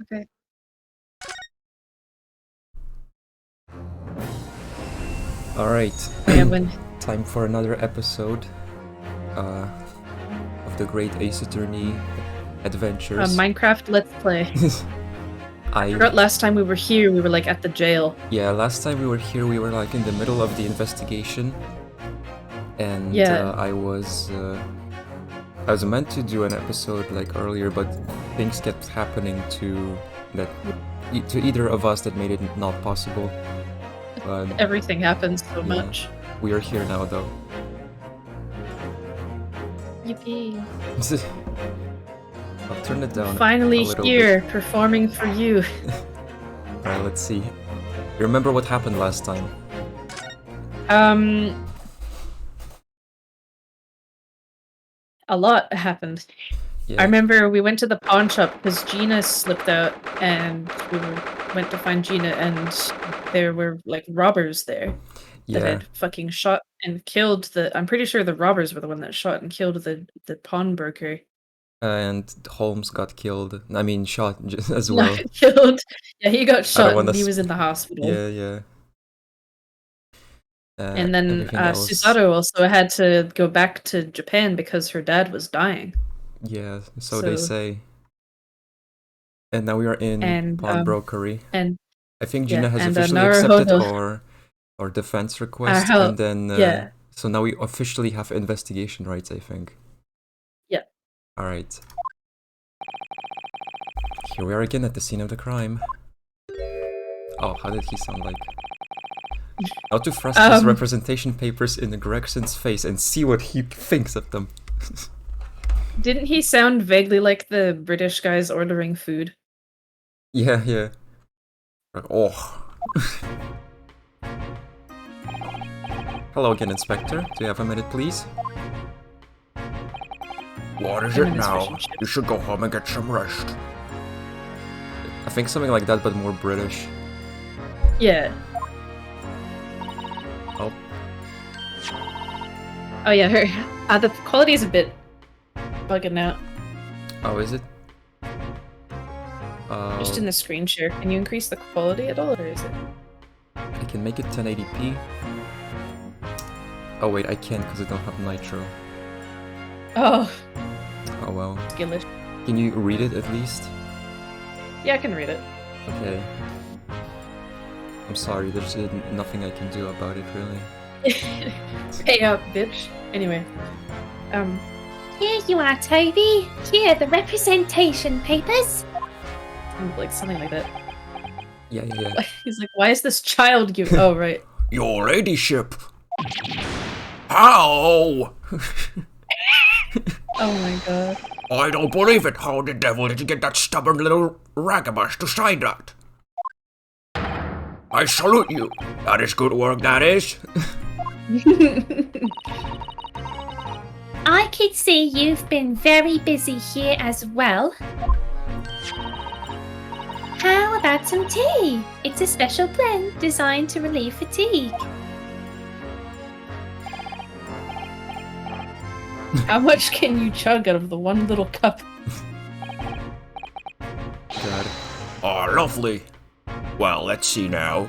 Okay. Alright. Yeah, when Time for another episode of the Great Ace Attorney adventures. Minecraft Let's Play. I I forgot last time we were here, we were like at the jail. yeah, last time we were here, we were like in the middle of the investigation, and Yeah. I was meant to do an episode like earlier, but things kept happening to either of us that made it not possible. But Everything happens so yeah, much. we are here now, though. Yippee. I'll turn it down. Finally a little here, bit. performing for you. Alright, let's see. You remember what happened last time? A lot happened. Yeah. I remember we went to the pawn shop because Gina slipped out, and we went to find Gina, and there were like robbers there that had fucking shot and killed the. I'm pretty sure the robbers were the one that shot and killed the pawnbroker. And Holmes got killed. I mean, shot as well. Not killed. Yeah, he got shot and he was in the hospital. Yeah. And then Susato also had to go back to Japan because her dad was dying. Yeah, so they say. And now we are in pawnbrokery. And I think Gina has officially accepted our defense request, and then so now we officially have investigation rights, I think. Yeah. Alright. Here we are again at the scene of the crime. Oh, how did he sound like? How to thrust his representation papers in Gregson's face and see what he thinks of them. Didn't he sound vaguely like the British guys ordering food? Yeah. Like, oh. Hello again, Inspector. Do you have a minute, please? What is it now? You should go home and get some rest. I think something like that, but more British. Yeah. Oh. Oh yeah, her. The quality is a bit bugging out. Oh, is it? Just in the screen share. Can you increase the quality at all, or is it? I can make it 1080p. Oh wait, I can't because I don't have Nitro. Oh. Oh well. Skillish. Can you read it at least? Yeah, I can read it. Okay. I'm sorry, there's nothing I can do about it, really. Pay up, bitch. Anyway. Here you are, Toby. Here, the representation papers. Like something like that. Yeah. He's like, why is this child giving? Oh, right. Your ladyship. How? Oh my god. I don't believe it. How the devil did you get that stubborn little ragamush to sign that? I salute you. That is good work, that is. I could see you've been very busy here as well. How about some tea? It's a special blend designed to relieve fatigue. How much can you chug out of the one little cup? God. Oh, lovely. Well, let's see now.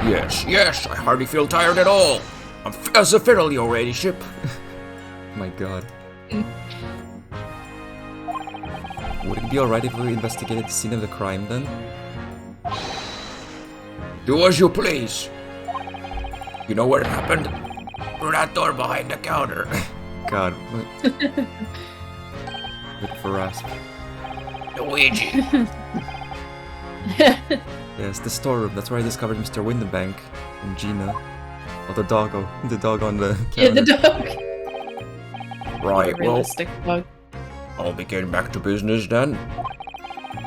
Yes, I hardly feel tired at all. I'm as a fiddle, your ladyship. My god. Would it be alright if we investigated the scene of the crime then? Do as you please. You know where it happened? Through that door behind the counter. God, what? Bit for rasp. Luigi. Yes, the storeroom. That's where I discovered Mr. Windenbank and Gina. Oh, the dog on the counter. Yeah, the dog. Right, well, Realistic dog. I'll be getting back to business then.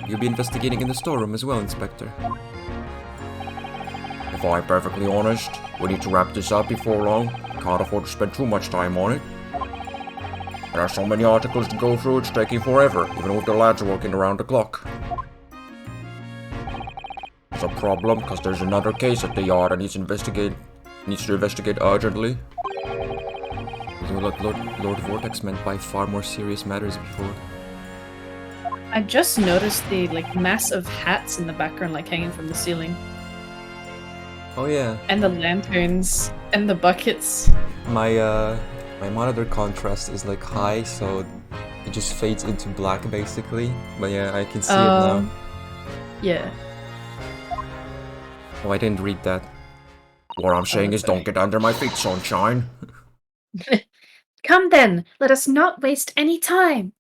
You'll be investigating in the storeroom as well, Inspector. If I'm perfectly honest, we need to wrap this up before long. Can't afford to spend too much time on it. There are so many articles to go through, it's taking forever, even with the lads working around the clock. It's a problem, because there's another case at the yard that needs to investigate urgently. What Lord Vortex meant by far more serious matters before. I just noticed the like mass of hats in the background, like hanging from the ceiling, Oh yeah. and the lanterns and the buckets. My monitor contrast is like high, so it just fades into black basically. But yeah, I can see it now. Yeah. Oh, I didn't read that. What I'm saying is sorry. don't get under my feet, sunshine. Come then, let us not waste any time.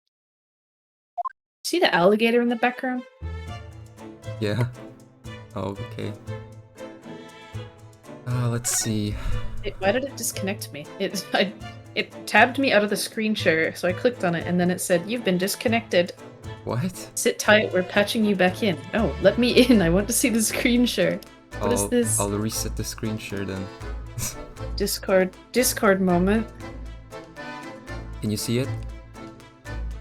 See the alligator in the background? Yeah. Oh, okay. Let's see. Why did it disconnect me? It tabbed me out of the screen share, so I clicked on it, and then it said, "You've been disconnected. What? Sit tight, we're patching you back in." No, let me in. I want to see the screen share. What is this? I'll reset the screen share then. Discord moment. Can you see it?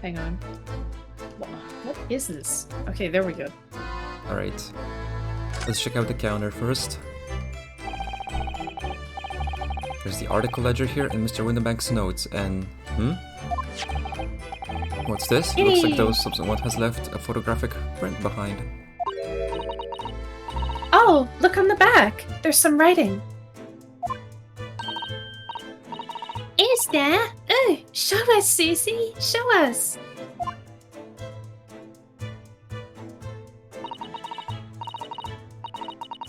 Hang on. What is this? Okay, there we go. Alright. Let's check out the counter first. There's the article ledger here and Mr. Winterbank's notes, and... What's this? It looks like someone has left a photographic print behind. Oh, look on the back. There's some writing. Is there? Oh, show us, Susie. Show us.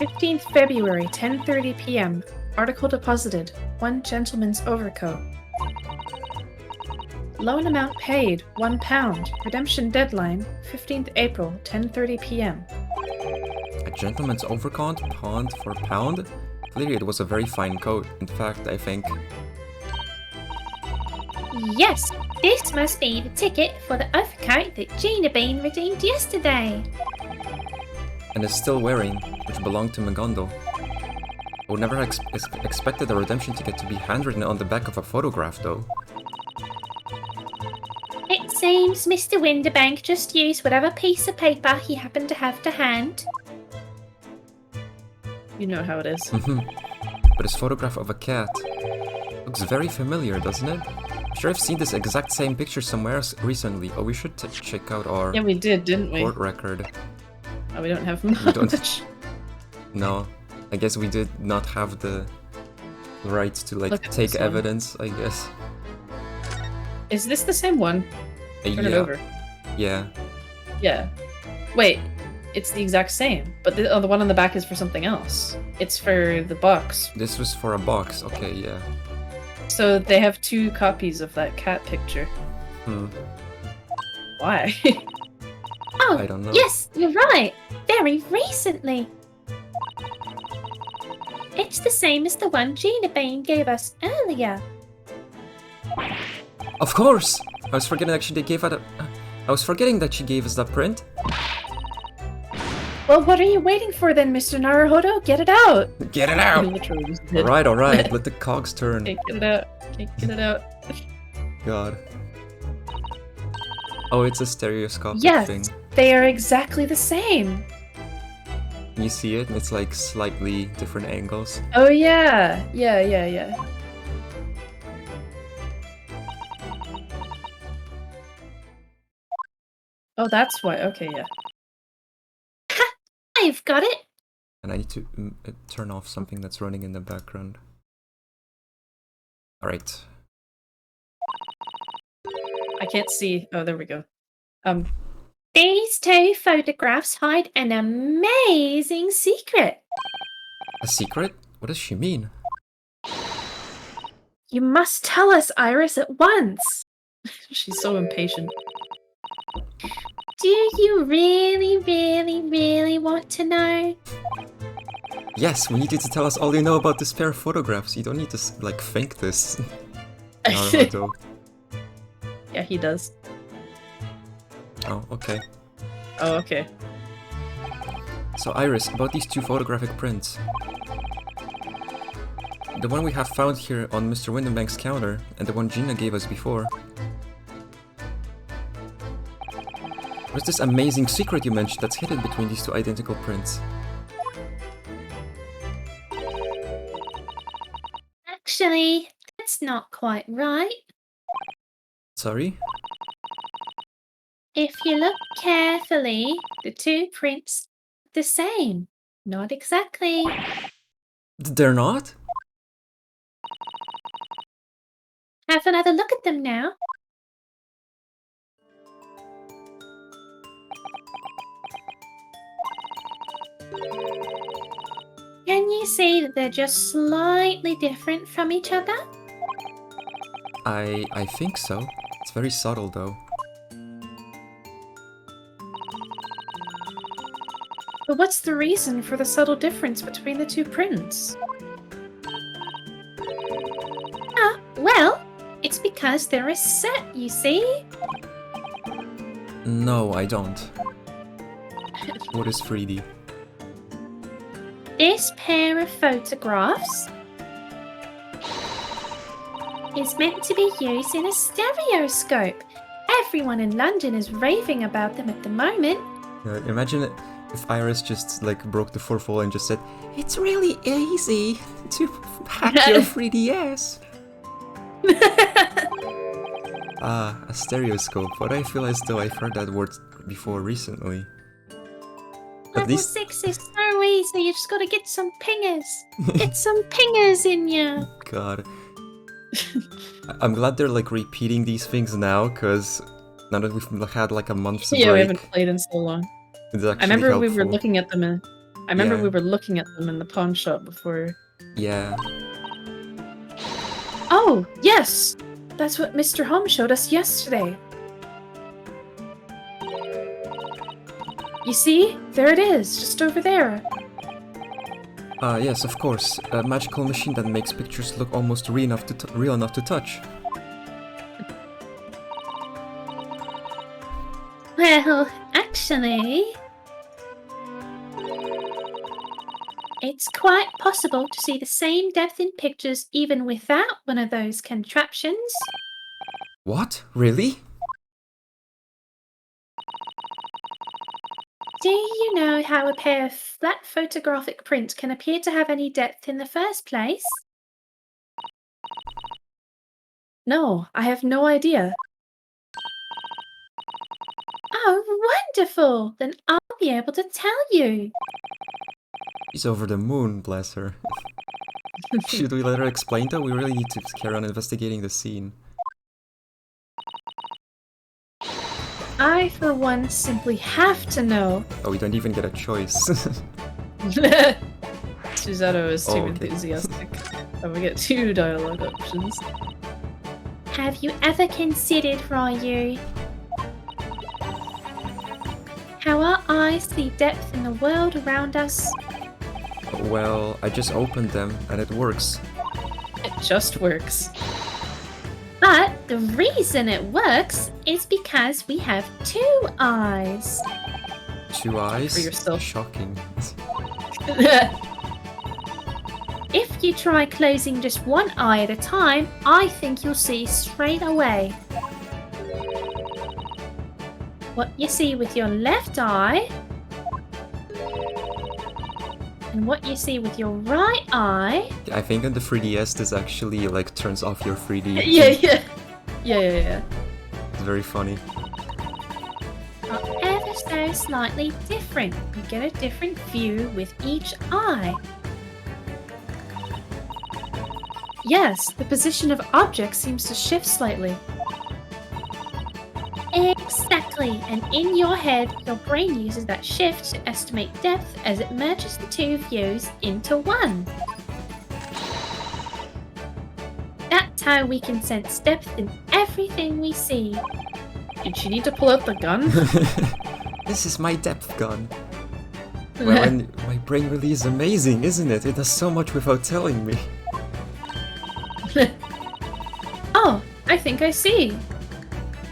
"15th February, 10:30 p.m. Article deposited. One gentleman's overcoat. Loan amount paid, £1. Redemption deadline, 15th April, 10:30 p.m. A gentleman's overcoat, pawned for £1? Clearly it was a very fine coat. In fact, I think... Yes, this must be the ticket for the overcoat that Gina Bean redeemed yesterday. And is still wearing, which belonged to Magondo. I would never expected a redemption ticket to be handwritten on the back of a photograph, though. It seems Mr. Winterbank just used whatever piece of paper he happened to have to hand. You know how it is. But his photograph of a cat looks very familiar, doesn't it? I'm sure I've seen this exact same picture somewhere else recently. Oh, we should check out our Yeah, we did, didn't we? court record. Oh, we don't have much. We don't. No, I guess we did not have the right to like take evidence, I guess. Is this the same one? Turn it over. Yeah. Yeah. Wait, it's the exact same, but the one on the back is for something else. It's for the box. This was for a box. Okay, yeah. So they have 2 copies of that cat picture. Why? Oh, I don't know. Yes, you're right. Very recently. It's the same as the one Gina Bean gave us earlier. Of course! I was forgetting that she gave us that print. Well, what are you waiting for then, Mr. Naruhodo? Get it out! Get it out! Alright, let the cogs turn. Okay, get it out. Okay, get it out. God. Oh, it's a stereoscopic thing. Yes, they are exactly the same. You see it? It's like slightly different angles. Oh yeah, yeah. Oh, that's why. Okay, yeah. I've got it. And I need to turn off something that's running in the background. Alright. I can't see. Oh, there we go. These 2 photographs hide an amazing secret. A secret? What does she mean? You must tell us, Iris, at once. She's so impatient. Do you really, really, really want to know? Yes, we need you to tell us all you know about this pair of photographs. You don't need to, like, think this. Naruhodo. Yeah, he does. Oh, okay. Oh, okay. So, Iris, about these 2 photographic prints. The one we have found here on Mr. Windenbank's counter, and the one Gina gave us before. What's this amazing secret you mentioned that's hidden between these 2 identical prints? Actually, that's not quite right. Sorry? If you look carefully, the two prints are the same. Not exactly. They're not? Have another look at them now. Can you see that they're just slightly different from each other? I think so. It's very subtle though. But what's the reason for the subtle difference between the two prints? Well, it's because they're a set, you see? No, I don't. What is 3D? This pair of photographs is meant to be used in a stereoscope. Everyone in London is raving about them at the moment. Imagine if Iris just like broke the fourth wall and just said, "It's really easy to hack your 3DS." A stereoscope, but I feel as though I've heard that word before recently. Level 6 is so easy, you just gotta get some pingers. Get some pingers in you. God. I'm glad they're like repeating these things now, because now that we've had like a month's break. Yeah, we haven't played in so long. It's actually I remember helpful. we were looking at them in. We were looking at them in the pawn shop before. Yeah. Oh, yes! That's what Mr. Holmes showed us yesterday. You see? There it is, just over there. Yes, of course. A magical machine that makes pictures look almost real enough to touch. Well, actually, it's quite possible to see the same depth in pictures even without one of those contraptions. What? Really? Do you know how a pair of flat photographic prints can appear to have any depth in the first place? No, I have no idea. Oh, wonderful! Then I'll be able to tell you. She's over the moon, bless her. Should we let her explain though? We really need to carry on investigating the scene. I, for one, simply have to know. Oh, we don't even get a choice. Suzato is too okay. enthusiastic. And we get 2 dialogue options. Have you ever considered, Ryu, how our eyes see depth in the world around us? Well, I just opened them and it works. It just works. But the reason it works is because we have 2 eyes. 2 eyes? For yourself. Shocking. If you try closing just one eye at a time, I think you'll see straight away. What you see with your left eye and what you see with your right eye. I think on the 3DS this actually like turns off your 3D. Yeah. It's very funny. Are ever so slightly different. You get a different view with each eye. Yes, the position of objects seems to shift slightly. Exactly, and in your head, your brain uses that shift to estimate depth as it merges the 2 views into one. That's how we can sense depth in everything we see. Did she need to pull out the gun? This is my depth gun. Well, and my brain really is amazing, isn't it? It does so much without telling me. Oh, I think I see.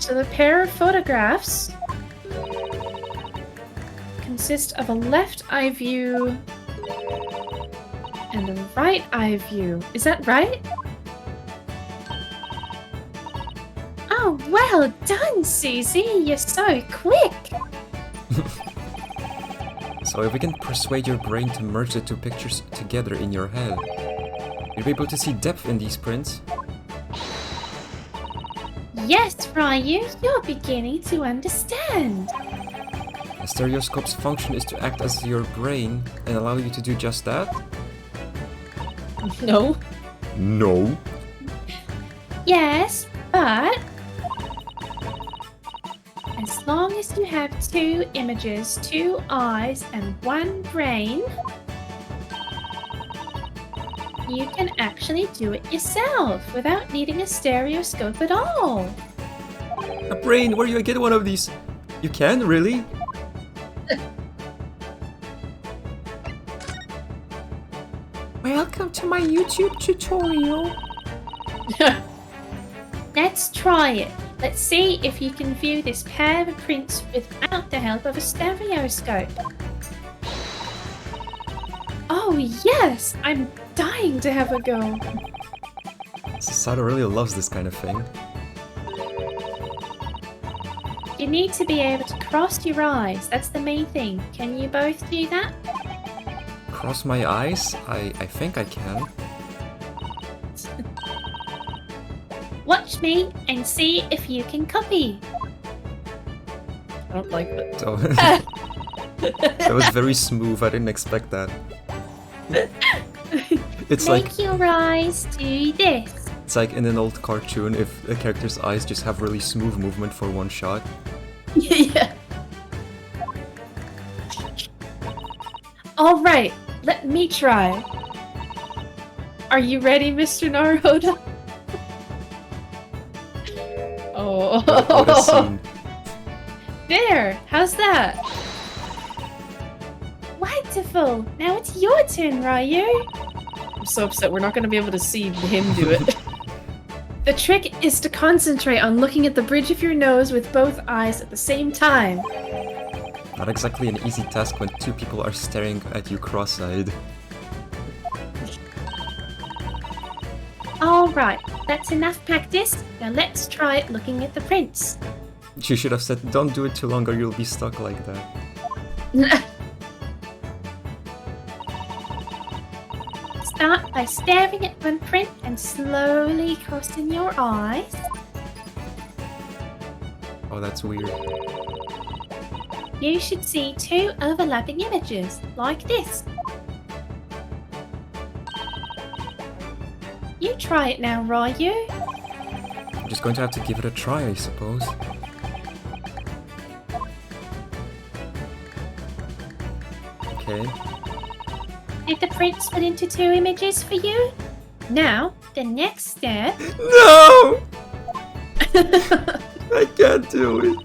So the pair of photographs consist of a left eye view and a right eye view. Is that right? Oh, well done, Susie! You're so quick! So if we can persuade your brain to merge the 2 pictures together in your head, you'll be able to see depth in these prints. Yes, Ryu, you're beginning to understand. A stereoscope's function is to act as your brain and allow you to do just that? No. No. Yes, but as long as you have 2 images, 2 eyes, and 1 brain, you can actually do it yourself without needing a stereoscope at all. A brain, where do I get one of these? You can, really? Welcome to my YouTube tutorial. Let's try it. Let's see if you can view this pair of prints without the help of a stereoscope. Oh yes! I'm dying to have a go. Sato really loves this kind of thing. You need to be able to cross your eyes. That's the main thing. Can you both do that? Cross my eyes? I think I can. Watch me and see if you can copy. I don't like it. So that was very smooth, I didn't expect that. It's like Make your eyes do this. it's like in an old cartoon if a character's eyes just have really smooth movement for one shot. Yeah. All right, let me try. Are you ready, Mr. Naruhodo? What a Oh, scene. there. How's that? Wonderful. Now it's your turn, Ryu. I'm so upset we're not going to be able to see him do it. The trick is to concentrate on looking at the bridge of your nose with both eyes at the same time. Not exactly an easy task when 2 people are staring at you cross-eyed. Alright, that's enough practice. Now let's try it looking at the prints. You should have said, don't do it too long or you'll be stuck like that. Start by staring at one print and slowly crossing your eyes. Oh, that's weird. You should see 2 overlapping images, like this. You try it now, Ryu. I'm just going to have to give it a try, I suppose. Okay. Did the print split into 2 images for you? Now, the next step No! I can't do it.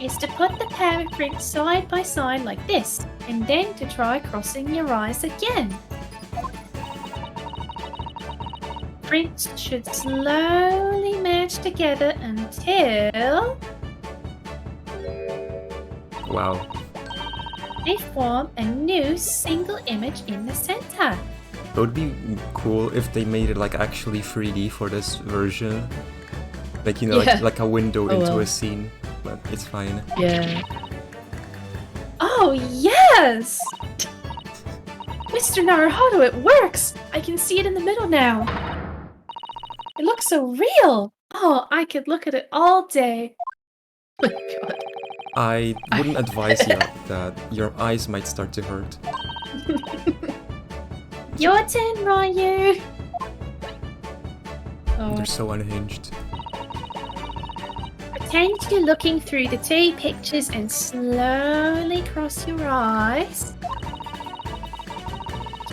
is to put the pair of prints side by side like this, and then to try crossing your eyes again. Prints should slowly match together until Wow. they form a new single image in the center. It would be cool if they made it like actually 3D for this version. Like, you know, Yeah. like a window Oh, into well. a scene. But it's fine. Yeah. Oh, yes! Mr. Naruhodo, it works! I can see it in the middle now. It looks so real! Oh, I could look at it all day. Oh my God. I wouldn't advise you that your eyes might start to hurt. Your turn, Ryu! Oh. They're so unhinged. Pretend you're looking through the 2 pictures and slowly cross your eyes.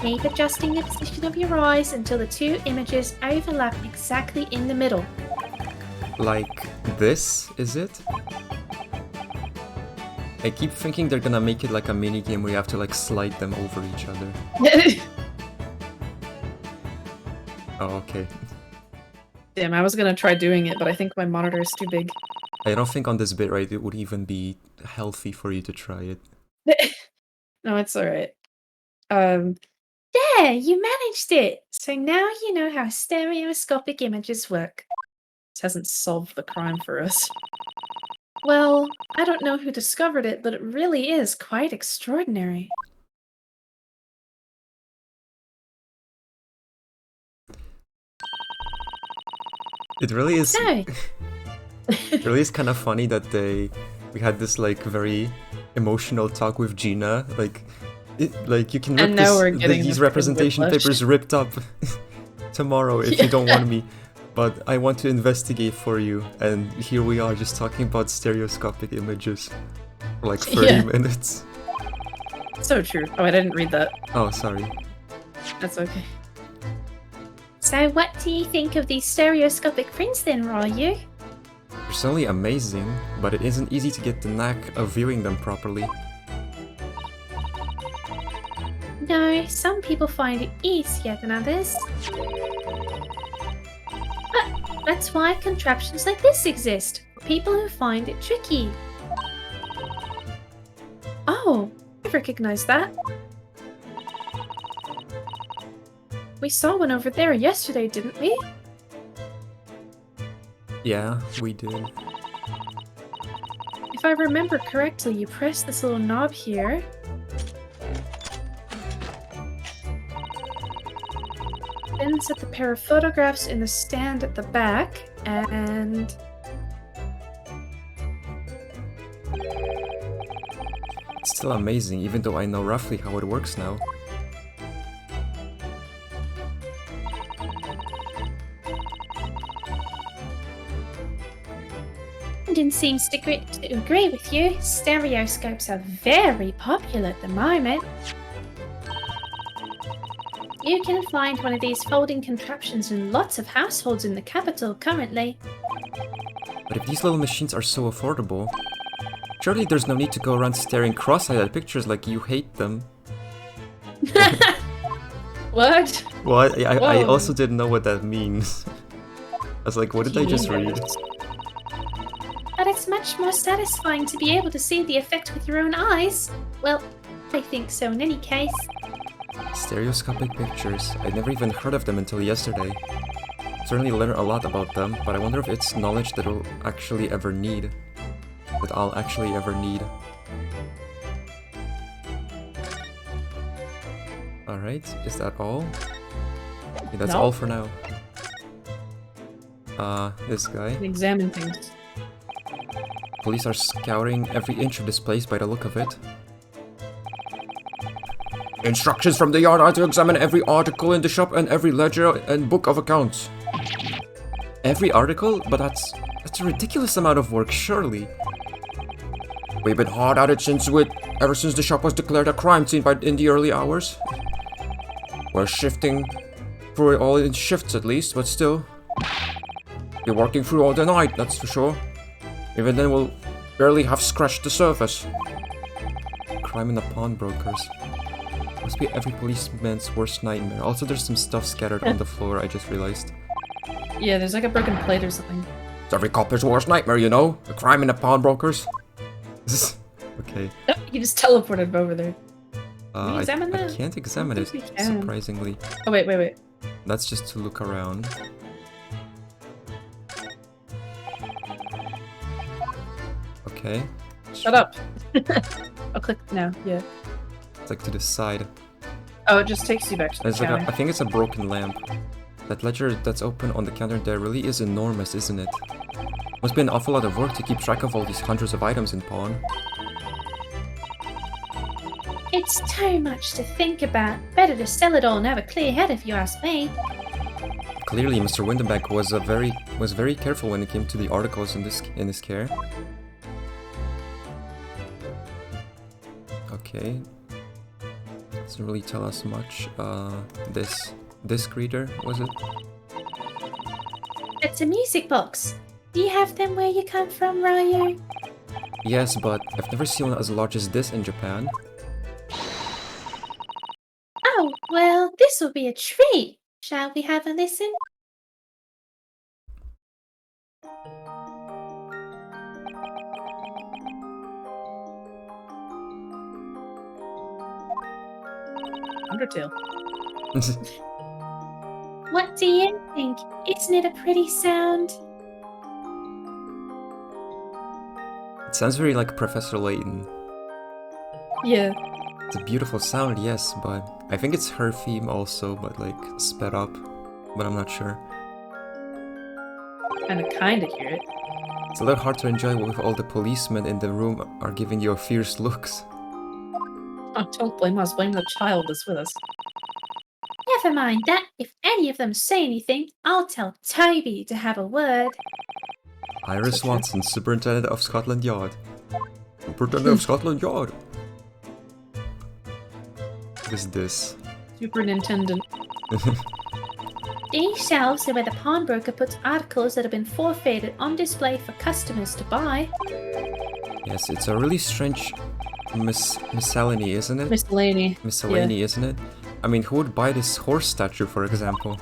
Keep adjusting the position of your eyes until the 2 images overlap exactly in the middle. Like this, is it? I keep thinking they're gonna make it like a mini game where you have to like slide them over each other. Oh, okay. Damn, I was gonna try doing it, but I think my monitor is too big. I don't think on this bit, right, it would even be healthy for you to try it. No, it's alright. There, you managed it! So now you know how stereoscopic images work. This hasn't solved the crime for us. Well, I don't know who discovered it, but it really is quite extraordinary. It really is. So, It really is kind of funny that we had this like very emotional talk with Gina. Like, you can rip And now we're getting these the representation whiplash. papers ripped up tomorrow if you don't want me. But I want to investigate for you, and here we are just talking about stereoscopic images for like 30 Yeah. minutes. So true. Oh, I didn't read that. Oh, sorry. That's okay. so what do you think of these stereoscopic prints then, Ryu? They're certainly amazing, but it isn't easy to get the knack of viewing them properly. No, some people find it easier than others. But that's why contraptions like this exist. For people who find it tricky. Oh, I recognize that. We saw one over there yesterday, didn't we? Yeah, we did. If I remember correctly, you press this little knob here. Then set the pair of photographs in the stand at the back, and... It's still amazing, even though I know roughly how it works now. Brandon seems to agree with you. Stereoscopes are very popular at the moment. You can find one of these folding contraptions in lots of households in the capital currently. But if these little machines are so affordable, surely there's no need to go around staring cross-eyed at pictures like you hate them. What? Well, I Whoa. also didn't know what that means. I was like, what did I just read? But it's much more satisfying to be able to see the effect with your own eyes. Well, I think so in any case. Stereoscopic pictures. I'd never even heard of them until yesterday. Certainly learned a lot about them, but I wonder if it's knowledge that I'll actually ever need. Alright, is that all? Okay, that's No. all for now. This guy. Examine things. Police are scouring every inch of this place by the look of it. Instructions from the yard are to examine every article in the shop and every ledger and book of accounts. Every article? But that's a ridiculous amount of work, surely. We've been hard at it ever since the shop was declared a crime scene in the early hours. We're shifting through it all in shifts at least, but still. We're working through all the night, that's for sure. Even then we'll barely have scratched the surface. Crime in the pawnbrokers. Must be every policeman's worst nightmare. Also, there's some stuff scattered on the floor, I just realized. Yeah, there's like a broken plate or something. It's every copper's worst nightmare, you know? The crime in the pawnbrokers. Okay. Oh, you just teleported over there. we I examine that? can't examine I it, don't think we can. surprisingly. Oh, wait. That's just to look around. Okay. Shut up. I'll click now, yeah. It's like to the side. Oh, it just takes you back to the It's like counter. I think it's a broken lamp. That ledger that's open on the counter there really is enormous, isn't it? Must be an awful lot of work to keep track of all these hundreds of items in pawn. It's too much to think about. Better to sell it all and have a clear head if you ask me. Clearly, Mr. Windenbeck was very careful when it came to the articles in his care. Okay. Doesn't really tell us much. This disc reader, was it? It's a music box. Do you have them where you come from, Ryu? Yes, but I've never seen one as large as this in Japan. Oh, well, this will be a treat. Shall we have a listen? Undertale. What do you think? Isn't it a pretty sound? It sounds very like Professor Layton. Yeah. It's a beautiful sound, yes, but I think it's her theme also, but like sped up. But I'm not sure. kinda hear it. It's a little hard to enjoy with all the policemen in the room are giving you fierce looks. Oh, don't blame us. Blame the child that's with us. Never mind that. If any of them say anything, I'll tell Toby to have a word. Iris Watson, Superintendent of Scotland Yard. Superintendent of Scotland Yard. What is this? Superintendent. These shelves are where the pawnbroker puts articles that have been forfeited on display for customers to buy. Yes, it's a really strange miscellany, isn't it? Miscellany. Miscellany, isn't it? I mean, who would buy this horse statue, for example?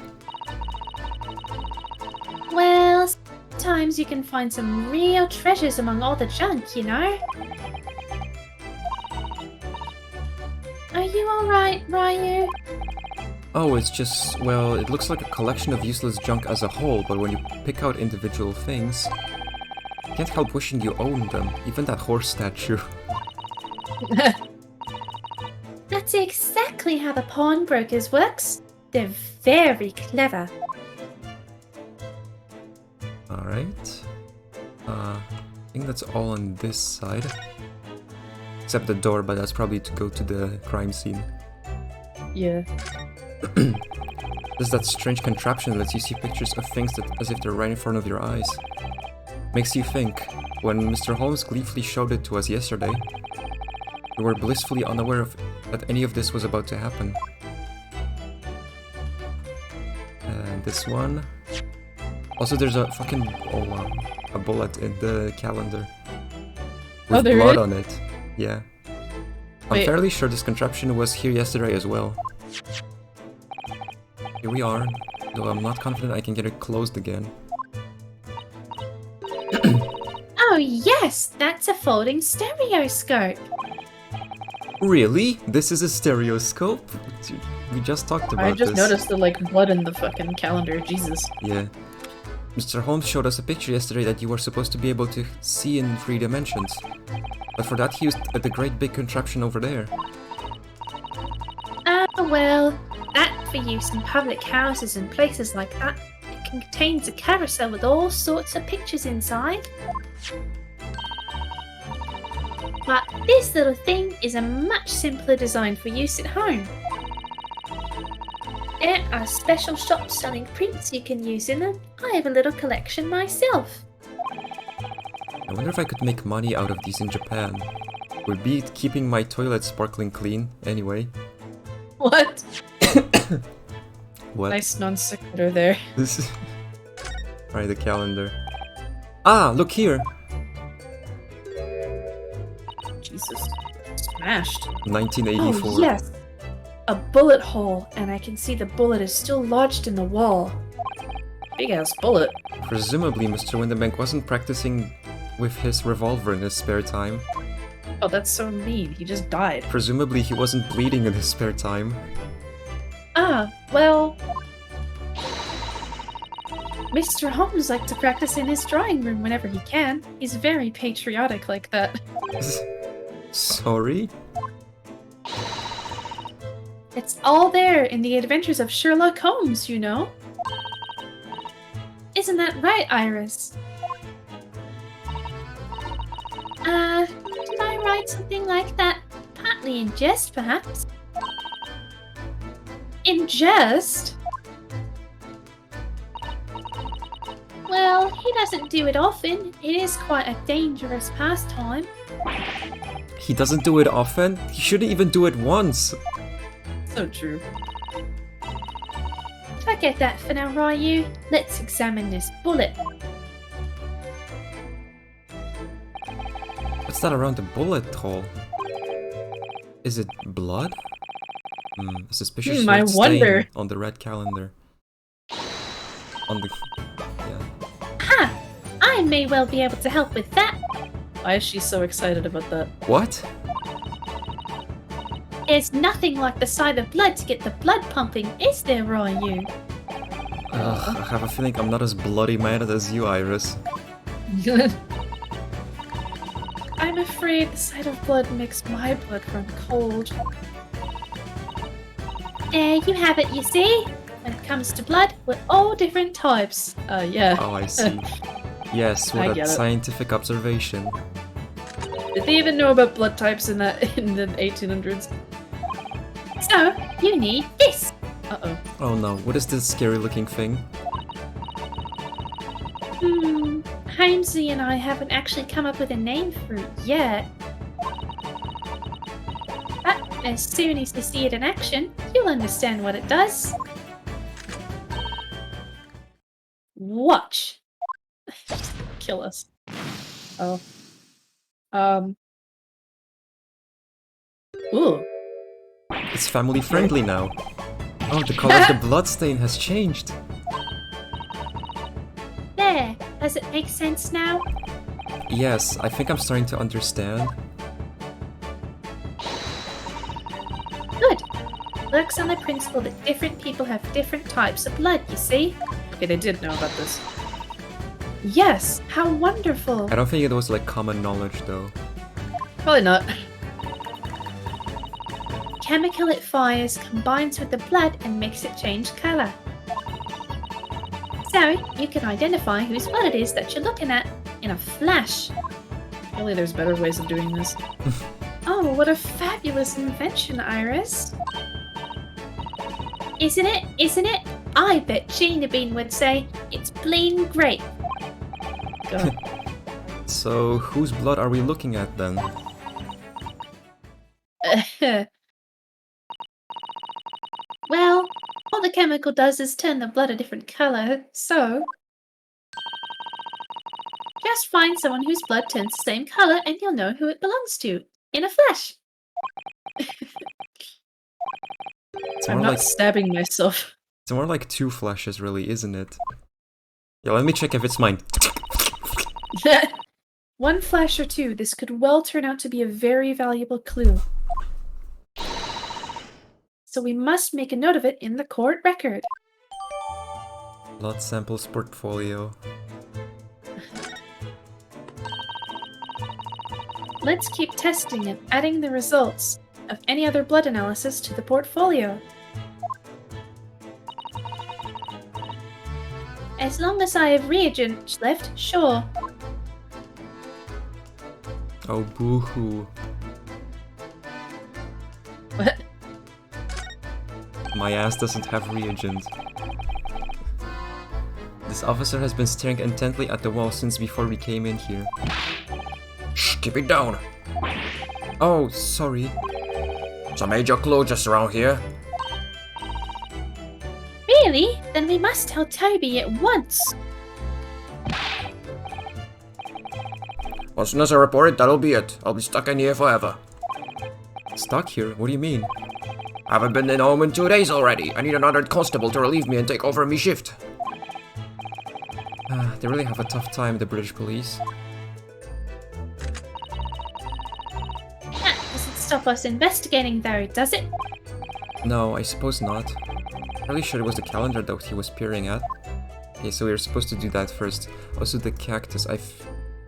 Well, sometimes you can find some real treasures among all the junk, you know? Are you alright, Ryu? Oh, it's just, well, it looks like a collection of useless junk as a whole, but when you pick out individual things, you can't help wishing you owned them, even that horse statue. That's exactly how the pawnbrokers works. They're very clever. Alright. I think that's all on this side. Except the door, but that's probably to go to the crime scene. Yeah. There's that strange contraption that lets you see pictures of things that, as if they're right in front of your eyes. Makes you think. When Mr. Holmes gleefully showed it to us yesterday, we were blissfully unaware of that any of this was about to happen. And this one. Also, there's a fucking a bullet in the calendar with there blood is? on it. Yeah, I'm Wait. fairly sure this contraption was here yesterday as well. Here we are, though I'm not confident I can get it closed again. Oh yes, that's a folding stereoscope. Really? This is a stereoscope? We just talked about I just this. noticed the blood in the fucking calendar. Jesus. Yeah. Mr. Holmes showed us a picture yesterday that you were supposed to be able to see in 3 dimensions. But for that he used the great big contraption over there. Well, that for use in public houses and places like that. It contains a carousel with all sorts of pictures inside. But this little thing is a much simpler design for use at home. There are special shops selling prints you can use in them. I have a little collection myself. I wonder if I could make money out of these in Japan. Would be keeping my toilet sparkling clean, anyway. What? What? Nice non sequitur there. This is... Alright, the calendar. Ah, look here! Jesus. Smashed. 1984. Oh yes! A bullet hole, and I can see the bullet is still lodged in the wall. Big ass bullet. Presumably, Mr. Windenbank wasn't practicing with his revolver in his spare time. Oh, that's so mean. He just died. Presumably, he wasn't bleeding in his spare time. Ah, well... Mr. Holmes likes to practice in his drawing room whenever he can. He's very patriotic like that. Sorry? It's all there in the adventures of Sherlock Holmes, you know. Isn't that right, Iris? Did I write something like that? Partly in jest, perhaps? In jest? Well, he doesn't do it often. It is quite a dangerous pastime. He doesn't do it often? He shouldn't even do it once! So true. Forget that for now, Ryu. Let's examine this bullet. What's that around the bullet hole? Is it blood? A suspicious I red stain wonder. on the red calendar. On the... yeah. Ha! I may well be able to help with that. Why is she so excited about that? What? There's nothing like the sight of blood to get the blood pumping, is there, Ryu? Ugh, I have a feeling I'm not as bloody-minded as you, Iris. I'm afraid the sight of blood makes my blood run cold. There you have it, you see? When it comes to blood, we're all different types. Yeah. Oh, I see. Yes, I what get a it. scientific observation. Did they even know about blood types in the 1800s? So, you need this. Uh-oh. Oh no, what is this scary looking thing? Holmesy and I haven't actually come up with a name for it yet. But as soon as you see it in action, you'll understand what it does. Watch. Kill us. Oh. Ooh. It's family friendly now. Oh, the color of the bloodstain has changed. There. Does it make sense now? Yes, I think I'm starting to understand. Good. Works on the principle that different people have different types of blood, you see? Okay, they did know about this. Yes, how wonderful. I don't think it was like common knowledge though. Probably not. Chemical it fires combines with the blood and makes it change colour. So, you can identify whose blood it is that you're looking at in a flash. Surely there's better ways of doing this. Oh, what a fabulous invention, Iris. Isn't it? Isn't it? I bet Gina Bean would say it's plain great. God. So, whose blood are we looking at then? Well, all the chemical does is turn the blood a different colour, so... Just find someone whose blood turns the same colour and you'll know who it belongs to. In a flash. It's I'm more not like stabbing myself. it's more like two flashes, really, isn't it? Yeah, let me check if it's mine. One flash or two, this could well turn out to be a very valuable clue. So we must make a note of it in the court record. Blood samples portfolio. Let's keep testing and adding the results of any other blood analysis to the portfolio. As long as I have reagents left, sure. Oh, boo-hoo. What? My ass doesn't have reagent. This officer has been staring intently at the wall since before we came in here. Shh, keep it down. Oh, sorry. Some major clue just around here. Really? Then we must tell Toby at once. As soon as I report it, that'll be it. I'll be stuck in here forever. Stuck here? What do you mean? I haven't been in home in 2 days already. I need another constable to relieve me and take over me shift. They really have a tough time, the British police. That doesn't stop us investigating though, does it? No, I suppose not. Really sure it was the calendar that he was peering at. Okay, so we were supposed to do that first. Also the cactus,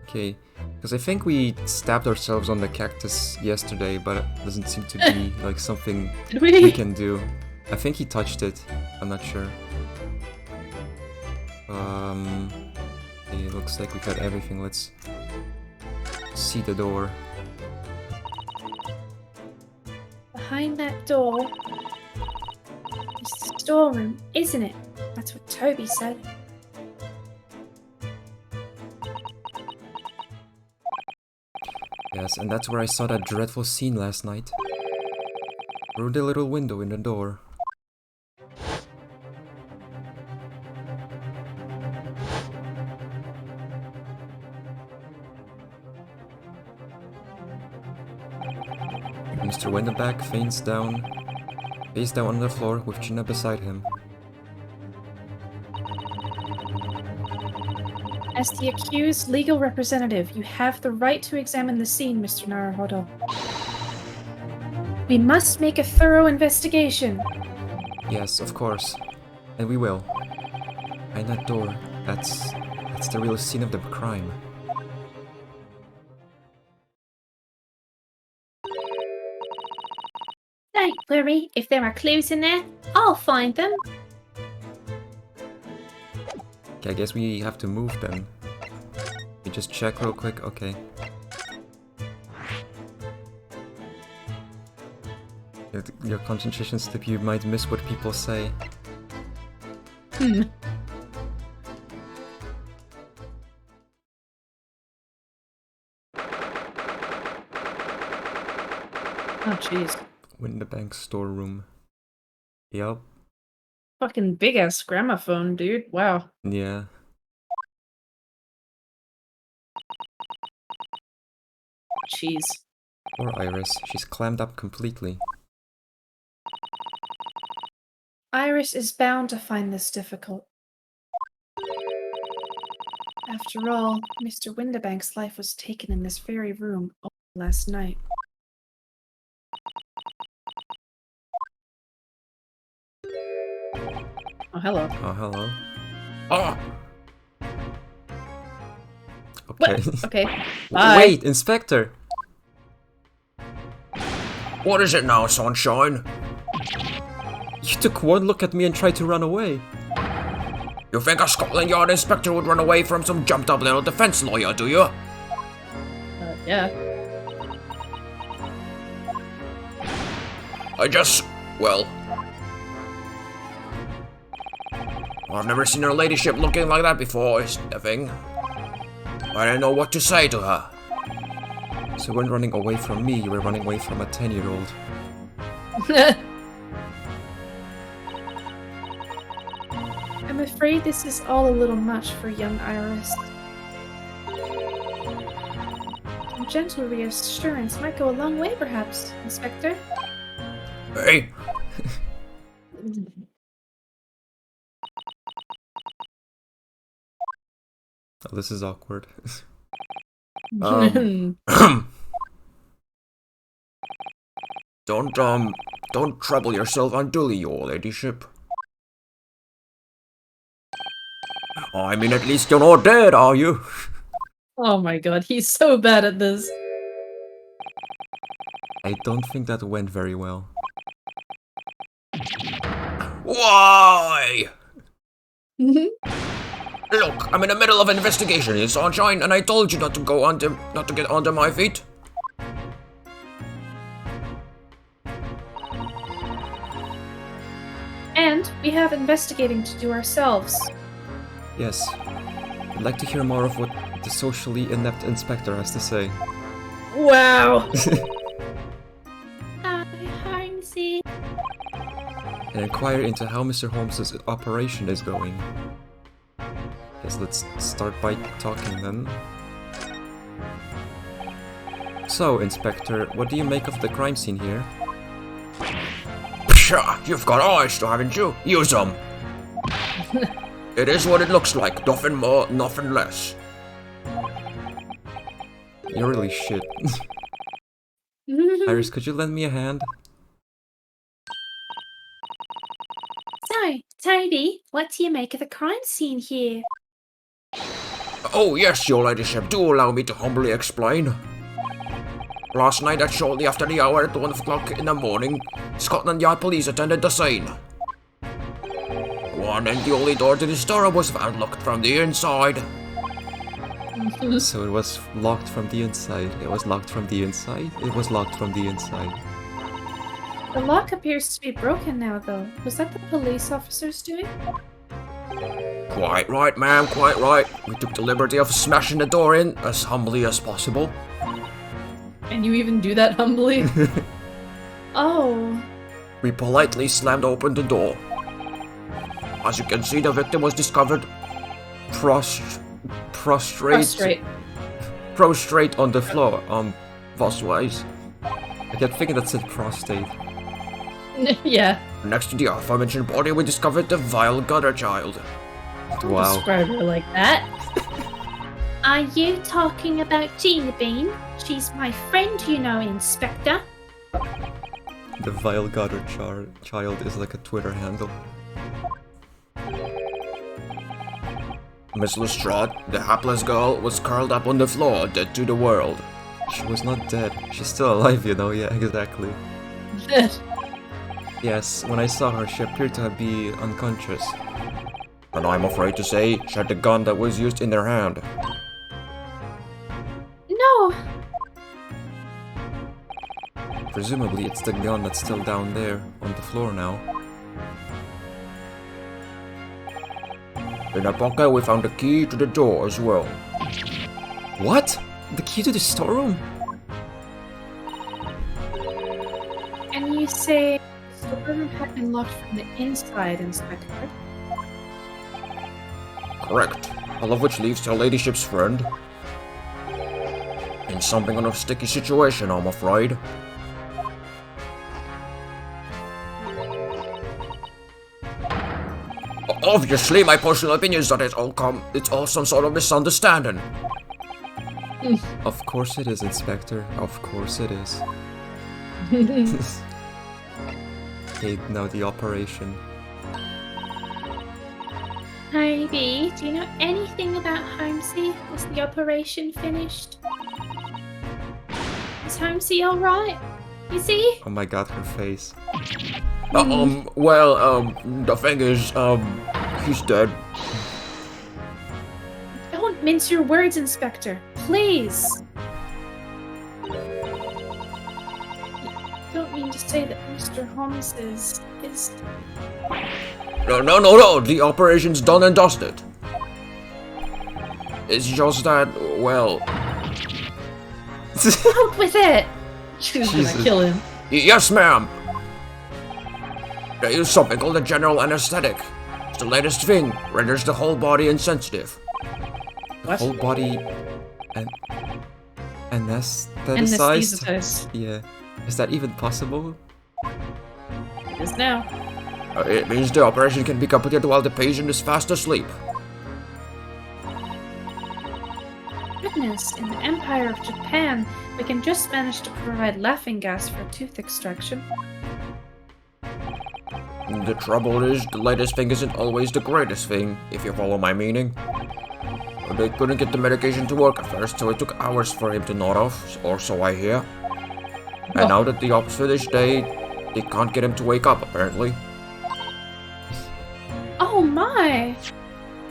okay. Because I think we stabbed ourselves on the cactus yesterday, but it doesn't seem to be like something Did we we? can do. I think he touched it. I'm not sure. Okay, it looks like we got everything. Let's see the door. Behind that door is the storeroom, isn't it? That's what Toby said. Yes, and that's where I saw that dreadful scene last night. Through the little window in the door. Mr. Winterback faints down, face down on the floor with Gina beside him. As the accused legal representative, you have the right to examine the scene, Mr. Naruhodo. We must make a thorough investigation. Yes, of course. And we will. Behind that door, that's the real scene of the crime. Don't worry, if there are clues in there, I'll find them. Okay, I guess we have to move then. You just check real quick, okay. Your concentration slip, you might miss what people say. Hmm. Oh, jeez. Winterbank storeroom. Yep. Fucking big-ass gramophone, dude. Wow. Yeah. Jeez. Poor Iris. She's clammed up completely. Iris is bound to find this difficult. After all, Mr. Winterbank's life was taken in this very room only last night. Oh, hello. Oh, hello. Ah! Okay. What? Okay. Bye. Wait, Inspector! What is it now, Sunshine? You took one look at me and tried to run away. You think a Scotland Yard inspector would run away from some jumped-up little defense lawyer, do you? Yeah. Well... I've never seen her ladyship looking like that before, is the thing. I didn't know what to say to her. So you weren't running away from me, you were running away from a 10-year-old. I'm afraid this is all a little much for young Iris. A gentle reassurance might go a long way, perhaps, Inspector. Hey, Oh, this is awkward. don't trouble yourself unduly, your ladyship. I mean, at least you're not dead, are you? Oh my god, he's so bad at this. I don't think that went very well. Why? Look, I'm in the middle of an investigation here, Sunshine, and I told you not to get under my feet. And we have investigating to do ourselves. Yes. I'd like to hear more of what the socially inept inspector has to say. Wow. Hi, Holmesy. And inquire into how Mr. Holmes's operation is going. Guess let's start by talking then. So, Inspector, what do you make of the crime scene here? Pshaw, you've got eyes, haven't you? Use them. It is what it looks like, nothing more, nothing less. You're really shit. Iris, could you lend me a hand? So, Toby, what do you make of the crime scene here? Oh yes, your ladyship, do allow me to humbly explain. Last night at shortly after the hour at 1 o'clock in the morning, Scotland Yard police attended the scene. One and the only door to the store was found locked from the inside. So it was locked from the inside. It was locked from the inside. It was locked from the inside. The lock appears to be broken now, though. Was that the police officers doing? Quite right, ma'am, quite right. We took the liberty of smashing the door in as humbly as possible. And you even do that humbly? Oh. We politely slammed open the door. As you can see, the victim was discovered prostrate on the floor, Vosswise. I kept thinking that said prostate. Yeah. Next to the aforementioned body, we discovered the vile gutter child. Wow. Describe her like that. Are you talking about Gina Bean? She's my friend, you know, Inspector. The vile gutter child is like a Twitter handle. Miss Lestrade, the hapless girl, was curled up on the floor, dead to the world. She was not dead. She's still alive, you know? Yeah, exactly. Yes, when I saw her, she appeared to be unconscious. And I'm afraid to say, she had the gun that was used in their hand. No! Presumably it's the gun that's still down there on the floor now. In a pocket, we found the key to the door as well. What? The key to the storeroom? And you say the storeroom had been locked from the inside, Inspector? Correct. All of which leaves your ladyship's friend in something of a sticky situation, I'm afraid. Obviously, my personal opinion is that it's all some sort of misunderstanding. Of course it is, Inspector. Of course it is. Okay, now the operation. Ivy, do you know anything about Holmesy? Is the operation finished? Is Holmesy alright? You see? Oh my god, her face. The thing is, he's dead. Don't mince your words, Inspector. Please. You don't mean to say that Mr. Holmes is... No, the operation's done and dusted. It's just that, well... Out with it! She's Jesus. gonna kill him. Yes, ma'am! They use something called a general anesthetic. It's the latest thing, renders the whole body insensitive. What? Whole body... Anesthetized? Anesthetized. Yeah. Is that even possible? It is now. It means the operation can be completed while the patient is fast asleep. Goodness, in the Empire of Japan, we can just manage to provide laughing gas for tooth extraction. The trouble is, the latest thing isn't always the greatest thing, if you follow my meaning. They couldn't get the medication to work at first, so it took hours for him to nod off, or so I hear. And now that the op's finished, they can't get him to wake up, apparently. Oh my!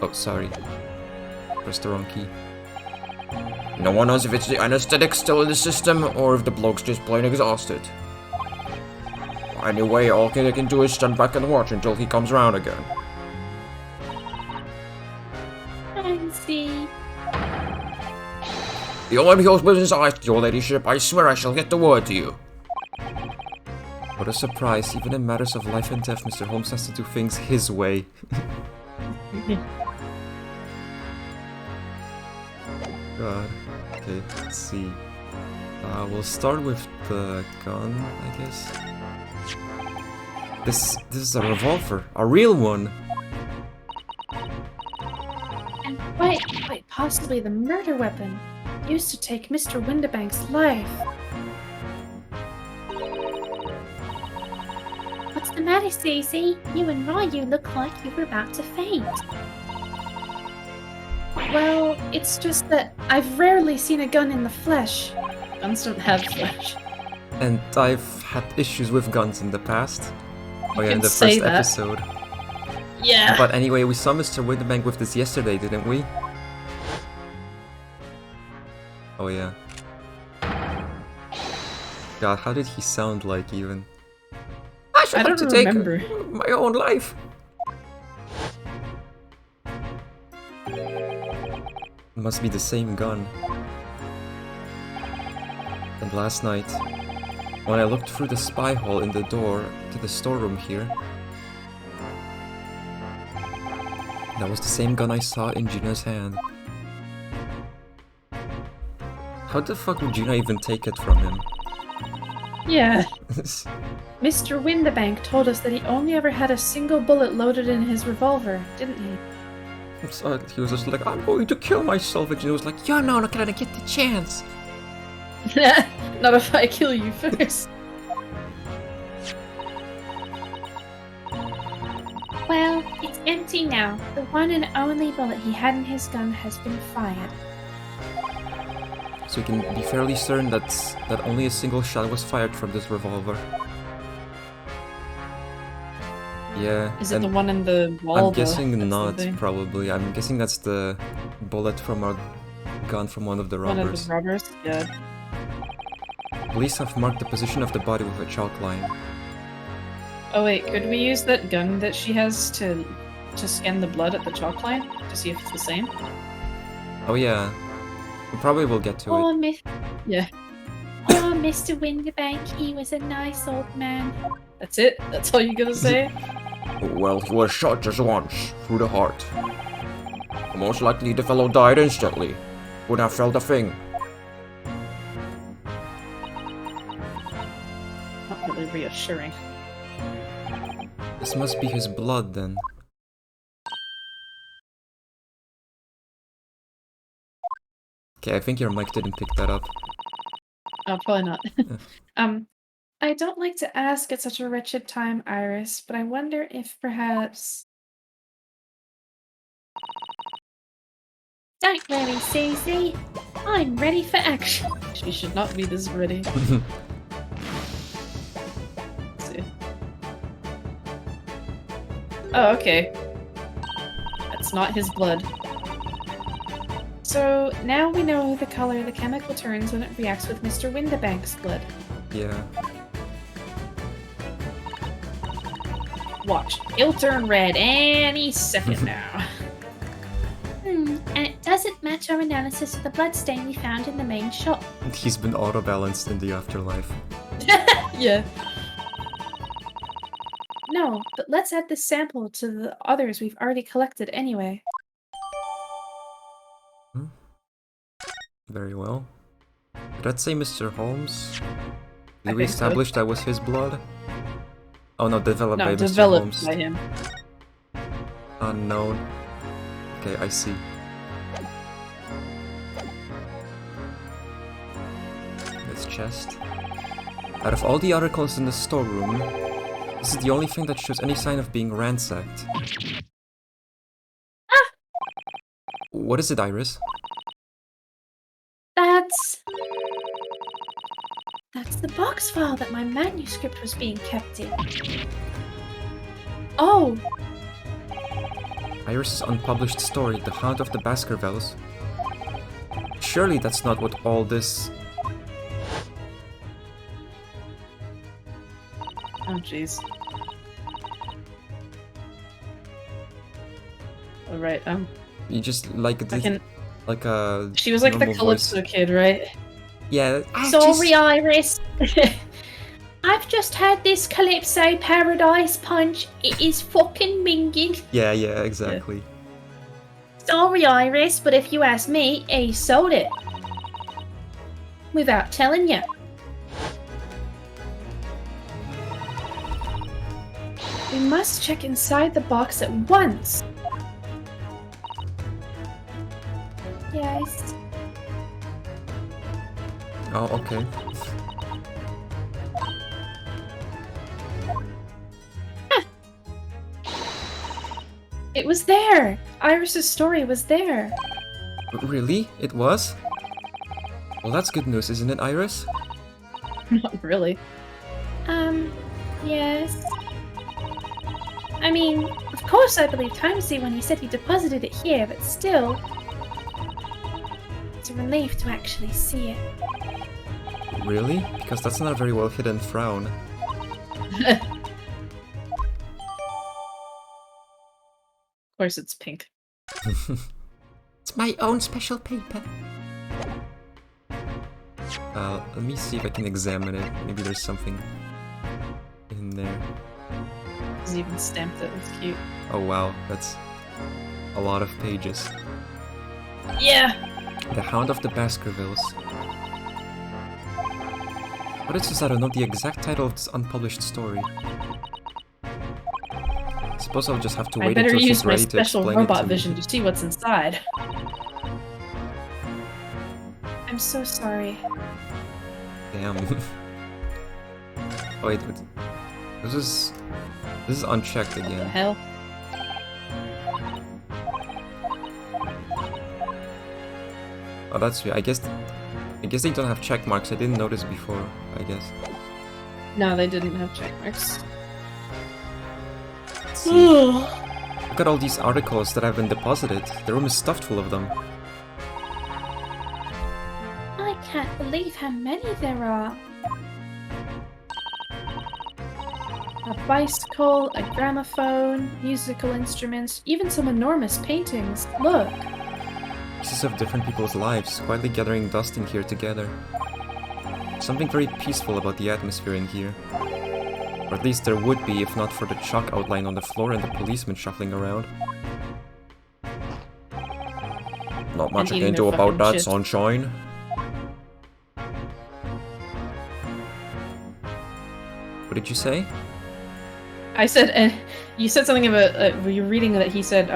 Oh, sorry. Press the wrong key. No one knows if it's the anesthetic still in the system, or if the bloke's just plain exhausted. Anyway, all they can do is stand back and watch until he comes around again. I see. The only whose business I ask, your ladyship, I swear I shall get the word to you. What a surprise. Even in matters of life and death, Mr. Holmes has to do things his way. God. Okay, let's see. We'll start with the gun, I guess. This is a revolver. A real one! And quite possibly the murder weapon used to take Mr. Windibank's life. What's the matter, Susie? You and Ryu look like you were about to faint. Well, it's just that I've rarely seen a gun in the flesh. Guns don't have flesh. And I've had issues with guns in the past. Oh yeah, in can the say first that. episode. Yeah. But anyway, we saw Mr. Winterbank with this yesterday, didn't we? Oh yeah. God, how did he sound like even? I should I have don't to remember. take my own life. Must be the same gun. And last night, when I looked through the spy hole in the door to the storeroom here, that was the same gun I saw in Gina's hand. How the fuck would Gina even take it from him? Yeah. Mr. Windibank told us that he only ever had a single bullet loaded in his revolver, didn't he? So he was just like, I'm going to kill myself, and Gina was like, you're not gonna get the chance. Not if I kill you first. Well, it's empty now. The one and only bullet he had in his gun has been fired. So you can be fairly certain that only a single shot was fired from this revolver. Yeah. Is it and the one in the wall? I'm though? guessing That's the not, thing. probably. I'm guessing that's the bullet from a gun from one of the One of robbers. the robbers? Yeah. Police have marked the position of the body with a chalk line. Oh wait, could we use that gun that she has to scan the blood at the chalk line to see if it's the same? Oh yeah. We probably will get to Oh, it. Yeah. Oh, Mr. Winterbank, he was a nice old man. That's it? That's all you gotta say? Well, he was shot just once, through the heart. Most likely the fellow died instantly. Wouldn't have felt a thing. Not really reassuring. This must be his blood then. Okay, I think your mic didn't pick that up. Oh, probably not. I don't like to ask at such a wretched time, Iris, but I wonder if perhaps... Don't worry, Susie. I'm ready for action. She should not be this ready. Let's see. Oh, okay. That's not his blood. So now we know the color the chemical turns when it reacts with Mr. Winterbank's blood. Yeah. Watch. He'll turn red any second now. And it doesn't match our analysis of the bloodstain we found in the main shop. He's been auto-balanced in the afterlife. Yeah. No, but let's add this sample to the others we've already collected anyway. Very well. Did that say Mr. Holmes? I Did we think so. establish that was his blood? Oh no, developed by No, Mr. developed Holmes. by him. Unknown. Okay, I see. This chest. Out of all the articles in the storeroom, this is the only thing that shows any sign of being ransacked. What is it, Iris? That's the box file that my manuscript was being kept in. Oh, Iris's unpublished story, The Hound of the Baskervilles. Surely that's not what all this... Oh, jeez. Alright, You just like I can... like a She was like the normal voice. Calypso kid, right? Yeah. sorry, Iris. I've just had this Calypso Paradise Punch. It is fucking minging. Yeah, exactly. Sorry, Iris, but if you ask me, he sold it. Without telling you. We must check inside the box at once. Yes. Oh, okay. It was there. Iris's story was there. Really? It was? Well, that's good news, isn't it, Iris? Not really. Yes. I mean, of course I believe Timesy when he said he deposited it here, but still... It's a relief to actually see it. Really? Because that's not a very well hidden frown. Of course it's pink. It's my own special paper. Let me see if I can examine it. Maybe there's something in there. It's even stamped it. It's cute. Oh wow, that's a lot of pages. Yeah! The Hound of the Baskervilles. What is this? I don't know the exact title of this unpublished story. I suppose I'll just have to I wait better until use she's my ready to special explain it robot to me. vision to see what's inside. I'm so sorry. Damn. Oh, wait. This is unchecked What the again. hell? Oh, that's weird. I guess they don't have check marks. I didn't notice before, I guess. No, they didn't have check marks. Let's see. Look at all these articles that have been deposited. The room is stuffed full of them. I can't believe how many there are. A bicycle, a gramophone, musical instruments, even some enormous paintings. Look. Pieces of different people's lives, quietly gathering dust in here together. Something very peaceful about the atmosphere in here. Or at least there would be if not for the chalk outline on the floor and the policemen shuffling around. Not much I eating can their do about fucking that, shit. sunshine. What did you say? I said, and you said something about, were you reading that he said,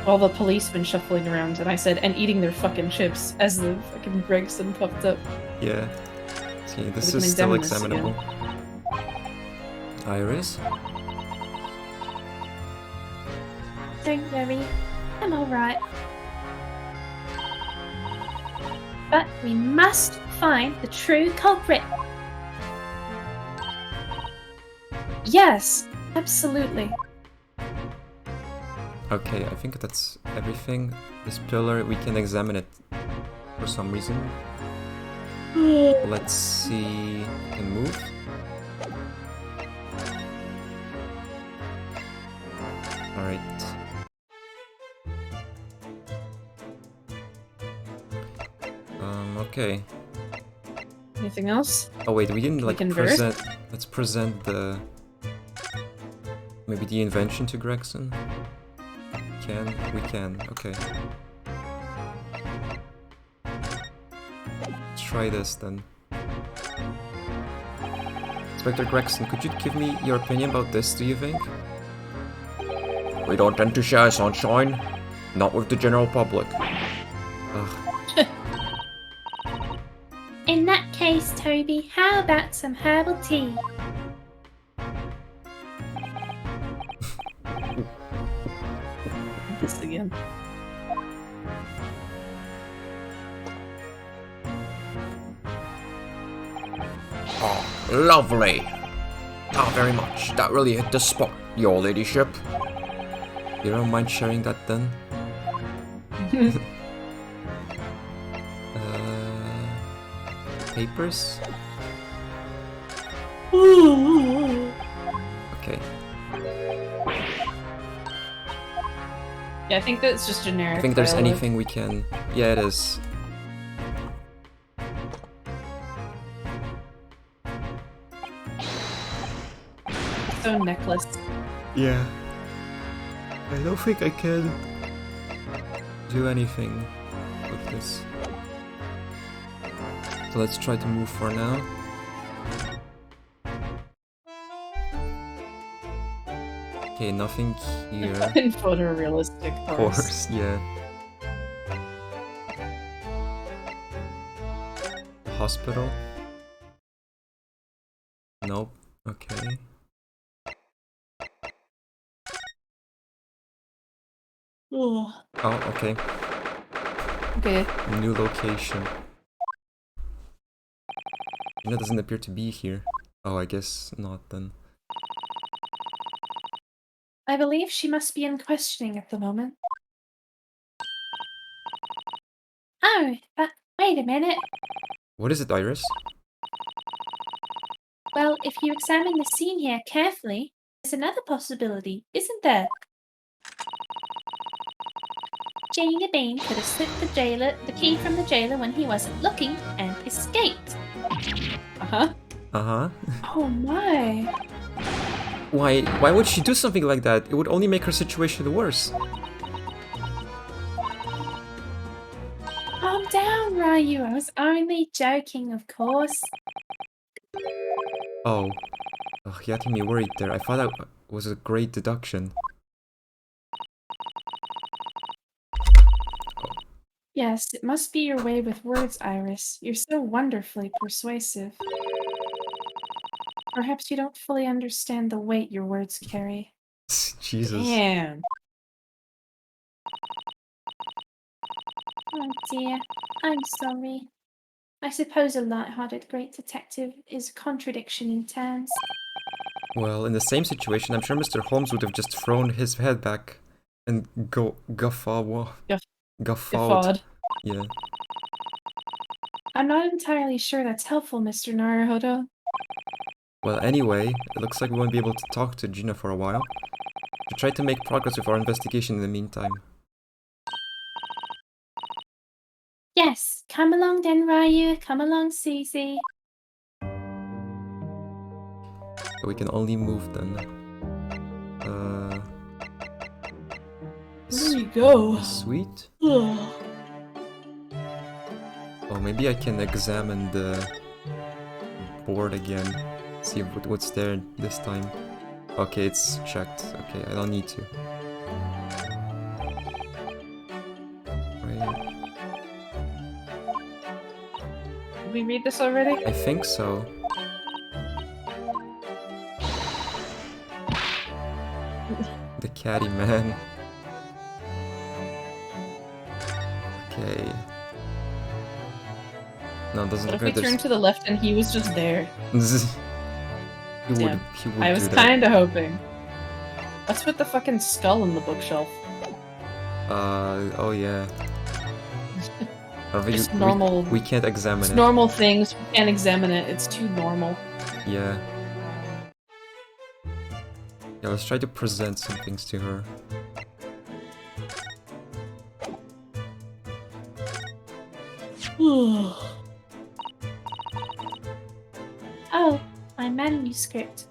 all the policemen shuffling around, and I said, and eating their fucking chips, as the fucking Gregson popped up. Yeah. See, this We is can still examine this again. examinable. Iris? Don't worry, I'm alright. But we must find the true culprit. Yes, absolutely. Okay, I think that's everything. This pillar, we can examine it for some reason. Let's see. Can move. Alright. Okay. Anything else? Oh wait, we didn't like converse? present. Let's present the. Maybe the invention to Gregson. We can. Okay. Let's try this then. Inspector Gregson, could you give me your opinion about this? Do you think? We don't tend to share, sunshine. Not with the general public. Ugh. In that case, Toby, how about some herbal tea? This again. Oh, lovely. Ah, very much. That really hit the spot, your ladyship. You don't mind sharing that then? Papers? Okay. Yeah, I think that's just generic. I think there's dialogue. anything we can... Yeah, it is. Stone necklace. Yeah. I don't think I can do anything with this. So let's try to move for now. Okay, nothing here. In photorealistic Of course, yeah. Hospital? Nope. Okay. Oh. Oh, okay. Okay. New location. It doesn't appear to be here. Oh, I guess not then. I believe she must be in questioning at the moment. Oh, but wait a minute. What is it, Iris? Well, if you examine the scene here carefully, there's another possibility, isn't there? Janie Bain could have slipped the key from the jailer when he wasn't looking and escaped. Uh-huh. Uh-huh. Oh my. Why would she do something like that? It would only make her situation worse. Calm down, Ryu. I was only joking, of course. Oh. Ugh, you had me worried there. I thought that was a great deduction. Yes, it must be your way with words, Iris. You're so wonderfully persuasive. Perhaps you don't fully understand the weight your words carry. Jesus. Damn. Oh dear, I'm sorry. I suppose a light-hearted great detective is a contradiction in terms. Well, in the same situation, I'm sure Mr. Holmes would have just thrown his head back and guffawed. Guffawed. Yeah. I'm not entirely sure that's helpful, Mr. Naruhodo. Well, anyway, it looks like we won't be able to talk to Gina for a while. We'll try to make progress with our investigation in the meantime. Yes, come along then, Ryu. Come along, Susie. So we can only move then. There you go. Sweet. Ugh. Oh, maybe I can examine the board again. See what's there this time. Okay, it's checked. Okay, I don't need to. Right. Did we read this already? I think so. The caddy man. Okay. No, it doesn't What look if we like there's... turned to the left and he was just there? He would Damn. I was do that. kinda hoping. Let's put the fucking skull in the bookshelf. Oh yeah. Just normal... We can't examine It's it. normal things, we can't examine it, it's too normal. Yeah. Yeah, let's try to present some things to her. Oh, my manuscript.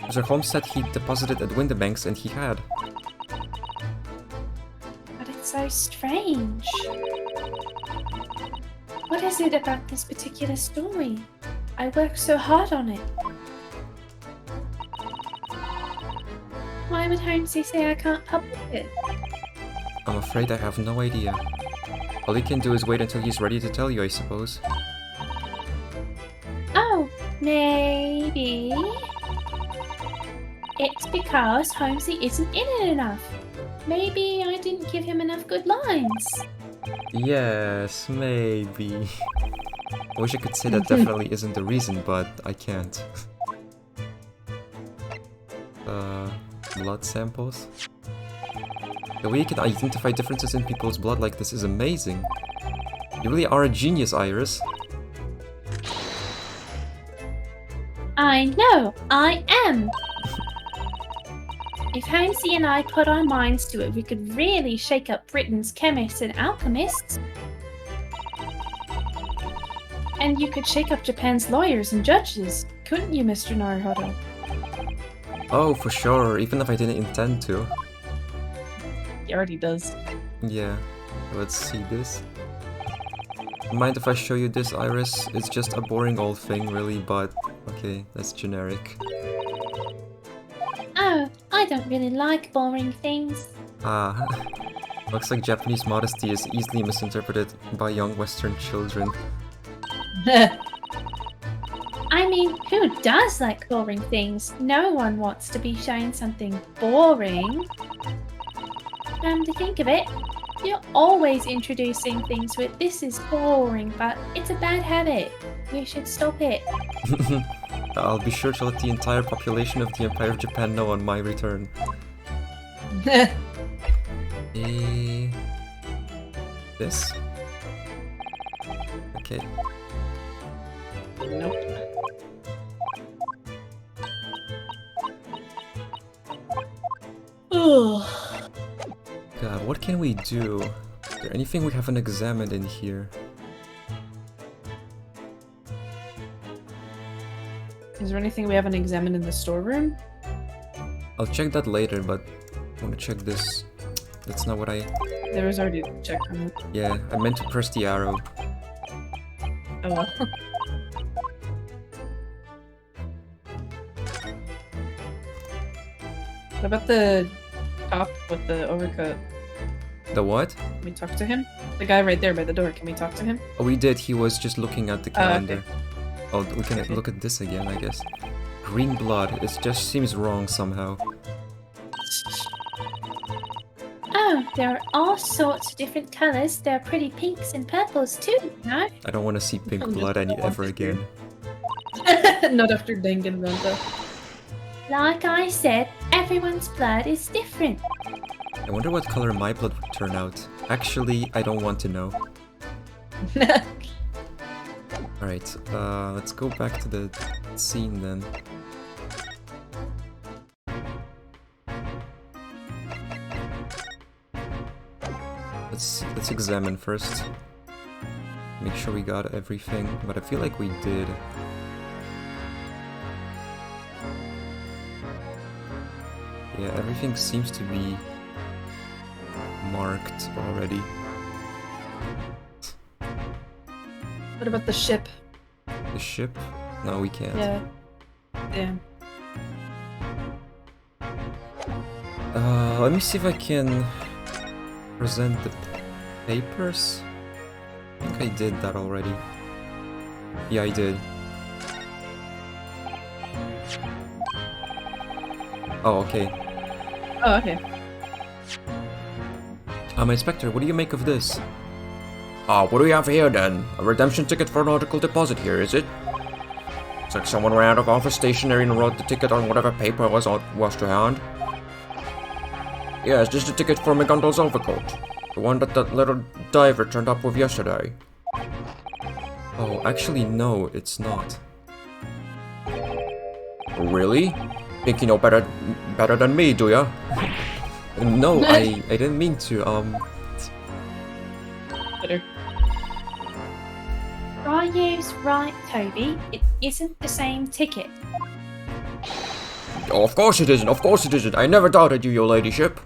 Mr. Holmes said he deposited at Windibanks, and he had. But it's so strange. What is it about this particular story? I worked so hard on it. Why would Holmesy say I can't publish it? I'm afraid I have no idea. All he can do is wait until he's ready to tell you, I suppose. Oh, maybe it's because Holmesy isn't in it enough. Maybe I didn't give him enough good lines. Yes, maybe. I wish I could say that definitely isn't the reason, but I can't. Blood samples? The way you can identify differences in people's blood like this is amazing. You really are a genius, Iris. I know, I am. If Holmesy and I put our minds to it, we could really shake up Britain's chemists and alchemists. And you could shake up Japan's lawyers and judges, couldn't you, Mr. Naruhodo? Oh, for sure, even if I didn't intend to. He already does. Yeah, let's see this. Mind if I show you this, Iris? It's just a boring old thing, really, but okay, that's generic. Oh, I don't really like boring things. Ah, looks like Japanese modesty is easily misinterpreted by young Western children. I mean, who does like boring things? No one wants to be shown something boring. Come to think of it, you're always introducing things with this is boring, but it's a bad habit. We should stop it. I'll be sure to let the entire population of the Empire of Japan know on my return. This? Okay. Nope. God, what can we do? Is there anything we haven't examined in here? Is there anything we haven't examined in the storeroom? I'll check that later, but I want to check this. That's not what I... There was already a check on it. Yeah, I meant to press the arrow. Oh well. What about the cop with the overcoat? The what? Can we talk to him? The guy right there by the door, can we talk to him? Oh, we did. He was just looking at the Oh, okay. calendar. Oh, we can look at this again, I guess. Green blood. It just seems wrong somehow. Oh, there are all sorts of different colours. There are pretty pinks and purples too, no? I don't want to see pink I'm just blood gonna ever want to again. Not after Danganronpa. Like I said, everyone's blood is different. I wonder what color my blood would turn out. Actually, I don't want to know. Alright, let's go back to the scene then. Let's examine first. Make sure we got everything, but I feel like we did. Yeah, everything seems to be marked already. What about the ship? The ship? No, we can't. Yeah. Damn. Let me see if I can present the papers. I think I did that already. Yeah, I did. Oh, okay. Oh, okay. Inspector, what do you make of this? What do we have here then? A redemption ticket for an article deposit here, is it? It's like someone ran out of office stationery and wrote the ticket on whatever paper was to hand. Yes, this is the ticket for McGondle's overcoat. The one that little diver turned up with yesterday. Oh, actually no, it's not. Really? Think you know better than me, do ya? No, I didn't mean to, Better. Ryu's right, Toby. It isn't the same ticket. Oh, of course it isn't, of course it isn't. I never doubted you, your ladyship.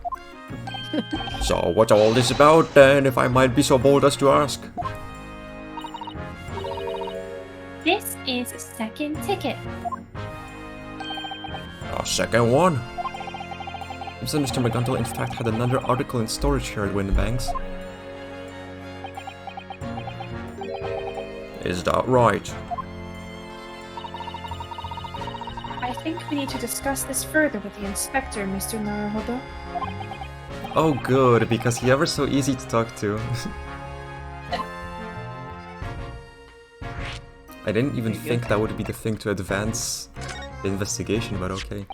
So, what's all this about then, if I might be so bold as to ask? This is a second ticket. A second one? Seems that Mr. McGondle in fact had another article in storage here at Windbanks. Is that right? I think we need to discuss this further with the inspector, Mr. Naruhodo. Oh good, because he's ever so easy to talk to. I didn't even think that would be the thing to advance the investigation, but okay.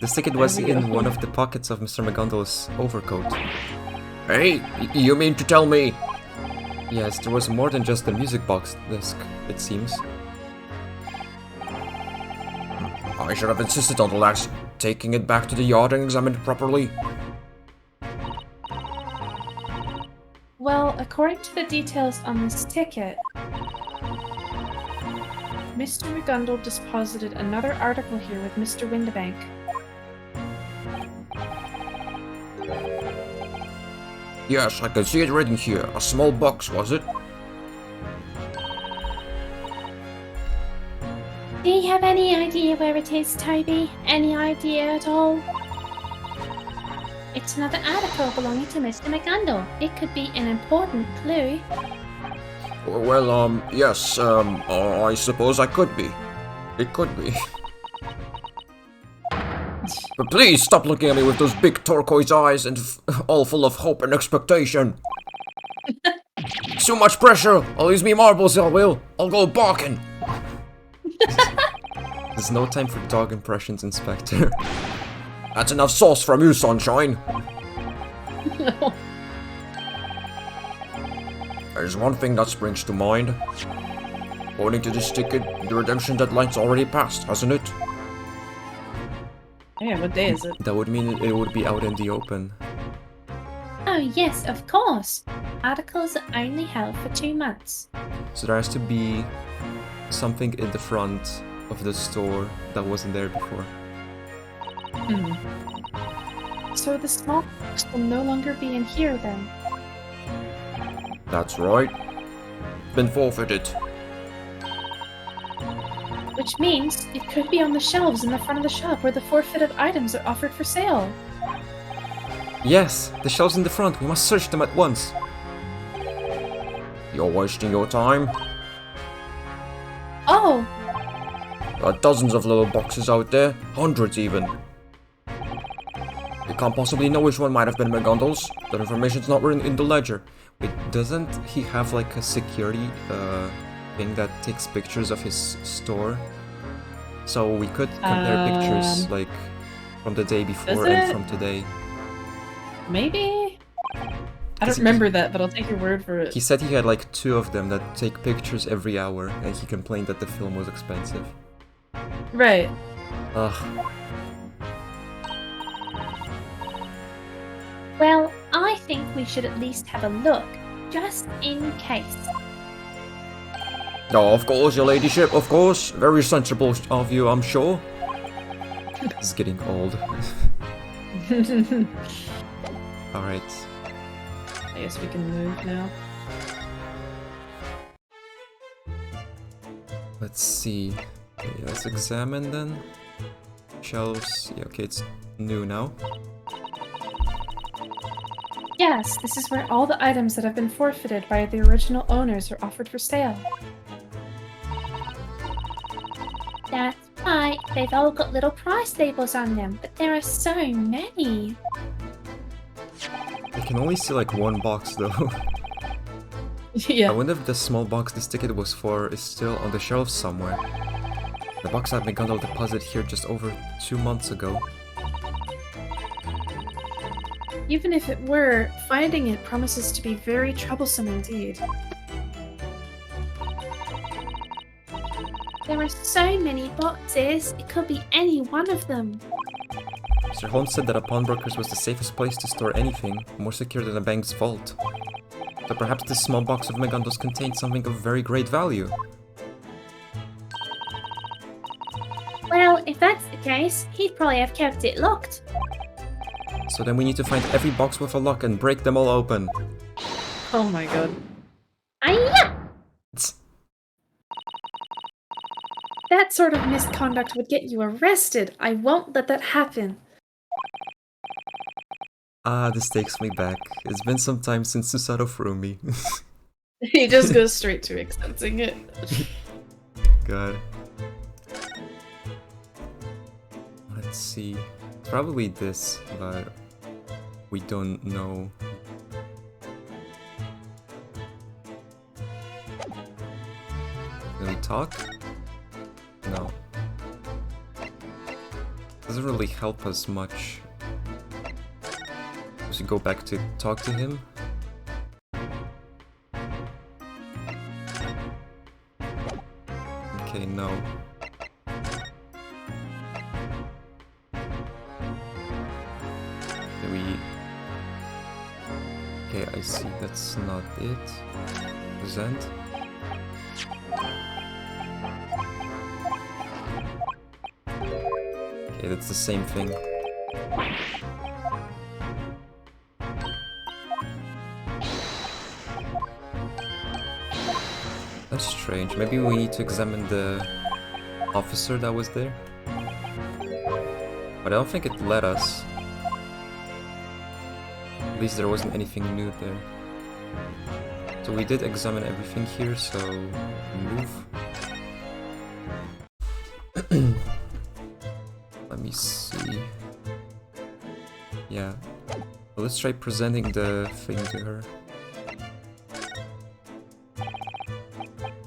This ticket was in one of the pockets of Mr. McGondle's overcoat. Hey, you mean to tell me? Yes, there was more than just the music box disc, it seems. I should have insisted on the lads taking it back to the yard and examined it properly. Well, according to the details on this ticket, Mr. McGondle deposited another article here with Mr. Windibank. Yes, I can see it written here. A small box, was it? Do you have any idea where it is, Toby? Any idea at all? It's another article belonging to Mr. McGondle. It could be an important clue. Well, yes, I suppose I could be. It could be. But please stop looking at me with those big turquoise eyes and all full of hope and expectation. Too much pressure. I'll use me marbles, I will. I'll go barking. There's no time for dog impressions, Inspector. That's enough sauce from you, Sunshine. No. There's one thing that springs to mind. According to this ticket, the redemption deadline's already passed, hasn't it? Yeah, what day is it? That would mean it would be out in the open. Oh yes, of course. Articles are only held for 2 months. So there has to be something in the front of the store that wasn't there before. So the small box will no longer be in here then. That's right. Been forfeited. Which means it could be on the shelves in the front of the shop where the forfeited items are offered for sale. Yes, the shelves in the front. We must search them at once. You're wasting your time. Oh! There are dozens of little boxes out there, hundreds even. You can't possibly know which one might have been McGondle's. That information's not written in the ledger. Wait, doesn't he have like a security thing that takes pictures of his store? So we could compare pictures, like, from the day before and from today. Maybe? I don't remember that, but I'll take your word for it. He said he had like 2 of them that take pictures every hour, and he complained that the film was expensive. Right. Ugh. Well, I think we should at least have a look, just in case. Oh, of course, your ladyship, of course. Very sensible of you, I'm sure. This is getting old. Alright. I guess we can move now. Let's see. Okay, let's examine then. Shelves. Yeah, okay, it's new now. Yes, this is where all the items that have been forfeited by the original owners are offered for sale. That's right, they've all got little price labels on them, but there are so many. I can only see like 1 box though. Yeah. I wonder if the small box this ticket was for is still on the shelf somewhere. The box had McGonagall deposited here just over 2 months ago. Even if it were, finding it promises to be very troublesome indeed. There are so many boxes, it could be any one of them. Mr. Holmes said that a pawnbroker's was the safest place to store anything, more secure than a bank's vault. So perhaps this small box of McGonagall's contained something of very great value. Well, if that's the case, he'd probably have kept it locked. So then we need to find every box with a lock and break them all open. Oh my god. Aye! Tsk. That sort of misconduct would get you arrested. I won't let that happen. Ah, this takes me back. It's been some time since Susato threw me. He just goes straight to accepting it. God. Let's see. It's probably this, but we don't know. Can we talk? No. Doesn't really help us much. We should go back to talk to him. Okay, no. Okay, I see. That's not it. Present. Okay, that's the same thing. That's strange. Maybe we need to examine the officer that was there. But I don't think it let us. At least there wasn't anything new there. So we did examine everything here, so move. Let me see. Yeah. Well, let's try presenting the thing to her.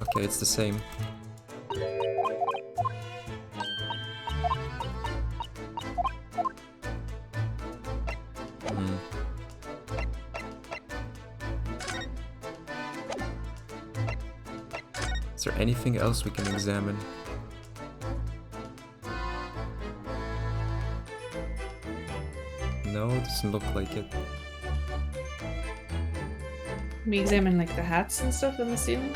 Okay, it's the same. Is there anything else we can examine? No, doesn't look like it. We examine like the hats and stuff on the ceiling?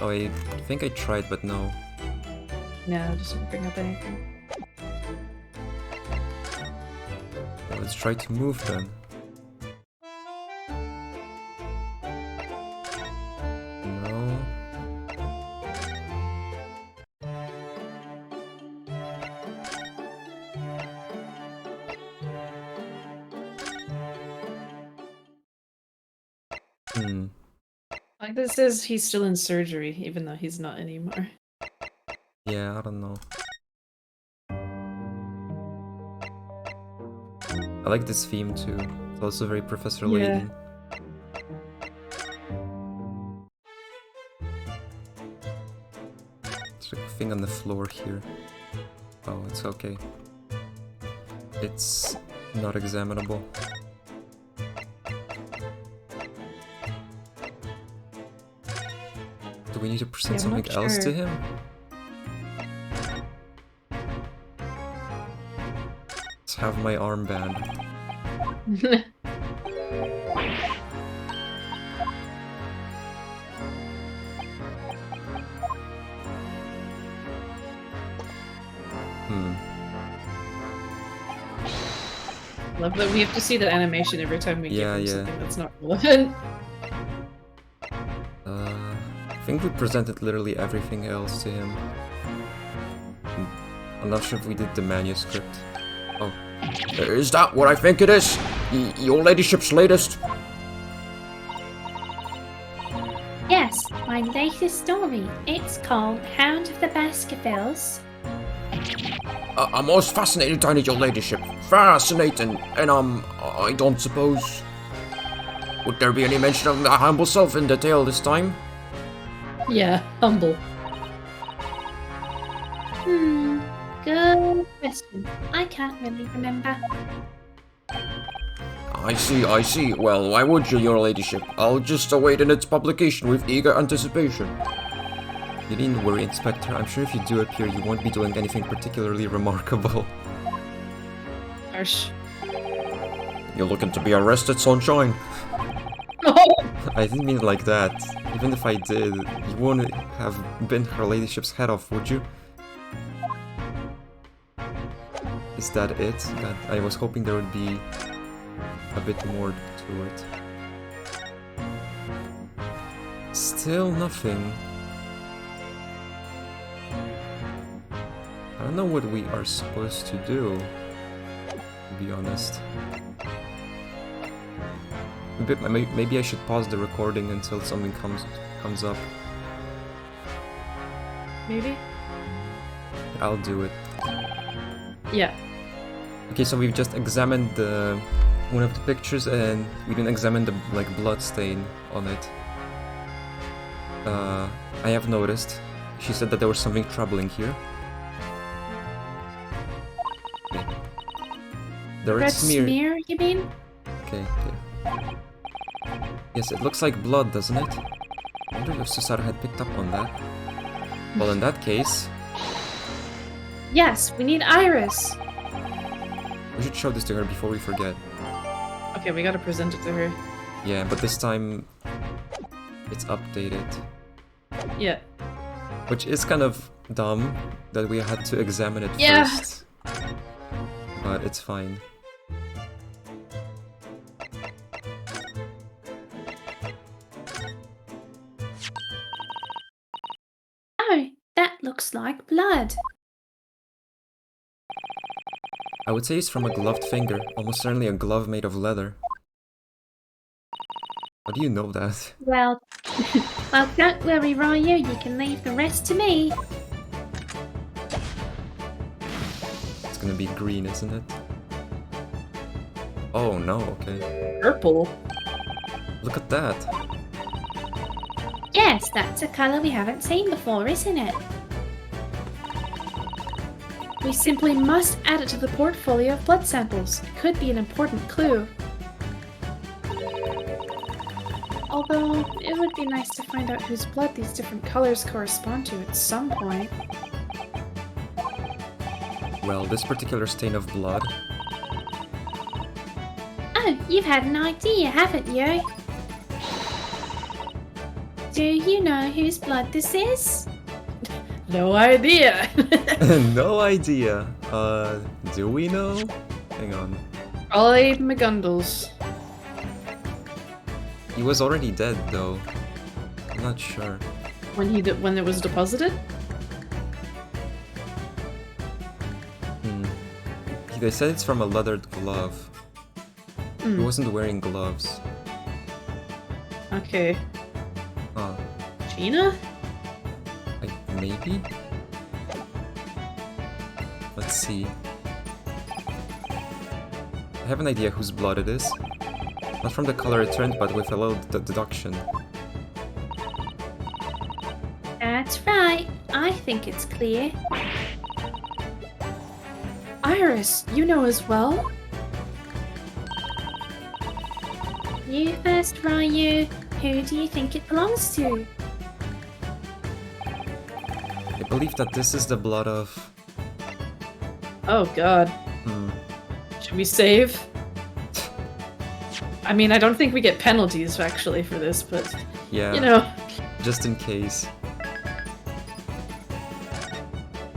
Oh, I think I tried, but no. No, it doesn't bring up anything. Well, let's try to move then. No. Like this says he's still in surgery, even though he's not anymore. Yeah, I don't know. I like this theme too. It's also very Professor Layton. There's a thing on the floor here. Oh, it's okay. It's not examinable. Do we need to present Yeah, I'm something not else to sure. him? Let's have my armband. Love that we have to see the animation every time we give him Yeah. something that's not relevant. I think we presented literally everything else to him. I'm not sure if we did the manuscript. Oh. Is that what I think it is? Your ladyship's latest? Yes, my latest story. It's called Hound of the Baskervilles. I'm most fascinated, tiny your ladyship. Fascinating. And I don't suppose... Would there be any mention of the humble self in the tale this time? Yeah, humble. Good question. I can't really remember. I see. Well, why would you, your ladyship? I'll just await in its publication with eager anticipation. You needn't worry, Inspector. I'm sure if you do appear, you won't be doing anything particularly remarkable. Harsh. You're looking to be arrested, sunshine? I didn't mean it like that. Even if I did, you wouldn't have been Her Ladyship's head off, would you? Is that it? That I was hoping there would be a bit more to it. Still nothing. I don't know what we are supposed to do, to be honest. Maybe I should pause the recording until something comes up. Maybe? I'll do it. Yeah. Okay, so we've just examined one of the pictures and we didn't examine the blood stain on it. I have noticed. She said that there was something troubling here. Okay. The red Smear, you mean? Okay. Yes, it looks like blood, doesn't it? I wonder if Susaru had picked up on that. Well, in that case, Yes, we need Iris. we should show this to her before we forget. Okay, we gotta present it to her. Yeah, but this time it's updated. Yeah. Which is kind of dumb that we had to examine it Yeah. first. But it's fine. Oh, that looks like blood. I would say it's from a gloved finger, almost certainly a glove made of leather. How do you know that? Well, don't worry, Ryu. You can leave the rest to me. It's gonna be green, isn't it? Oh no, okay. Purple? Look at that. Yes, that's a colour we haven't seen before, isn't it? We simply must add it to the portfolio of blood samples. It could be an important clue. Although, it would be nice to find out whose blood these different colours correspond to at some point. Well, this particular stain of blood. Oh, you've had an idea, haven't you? Do you know whose blood this is? No idea. No idea. Do we know? Hang on. Probably McGundles. He was already dead, though. I'm not sure. When it was deposited? They said it's from a leathered glove. He wasn't wearing gloves. Okay. Huh. Gina? Maybe? Let's see. I have an idea whose blood it is. Not from the color it turned, but with a little deduction. That's right. I think it's clear. Iris, you know as well. You first, Ryu. Who do you think it belongs to? I believe that this is the blood of... Oh god. Hmm. Should we save? I mean, I don't think we get penalties actually for this, but Yeah. you know, Just in case.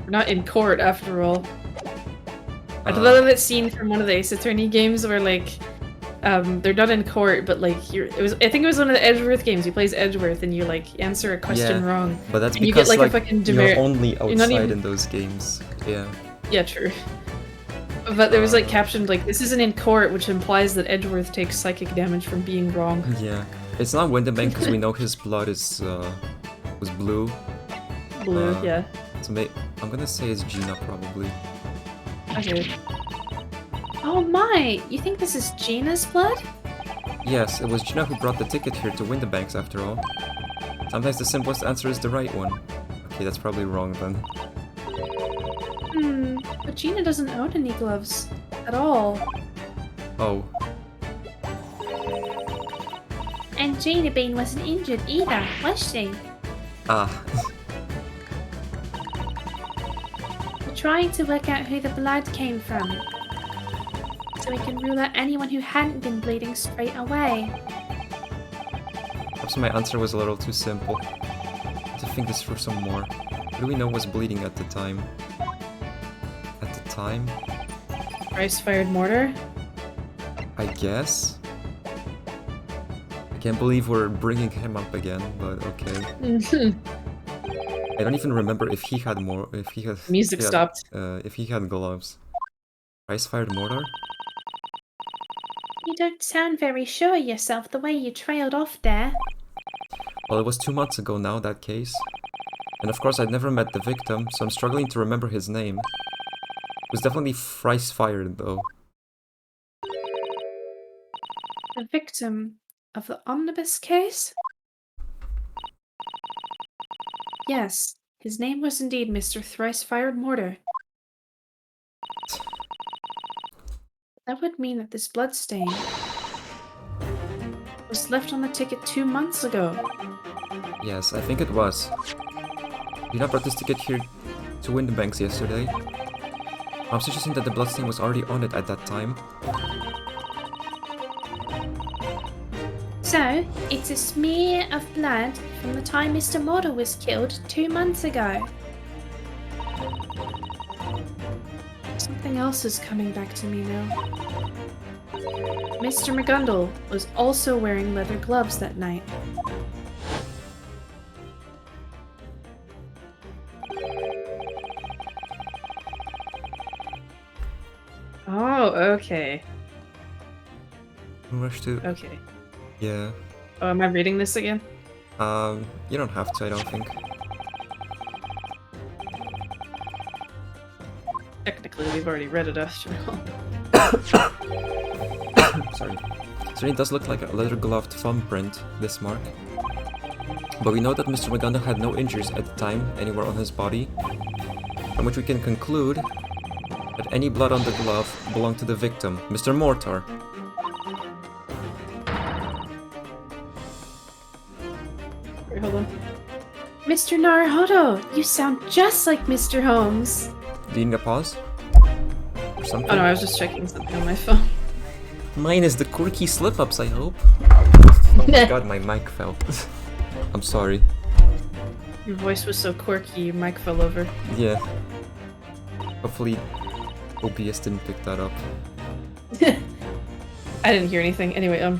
we're not in court after all. I love that scene from one of the Ace Attorney games where like they're not in court, but like I think it was one of the Edgeworth games. You plays Edgeworth and you like answer a question wrong. But that's and because you get like a fucking you're only you're not outside even- in those games. Yeah. Yeah, true. But there was like captioned like this isn't in court, which implies that Edgeworth takes psychic damage from being wrong. Yeah. It's not Winterbank because we know his blood is was blue. Blue, yeah. So I'm gonna say it's Gina probably. Okay. Oh my! You think this is Gina's blood? Yes, it was Gina who brought the ticket here to Winterbanks after all. Sometimes the simplest answer is the right one. Okay, that's probably wrong then. But Gina doesn't own any gloves. At all. Oh. And Gina Bean wasn't injured either, was she? Ah. We're trying to work out who the blood came from. So we can rule out anyone who hadn't been bleeding straight away. Perhaps my answer was a little too simple. I have to think this through some more. Who do we know was bleeding at the time? At the time? Rice-fired mortar? I guess? I can't believe we're bringing him up again, but okay. I don't even remember if he had more. If he had Music stopped. If he had gloves. Rice-fired mortar? You don't sound very sure of yourself the way you trailed off there. Well, it was 2 months ago now, that case. And of course, I'd never met the victim, so I'm struggling to remember his name. It was definitely rice-fired, though. The victim of the omnibus case? Yes, his name was indeed Mr. Thrice-Fired Mortar. That would mean that this bloodstain was left on the ticket 2 months ago. Yes, I think it was. Gina brought this ticket here to Winterbanks yesterday. I'm suggesting that the bloodstain was already on it at that time. So, it's a smear of blood from the time Mr. Mortar was killed 2 months ago. Something else is coming back to me now. Mr. McGundle was also wearing leather gloves that night. Oh, okay. Rush to... Okay. Yeah. Oh, am I reading this again? You don't have to, I don't think. Technically, we've already read it after all. Sorry. So it does look like a leather-gloved thumbprint, this mark. But we know that Mr. McGundle had no injuries at the time anywhere on his body, from which we can conclude that any blood on the glove belonged to the victim, Mr. Mortar. Wait, hold on. Mr. Naruhodo, you sound just like Mr. Holmes. Do you need a pause? Or something? Oh no, I was just checking something on my phone. Mine is the quirky slip-ups, I hope. Oh my god, my mic fell. I'm sorry. Your voice was so quirky, your mic fell over. Yeah. Hopefully OBS didn't pick that up. I didn't hear anything. Anyway,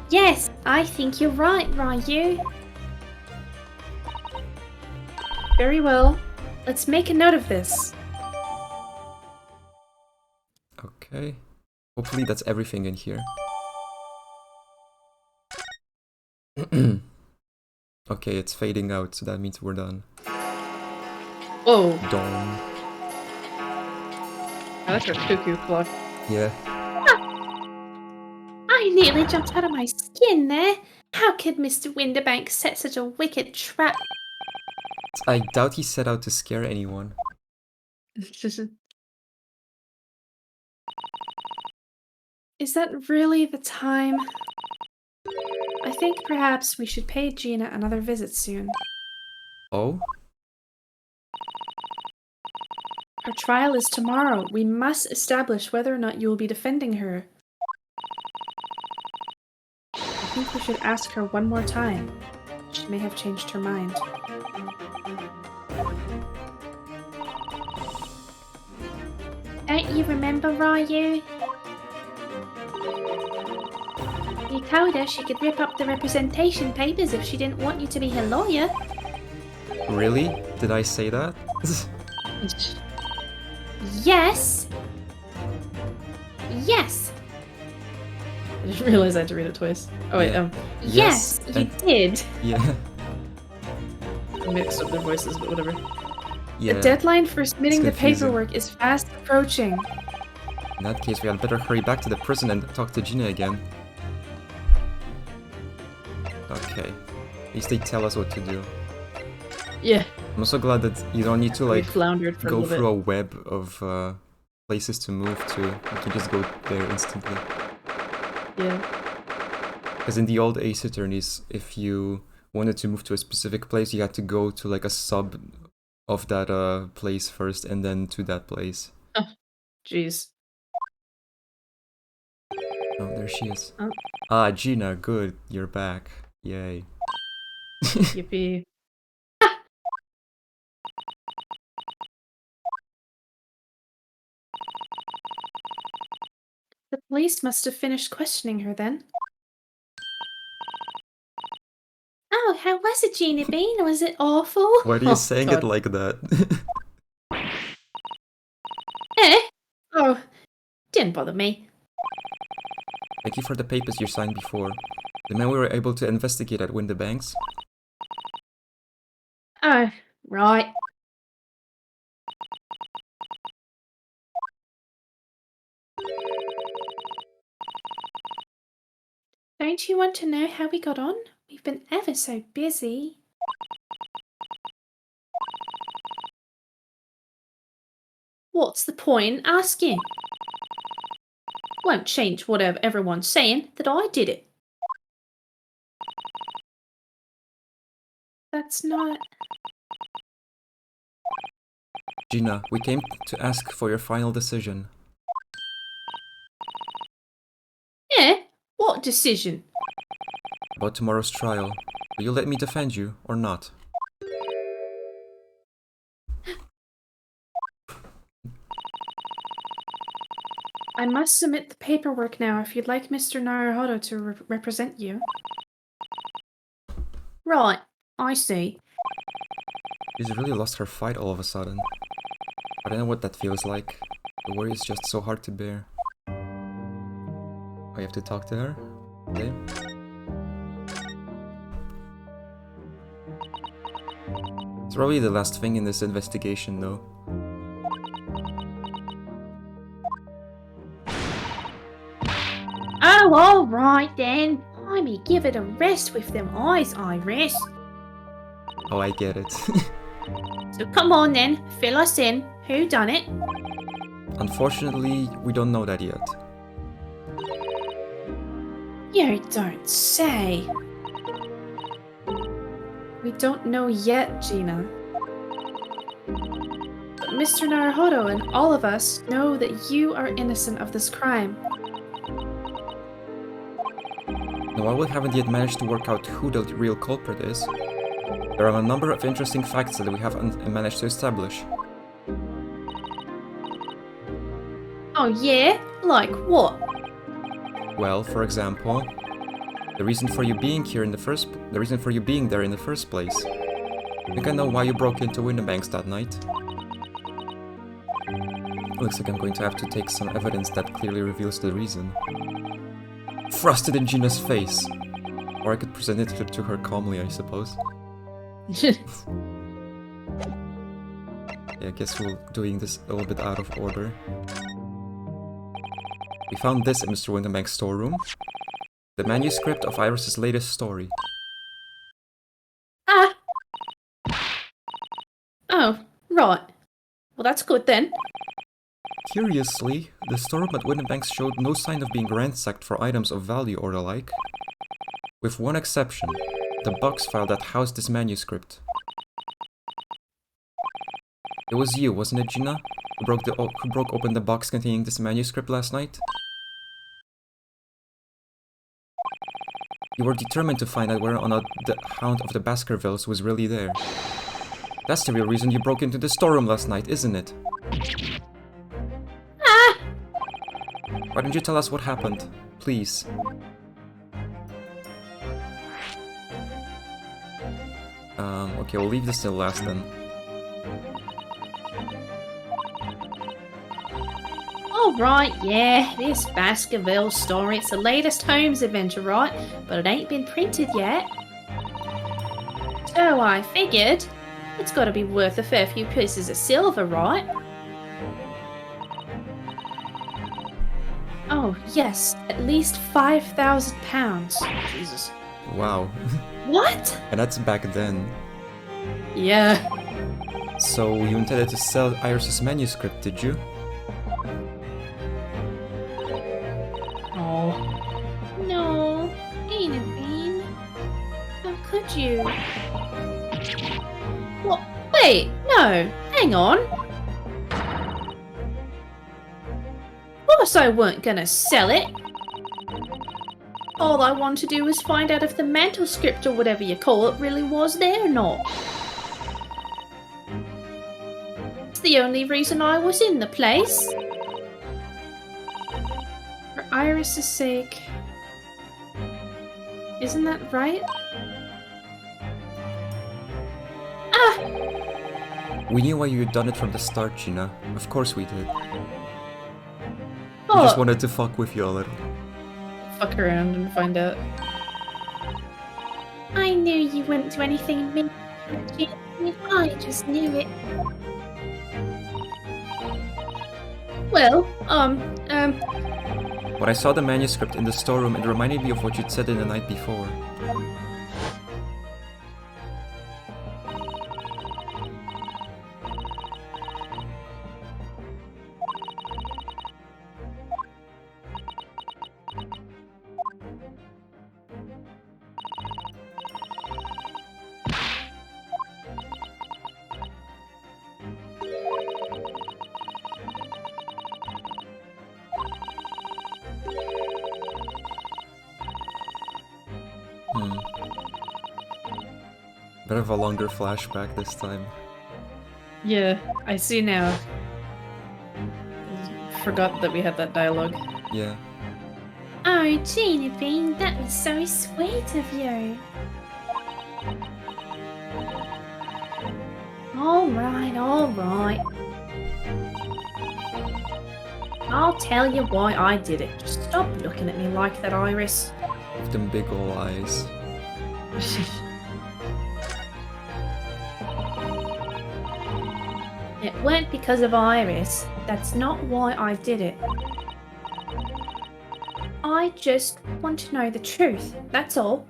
Yes, I think you're right, Ryu. Very well. Let's make a note of this. Okay. Hopefully that's everything in here. Okay, it's fading out, so that means we're done. whoa, Dawn. that's our cuckoo clock. Yeah. I nearly jumped out of my skin there. How could Mr. Winterbank set such a wicked trap? I doubt he set out to scare anyone. Is that really the time? I think perhaps we should pay Gina another visit soon. Oh? Her trial is tomorrow. We must establish whether or not you will be defending her. I think we should ask her one more time. She may have changed her mind. Don't you remember, Ryu? You told her she could rip up the representation papers if she didn't want you to be her lawyer. Really? Did I say that? Yes! Yes! I just realized I had to read it twice. Oh wait, Yeah. Yes, you and- did! Yeah. I mixed up their voices, but whatever. Yeah. The deadline for submitting the confusing. paperwork is fast approaching. In that case, we had better hurry back to the prison and talk to Gina again. Okay. At least they tell us what to do. Yeah, I'm also glad that you don't need to we like floundered for a go little through bit. a web of places to move to. You can just go there instantly. Yeah. Because in the old Ace Attorneys, if you wanted to move to a specific place, you had to go to like a sub of that place first and then to that place. Jeez. Oh, there she is. Oh. Ah, Gina, good. You're back. Yay. Yippee. The police must have finished questioning her then. Oh, how was it, Gina Bean? Was it awful? Why are you Oh, saying God. it like that? Eh? Oh, didn't bother me. Thank you for the papers you signed before. The man we were able to investigate at Winterbanks. Oh, right. Don't you want to know how we got on? We've been ever so busy. What's the point in asking? Won't change whatever everyone's saying that I did it. That's not... Gina, we came to ask for your final decision. Eh? What decision? About tomorrow's trial. Will you let me defend you, or not? I must submit the paperwork now if you'd like Mr. Naruhodo to represent you. Right, I see. She's really lost her fight all of a sudden. I don't know what that feels like. The worry is just so hard to bear. I have to talk to her? Okay. It's probably the last thing in this investigation, though. Oh, all right then. I may give it a rest with them eyes, Iris. Oh, I get it. So come on then, fill us in. Who done it? Unfortunately, we don't know that yet. You don't say. We don't know yet, Gina. But Mr. Naruhodo and all of us know that you are innocent of this crime. Now, while we haven't yet managed to work out who the real culprit is, there are a number of interesting facts that we haven't managed to establish. Oh yeah? Like what? Well, for example, the reason for you being there in the first place. I think I know why you broke into Winterbanks that night. Looks like I'm going to have to take some evidence that clearly reveals the reason. Thrust it in Gina's face! Or I could present it to her calmly, I suppose. Yeah, I guess we're doing this a little bit out of order. We found this in Mr. Winterbank's storeroom. The manuscript of Iris's latest story. Ah! Oh, right. Well, that's good then. Curiously, the storeroom at Windenbanks showed no sign of being ransacked for items of value or the like. With one exception, the box file that housed this manuscript. It was you, wasn't it, Gina? Who broke open the box containing this manuscript last night? You were determined to find out whether or not the Hound of the Baskervilles was really there. That's the real reason you broke into the storeroom last night, isn't it? Ah! Why don't you tell us what happened, please? Okay, we'll leave this till last then. Alright, yeah, this Baskerville story, it's the latest Holmes adventure, right? But it ain't been printed yet. So I figured, it's gotta be worth a fair few pieces of silver, right? Oh, yes, at least £5,000. Jesus. Wow. What? And that's back then. Yeah. So you intended to sell Iris's manuscript, did you? Oh. No, Tina Bean. How could you? What? Wait, no, hang on. Of course I weren't gonna sell it. All I wanted to do was find out if the manuscript or whatever you call it really was there or not. It's the only reason I was in the place. For Iris's sake. Isn't that right? Ah! We knew why you'd done it from the start, Gina. Of course we did. We Oh, just wanted to fuck with you a little. Fuck around and find out. I knew you wouldn't do anything mean. I just knew it. Well, When I saw the manuscript in the storeroom, it reminded me of what you'd said in the night before. Bit of a longer flashback this time. Yeah, I see now. Forgot that we had that dialogue. Yeah. oh, Gina Bean, that was so sweet of you. Alright, alright. I'll tell you why I did it. Just stop looking at me like that, Iris. With them big ol' eyes. It weren't because of Iris. That's not why I did it. I just want to know the truth, that's all.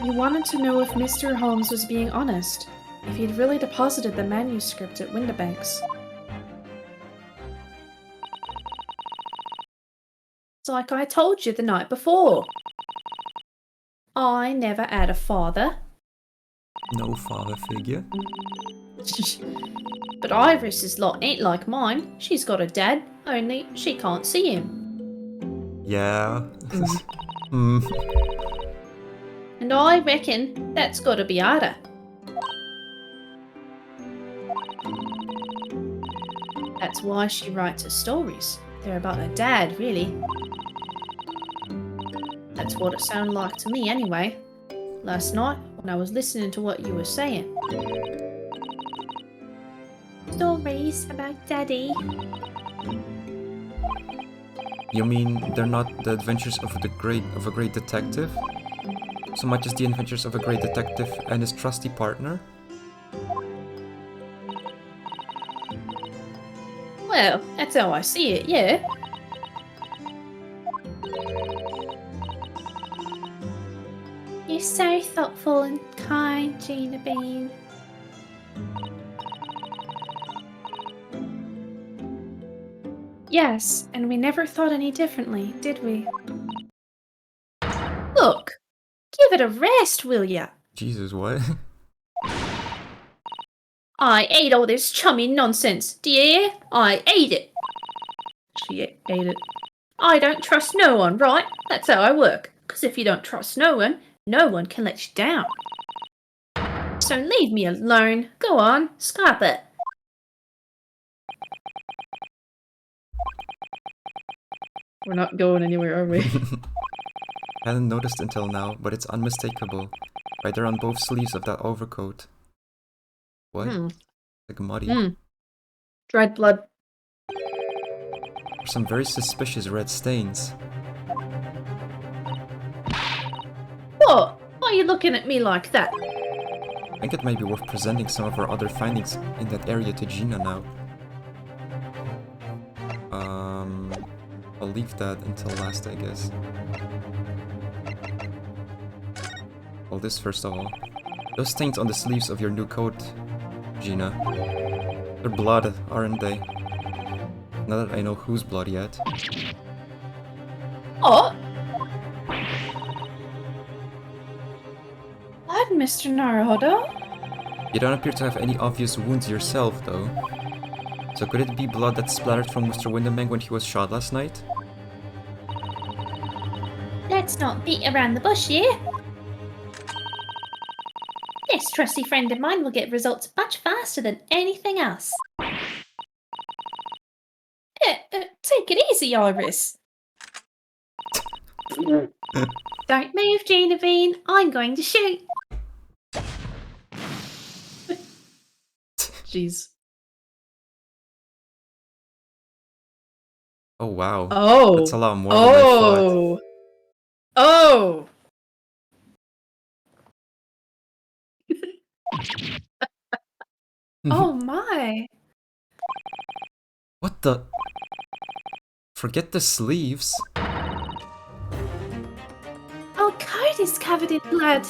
You wanted to know if Mr. Holmes was being honest, if he'd really deposited the manuscript at Windenbanks. It's like I told you the night before. I never had a father. No father figure. But Iris's lot ain't like mine. She's got a dad, only she can't see him. Yeah. Hmm. And I reckon that's gotta be harder. That's why she writes her stories. They're about her dad, really. That's what it sounded like to me anyway. Last night, when I was listening to what you were saying. Stories about Daddy. You mean they're not the adventures of a great detective? So much as the adventures of a great detective and his trusty partner? Well, that's how I see it, yeah. You're so thoughtful and kind, Gina Bean. Yes, and we never thought any differently, did we? Look, Give it a rest, will ya? Jesus, what? I hate all this chummy nonsense. Do you hear? I hate it. she ate it. I don't trust no one, right? That's how I work. 'Cause if you don't trust no one can let you down. So leave me alone. Go on, scrap it. We're not going anywhere, are we? Hadn't noticed until now, but it's unmistakable. Right there on both sleeves of that overcoat. What? Like muddy. Dried blood. Some very suspicious red stains. What? Why are you looking at me like that? I think it might be worth presenting some of our other findings in that area to Gina now. I'll leave that until last, I guess. Well, this first of all. Those stains on the sleeves of your new coat, Gina. They're blood, aren't they? Not that I know whose blood yet. What? Blood, Mr. Naruhodo? You don't appear to have any obvious wounds yourself, though. So could it be blood that splattered from Mr. Windemang when he was shot last night? Let's not beat around the bush here. This trusty friend of mine will get results much faster than anything else. Take it easy, Iris. Don't move, Genevieve. I'm going to shoot. Jeez. Oh wow. Oh. That's a lot more than I thought. Oh. Oh my. What the? Forget the sleeves. Our coat is covered in blood.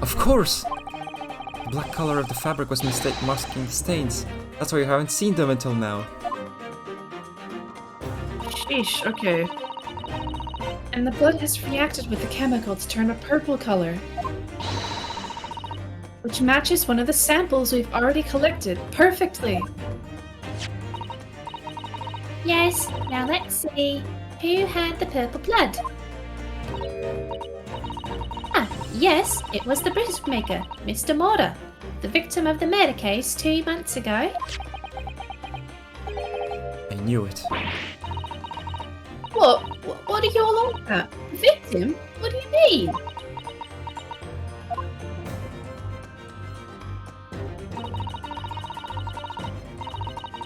Of course! The black color of the fabric was masking the stains. That's why you haven't seen them until now. Sheesh, okay. And the blood has reacted with the chemical to turn a purple color. Which matches one of the samples we've already collected perfectly. Yes, now let's see. Who had the purple blood? Ah, yes, it was the brickmaker, Mr. Mortar, the victim of the murder case 2 months ago. I knew it. What are you all on about? Victim? What do you mean?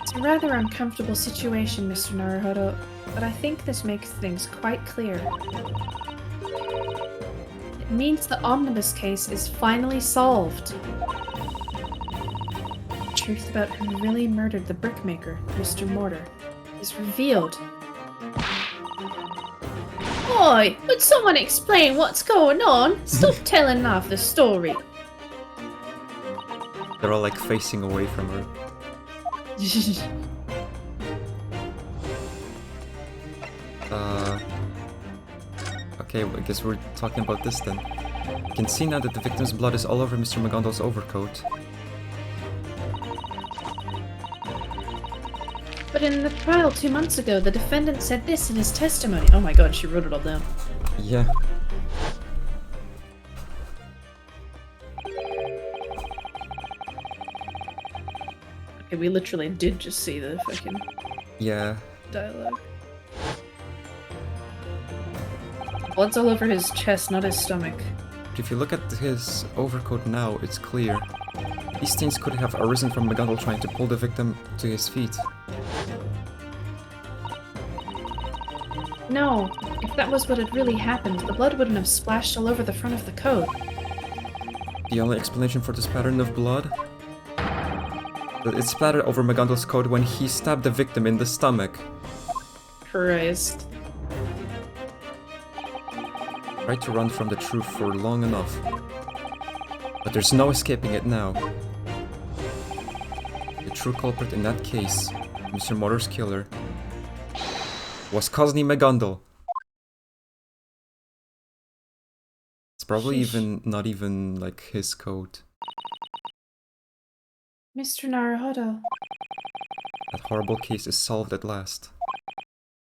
It's a rather uncomfortable situation, Mr. Naruhodo, but I think this makes things quite clear. It means the omnibus case is finally solved. The truth about who really murdered the brickmaker, Mr. Mortar, is revealed. Oi, would someone explain what's going on? Stop telling half the story. They're all like facing away from her. Okay, well, I guess we're talking about this then. You can see now that the victim's blood is all over Mr. McGondal's overcoat. But in the trial 2 months ago, the defendant said this in his testimony. Oh my god, she wrote it all down. Yeah. Okay, we literally did just see the fucking Yeah. dialogue. Blood's all over his chest, not his stomach. But if you look at his overcoat now, it's clear. These stains could have arisen from McGondal trying to pull the victim to his feet. No, if that was what had really happened, the blood wouldn't have splashed all over the front of the coat. The only explanation for this pattern of blood? That it splattered over McGondal's coat when he stabbed the victim in the stomach. Christ. Tried to run from the truth for long enough. But there's no escaping it now. The true culprit in that case, Mr. Mortar's killer, was Cosney McGundle. It's probably Sheesh. not even like his code. Mr. Naruhodo. That horrible case is solved at last.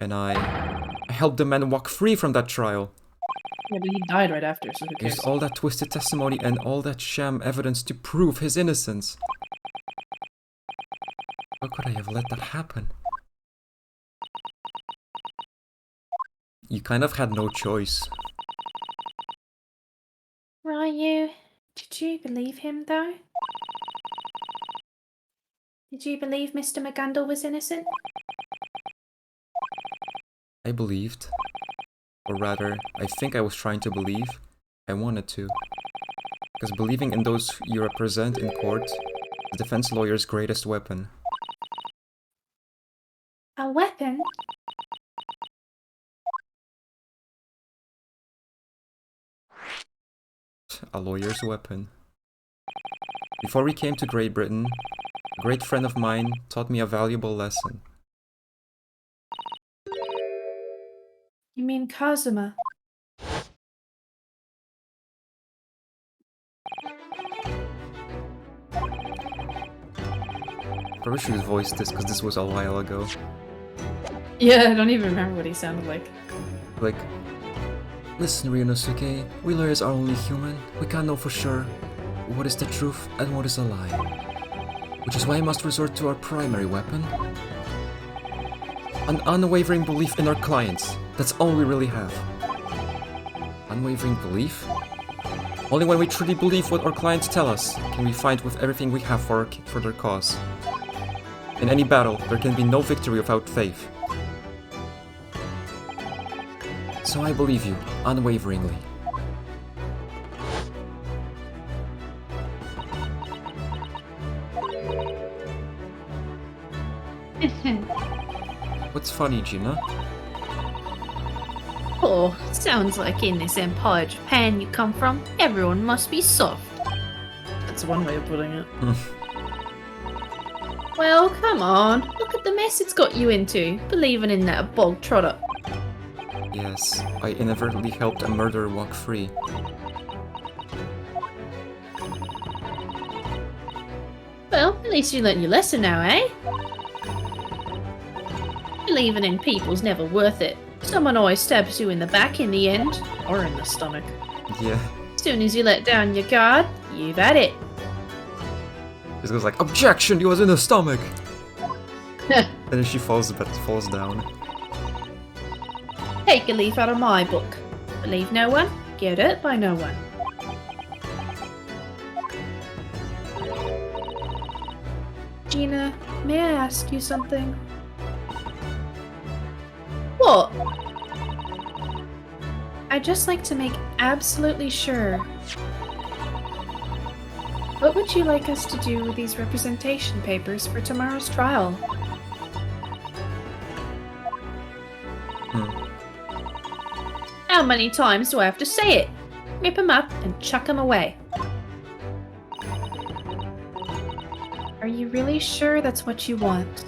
And I helped the man walk free from that trial. Yeah, but he died right after, so who cares? Used all that twisted testimony and all that sham evidence to prove his innocence. How could I have let that happen? You kind of had no choice. Ryu, did you believe him, though? Did you believe Mr. McGundle was innocent? I believed. Or rather, I think I was trying to believe. I wanted to. Because believing in those you represent in court is the defense lawyer's greatest weapon. A weapon? A lawyer's weapon. Before we came to Great Britain, a great friend of mine taught me a valuable lesson. You mean Kazuma? Probably should have voiced this because this was a while ago. Yeah, I don't even remember what he sounded like. Like, listen, Ryunosuke, we lawyers are only human. We can't know for sure what is the truth and what is a lie. Which is why I must resort to our primary weapon. An unwavering belief in our clients. That's all we really have. Unwavering belief? Only when we truly believe what our clients tell us can we fight with everything we have for their cause. In any battle, there can be no victory without faith. So I believe you, unwaveringly. What's funny, Gina? Oh, sounds like in this Empire Japan you come from, everyone must be soft. That's one way of putting it. Well, come on. Look at the mess it's got you into, believing in that bog trotter. Yes, I inadvertently helped a murderer walk free. Well, at least you learned your lesson now, eh? Believing in people's never worth it. Someone always stabs you in the back in the end. Or in the stomach. Yeah. As soon as you let down your guard, you've had it. This goes like, objection, he was in the stomach! And then she falls down. Take a leaf out of my book. Believe no one, get hurt by no one. Gina, may I ask you something? What? I'd just like to make absolutely sure. What would you like us to do with these representation papers for tomorrow's trial? How many times do I have to say it? Rip them up and chuck them away. Are you really sure that's what you want?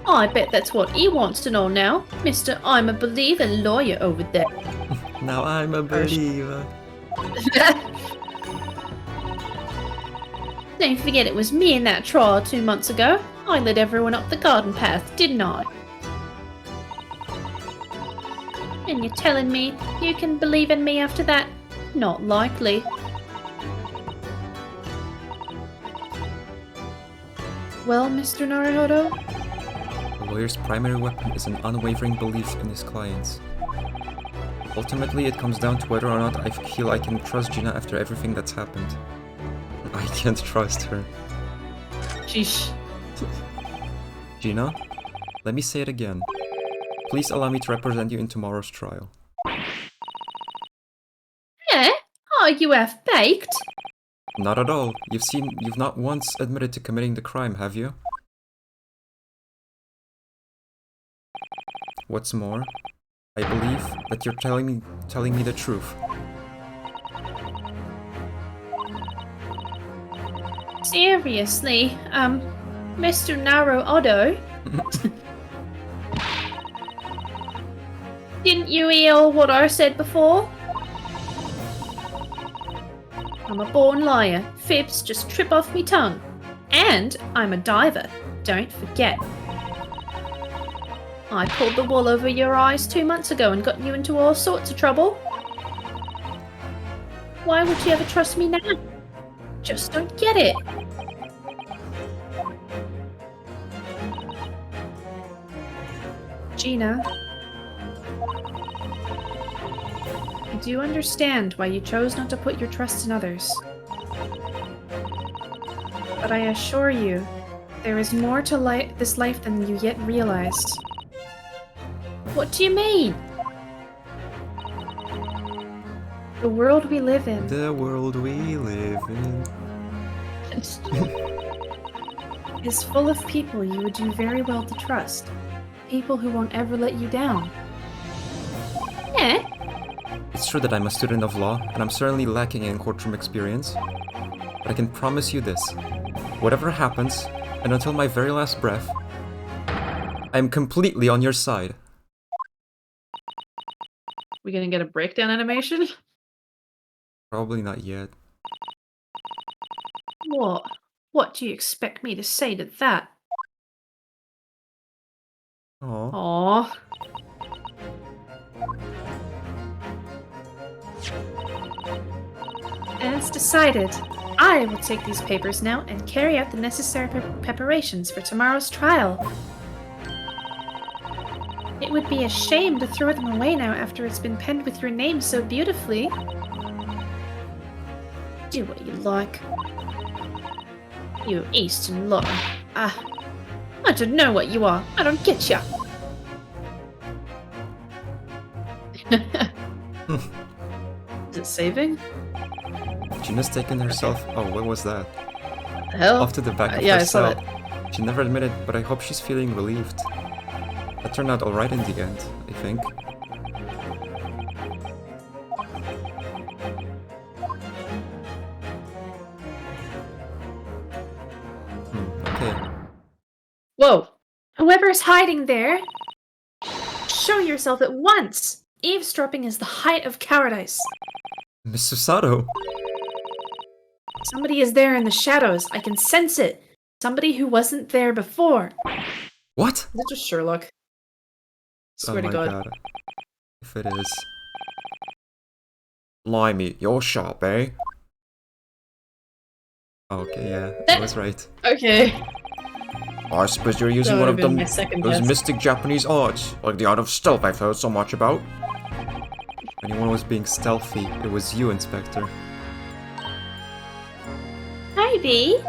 I bet that's what he wants to know now, Mr. I'm a believer lawyer over there. Now I'm a believer. Don't forget it was me in that trial 2 months ago. I led everyone up the garden path, didn't I? And you're telling me you can believe in me after that? Not likely. Well, Mr. Naruhodo? A lawyer's primary weapon is an unwavering belief in his clients. Ultimately, it comes down to whether or not I feel I can trust Gina after everything that's happened. I can't trust her. Sheesh. Gina, let me say it again. Please allow me to represent you in tomorrow's trial. Eh? Are you half-baked? Not at all. You've not once admitted to committing the crime, have you? What's more, I believe that you're telling me the truth. Seriously, Mr. Naruhodo? Didn't you hear what I said before? I'm a born liar. Fibs just trip off me tongue. And I'm a diver. Don't forget. I pulled the wool over your eyes 2 months ago and got you into all sorts of trouble. Why would you ever trust me now? Just don't get it. Gina, I do understand why you chose not to put your trust in others. But I assure you, there is more to this life than you yet realized. What do you mean? The world we live in. The world we live in. Is full of people you would do very well to trust. People who won't ever let you down. Yeah? It's true that I'm a student of law, and I'm certainly lacking in courtroom experience. But I can promise you this. Whatever happens, and until my very last breath, I am completely on your side. We gonna get a breakdown animation? Probably not yet. What? What do you expect me to say to that? Aww. Aww. As decided, I will take these papers now and carry out the necessary preparations for tomorrow's trial. It would be a shame to throw them away now after it's been penned with your name so beautifully. Do what you like. You Eastern lawyer. I don't know what you are. I don't get ya. Is it saving? Gina's taken herself. Oh, what was that? The hell? Off to the back of Yeah, her I saw cell. She never admitted, but I hope she's feeling relieved. That turned out alright in the end, I think. Okay. Whoa! Whoever's hiding there, show yourself at once! Eavesdropping is the height of cowardice. Miss Susato! Somebody is there in the shadows. I can sense it. Somebody who wasn't there before. What? Is it just Sherlock? Swear to God. If it is. Blimey, you're sharp, eh? Okay, yeah, I was right. Okay. I suppose you're using That one would of have been them, my second those guess. mystic Japanese arts, like the art of stealth I've heard so much about. If anyone was being stealthy, it was you, Inspector. Maybe.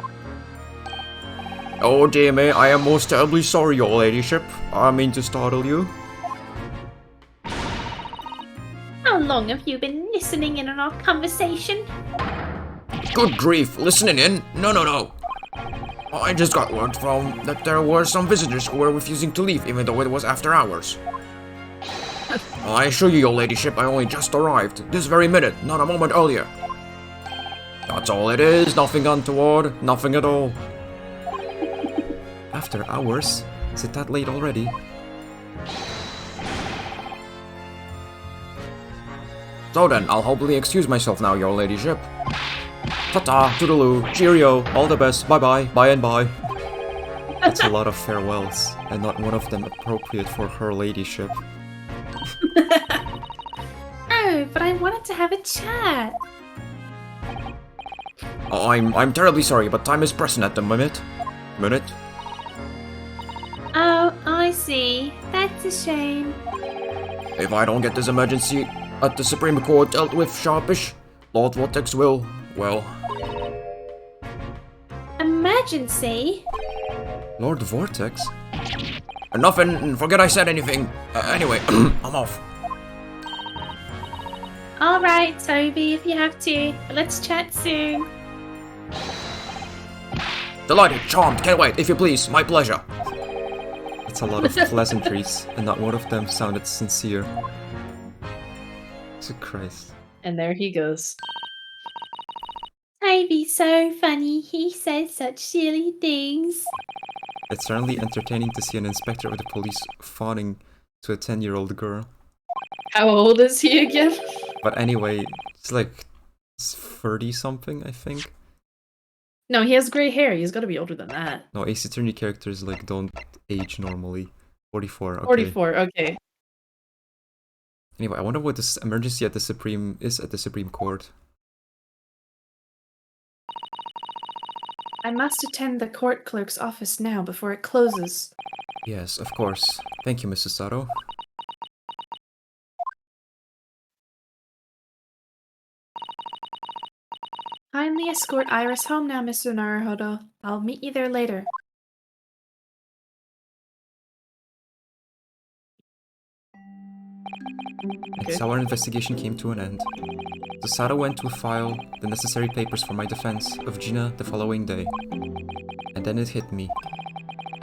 Oh dear me, I am most terribly sorry, your ladyship. I mean to startle you. How long have you been listening in on our conversation? Good grief, listening in? No. I just got word from that there were some visitors who were refusing to leave even though it was after hours. I assure you, your ladyship, I only just arrived. This very minute, not a moment earlier. That's all it is, nothing untoward, nothing at all. After hours? Is it that late already? So then, I'll hopefully excuse myself now, your ladyship. Ta-ta, toodaloo, cheerio, all the best, bye-bye, bye and bye. That's a lot of farewells, and not one of them appropriate for her ladyship. Oh, but I wanted to have a chat. I'm terribly sorry, but time is pressing at the minute. Oh, I see. That's a shame. If I don't get this emergency at the Supreme Court dealt with sharpish, Lord Vortex will, well... Emergency? Lord Vortex? Nothing, forget I said anything. Anyway, I'm off. Alright, Toby, if you have to. Let's chat soon. Delighted, charmed, can't wait, if you please, my pleasure. That's a lot of pleasantries, and not one of them sounded sincere. Jesus Christ. And there he goes. Toby's so funny. He says such silly things. It's certainly entertaining to see an inspector of the police fawning to a 10-year-old girl. How old is he again? But anyway, it's like 30 something, I think. No, he has gray hair. He's got to be older than that. No, Ace Attorney characters like don't age normally. 44. Okay. 44. Okay. Anyway, I wonder what this emergency at the Supreme Court. I must attend the court clerk's office now before it closes. Yes, of course. Thank you, Mrs. Sato. Kindly escort Iris home now, Mr. Naruhodo. I'll meet you there later. And so our investigation came to an end. So Sato went to file the necessary papers for my defense of Gina the following day. And then it hit me.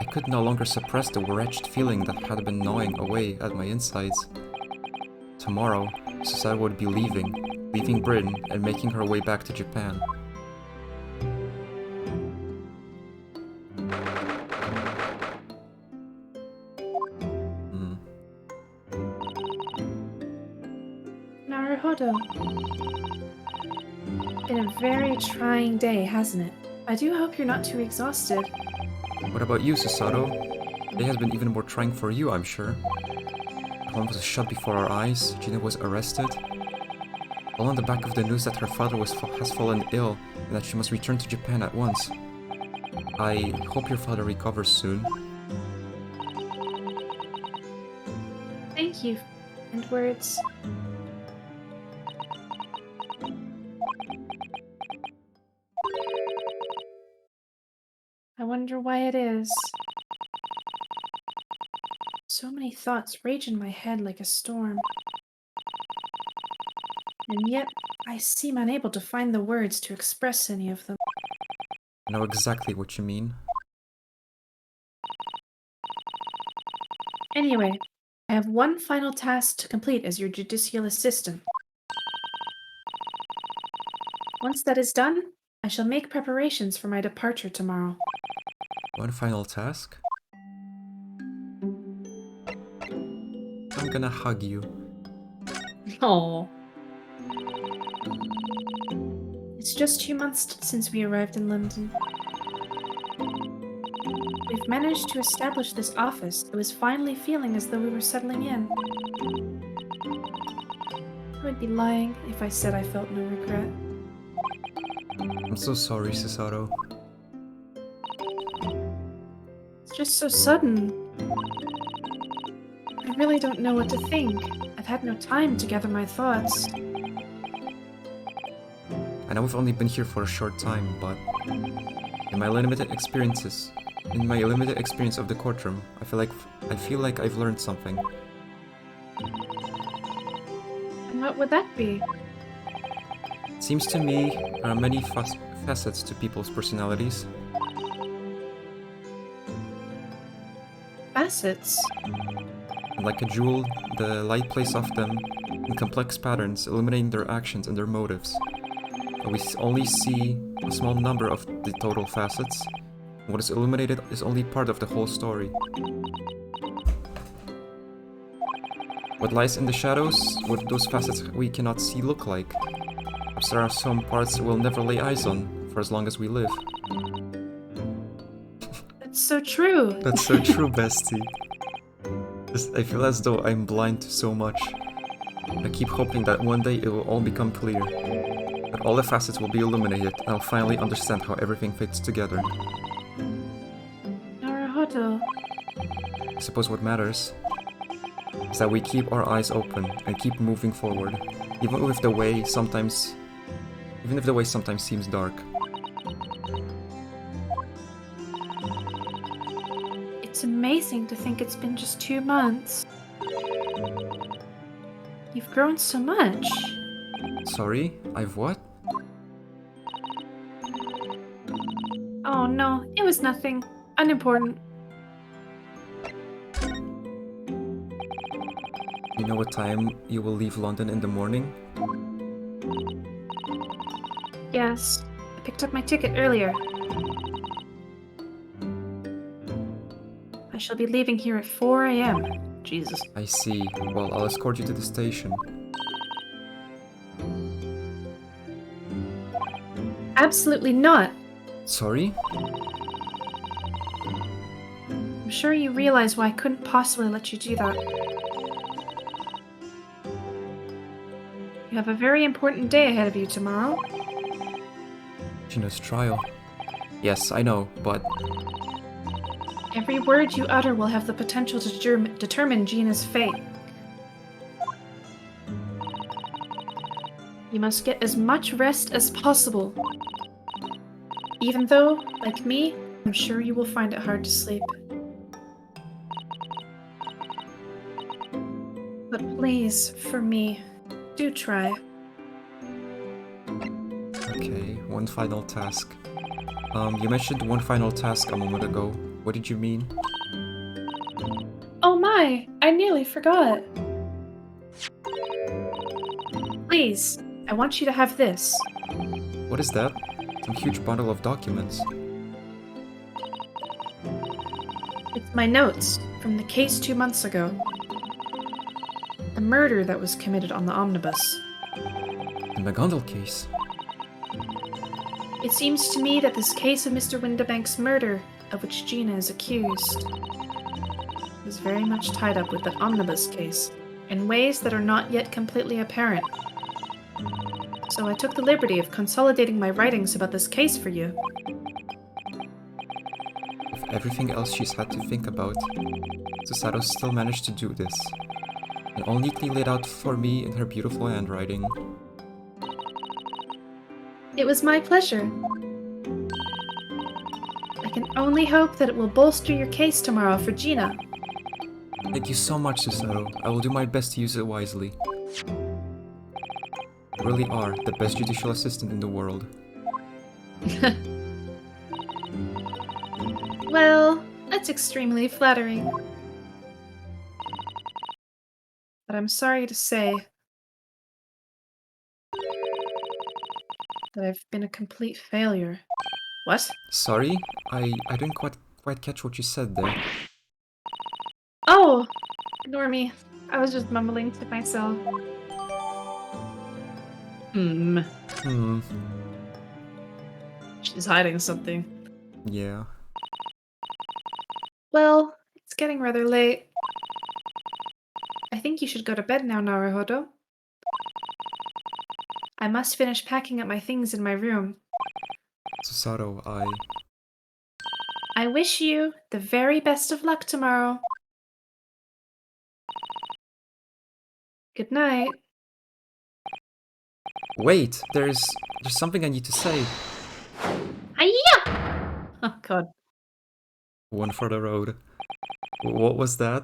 I could no longer suppress the wretched feeling that had been gnawing away at my insides. Tomorrow, Sato would be leaving Britain and making her way back to Japan. Naruhodo. Been a very trying day, hasn't it? I do hope you're not too exhausted. What about you, Susato? It has been even more trying for you, I'm sure. Home was shut before our eyes, Gina was arrested. All on the back of the news that her father has fallen ill and that she must return to Japan at once. I hope your father recovers soon. Thank you. And words. I wonder why it is. So many thoughts rage in my head like a storm. And yet, I seem unable to find the words to express any of them. I know exactly what you mean. Anyway, I have one final task to complete as your judicial assistant. Once that is done, I shall make preparations for my departure tomorrow. One final task? I'm gonna hug you. Oh. It's just 2 months since we arrived in London. We've managed to establish this office. It was finally feeling as though we were settling in. I would be lying if I said I felt no regret. I'm so sorry, Susato. It's just so sudden. I really don't know what to think. I've had no time to gather my thoughts. I know we've only been here for a short time, but in my limited experience of the courtroom, I feel like I've learned something. And what would that be? It seems to me there are many facets to people's personalities. Facets? And like a jewel, the light plays off them in complex patterns, illuminating their actions and their motives. But we only see a small number of the total facets. And what is illuminated is only part of the whole story. What lies in the shadows, what those facets we cannot see look like. Perhaps there are some parts we'll never lay eyes on for as long as we live. That's so true. That's so true, bestie. I feel as though I'm blind to so much. I keep hoping that one day it will all become clear. That all the facets will be illuminated and I'll finally understand how everything fits together. Naruhodo. I suppose what matters is that we keep our eyes open and keep moving forward, even if the way sometimes seems dark. It's amazing to think it's been just 2 months. You've grown so much. Sorry? I've what? Oh no, it was nothing. Unimportant. You know what time you will leave London in the morning? Yes, I picked up my ticket earlier. I shall be leaving here at 4 a.m. Jesus. I see. Well, I'll escort you to the station. Absolutely not. Sorry? I'm sure you realize why I couldn't possibly let you do that. You have a very important day ahead of you tomorrow. Gina's trial. Yes, I know, but Every word you utter will have the potential to determine Gina's fate. You must get as much rest as possible. Even though, like me, I'm sure you will find it hard to sleep. But please, for me, do try. okay, one final task. You mentioned one final task a moment ago. What did you mean? Oh my, I nearly forgot. Please, I want you to have this. What is that? Some huge bundle of documents. It's my notes from the case 2 months ago. The murder that was committed on the omnibus. The McGondle case. It seems to me that this case of Mr. Windibank's murder, of which Gina is accused, is very much tied up with the omnibus case, in ways that are not yet completely apparent. So I took the liberty of consolidating my writings about this case for you. With everything else she's had to think about, Susato still managed to do this. And all neatly laid out for me in her beautiful handwriting. It was my pleasure. I can only hope that it will bolster your case tomorrow for Gina. Thank you so much, Susato. I will do my best to use it wisely. You really are the best judicial assistant in the world. Well, that's extremely flattering. But I'm sorry to say that I've been a complete failure. What? Sorry, I didn't quite catch what you said there. Oh! Ignore me. I was just mumbling to myself. Hmm. Hmm, She's hiding something. yeah. Well, it's getting rather late. I think you should go to bed now, Naruhodo. I must finish packing up my things in my room. Susato, I wish you the very best of luck tomorrow. Good night. Wait, there's something I need to say. Hiya! Oh god. One for the road. What was that?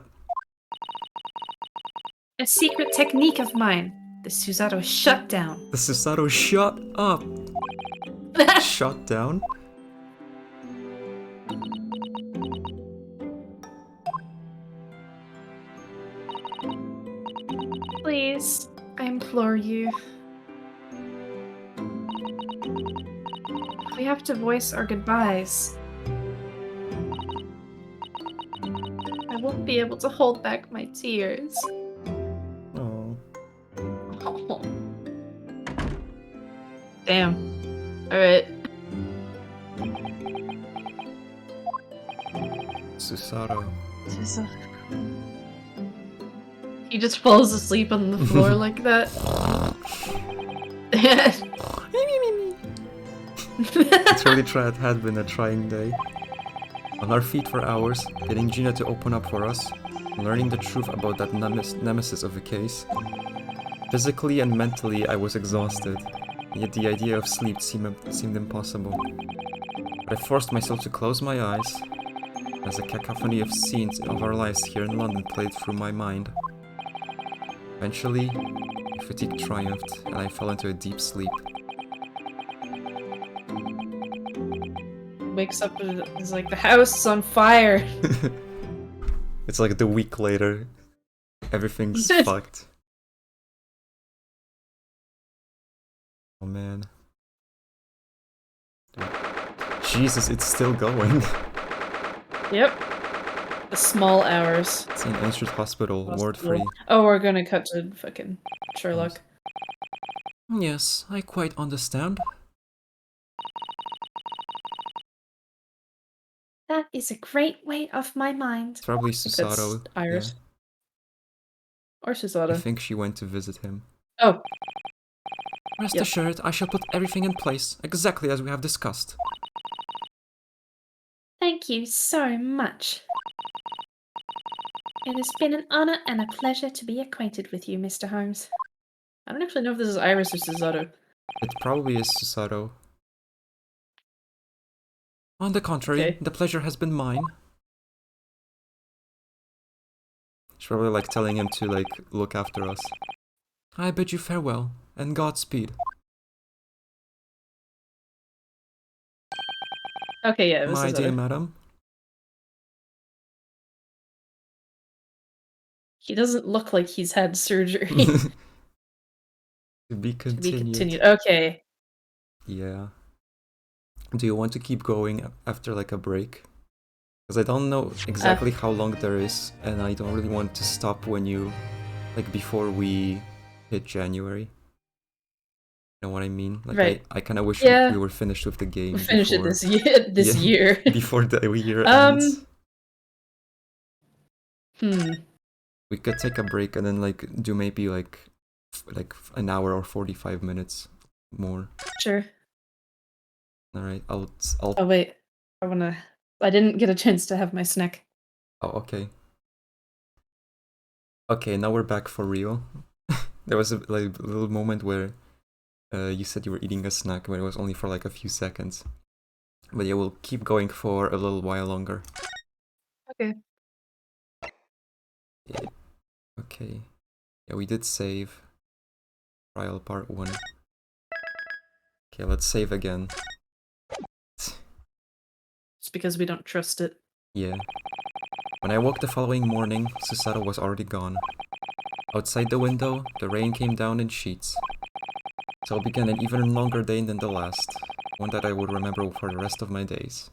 A secret technique of mine. The Susato shutdown. The Susato shut up! Shut down? Please, I implore you. We have to voice our goodbyes. I won't be able to hold back my tears. Oh. Oh. Damn. Alright. Susato. He just falls asleep on the floor like that. It had been a trying day. On our feet for hours, getting Gina to open up for us, learning the truth about that nemesis of a case. Physically and mentally, I was exhausted, yet the idea of sleep seemed impossible. But I forced myself to close my eyes, as a cacophony of scenes of our lives here in London played through my mind. Eventually, fatigue triumphed, and I fell into a deep sleep. Wakes up and is like, the house is on fire. It's like the week later. Everything's fucked. Oh man. Jesus, it's still going. Yep. The small hours. St. Andrew's Hospital, ward Hospital. 3. Oh, we're gonna cut to fucking Sherlock. Yes, I quite understand. That is a great weight off my mind. It's probably think that's Susato. Iris. Or I Susato. think she went to visit him. Oh, Rest Yep. assured, I shall put everything in place, exactly as we have discussed. Thank you so much. It has been an honor and a pleasure to be acquainted with you, Mr. Holmes. I don't actually know if this is Iris or Susato. It probably is Susato. On the contrary, Okay. the pleasure has been mine. She's probably like telling him to like look after us. I bid you farewell, and Godspeed. Okay, yeah, it was My dear Susato. madam. He doesn't look like he's had surgery. To be To be continued. continued. Okay. Yeah. Do you want to keep going after like a break? Because I don't know exactly how long there is, and I don't really want to stop when you, like before we hit January. You know what I mean? Like Right. I kind of wish Yeah. we were finished with the game. We'll finish it before- this year. This Yeah. year. before the year ends. We could take a break and then like do maybe like an hour or 45 minutes more. Sure. All right, I'll. Oh wait, I didn't get a chance to have my snack. Oh, okay. Okay, now we're back for real. There was a little moment where you said you were eating a snack, but it was only for like a few seconds. But yeah, we'll keep going for a little while longer. Okay. Yeah. Okay. Yeah, we did save. Trial part 1. Okay, let's save again. It's because we don't trust it. Yeah. When I woke the following morning, Susato was already gone. Outside the window, the rain came down in sheets. So began an even longer day than the last, one that I would remember for the rest of my days.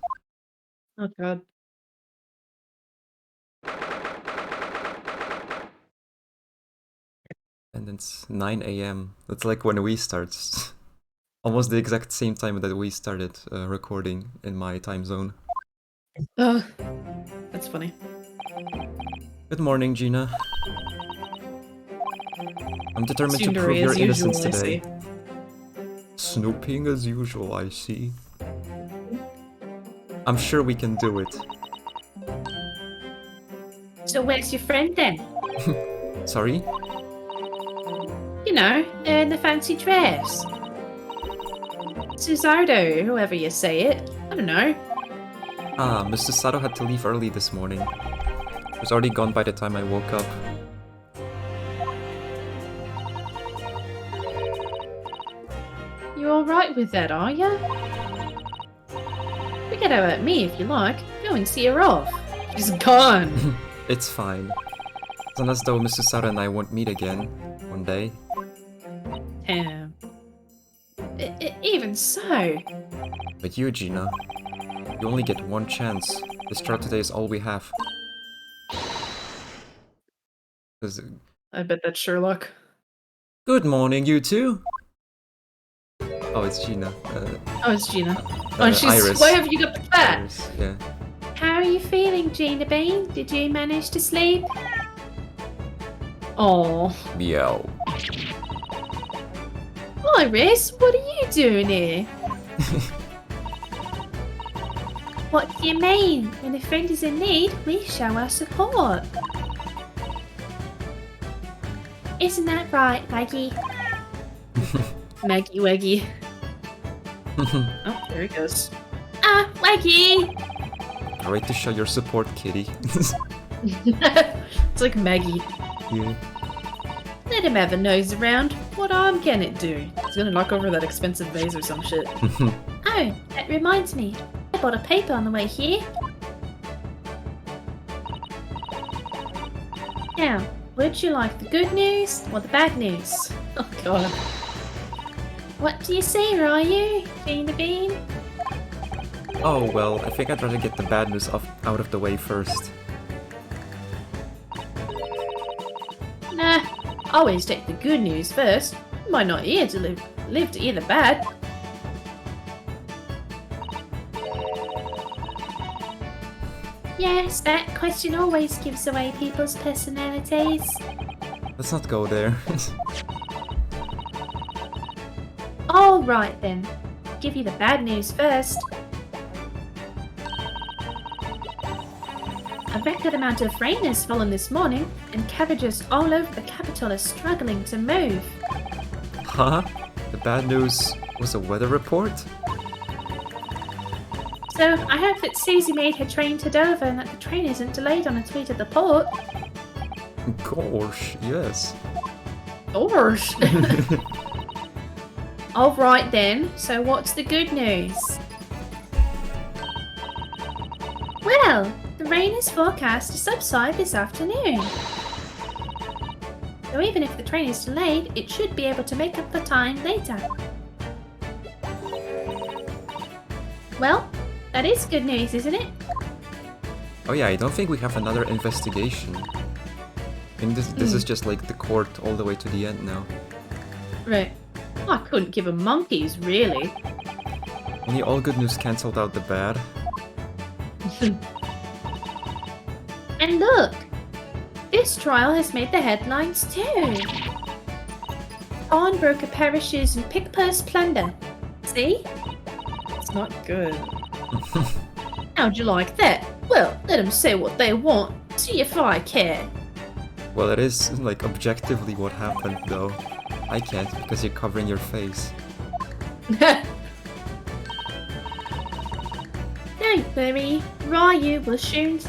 Oh god. And it's 9 a.m. That's like when we start. Almost the exact same time that we started recording in my time zone. Oh, that's funny. Good morning, Gina. I'm determined to prove Tsundere your as innocence usual, I today. see. Snooping as usual, I see. I'm sure we can do it. So where's your friend then? Sorry? You know, in the fancy dress. Susato, whoever you say it. I don't know. Ah, Mr. Sato had to leave early this morning. He was already gone by the time I woke up. You alright with that, are ya? Forget about me if you like. Go and see her off. She's gone. It's fine. It's not as though Mr. Sato and I won't meet again one day. Damn. Even so. But you, Gina, you only get one chance. This trial today is all we have. 'Cause- I bet that's Sherlock. Good morning, you two! Oh, it's Gina. Oh, it's Gina. Oh, and she's. Iris. Why have you got the cat? Iris, yeah. How are you feeling, Gina Bean? Did you manage to sleep? Oh. Meow. Iris, what are you doing here? What do you mean? When a friend is in need, we show our support. Isn't that right, Maggie? Maggie Waggy. Oh, there he goes. Ah, Maggie! Great to show your support, kitty. It's like Maggie. Yeah. Let him have a nose around. What I'm gonna do? He's gonna knock over that expensive vase or some shit. Oh, that reminds me. I bought a paper on the way here. Now, would you like the good news or the bad news? Oh god. What do you say, Ryu? Gina Bean? Oh, well, I think I'd rather get the bad news out of the way first. Nah, always take the good news first. Might not hear to live to hear the bad. Yes, that question always gives away people's personalities. Let's not go there. Alright then. Give you the bad news first. A record amount of rain has fallen this morning, and cabbages all over the capital are struggling to move. Huh? The bad news was a weather report? So I hope that Susie made her train to Dover and that the train isn't delayed on its way to the port. Gosh, yes. Gosh. Alright then, so what's the good news? Well, the rain is forecast to subside this afternoon. So even if the train is delayed, it should be able to make up the time later. Well, that is good news, isn't it? Oh yeah, I don't think we have another investigation. I mean, this is just like the court all the way to the end now. Right. I couldn't give a monkeys, really. Only all good news cancelled out the bad. And look! This trial has made the headlines too! Pawnbroker perishes in pick-purse plunder. See? It's not good. How'd you like that? Well, let them say what they want. See if I care. Well, it is, like, objectively what happened, though. I can't, because you're covering your face. Don't worry, Ryu will soon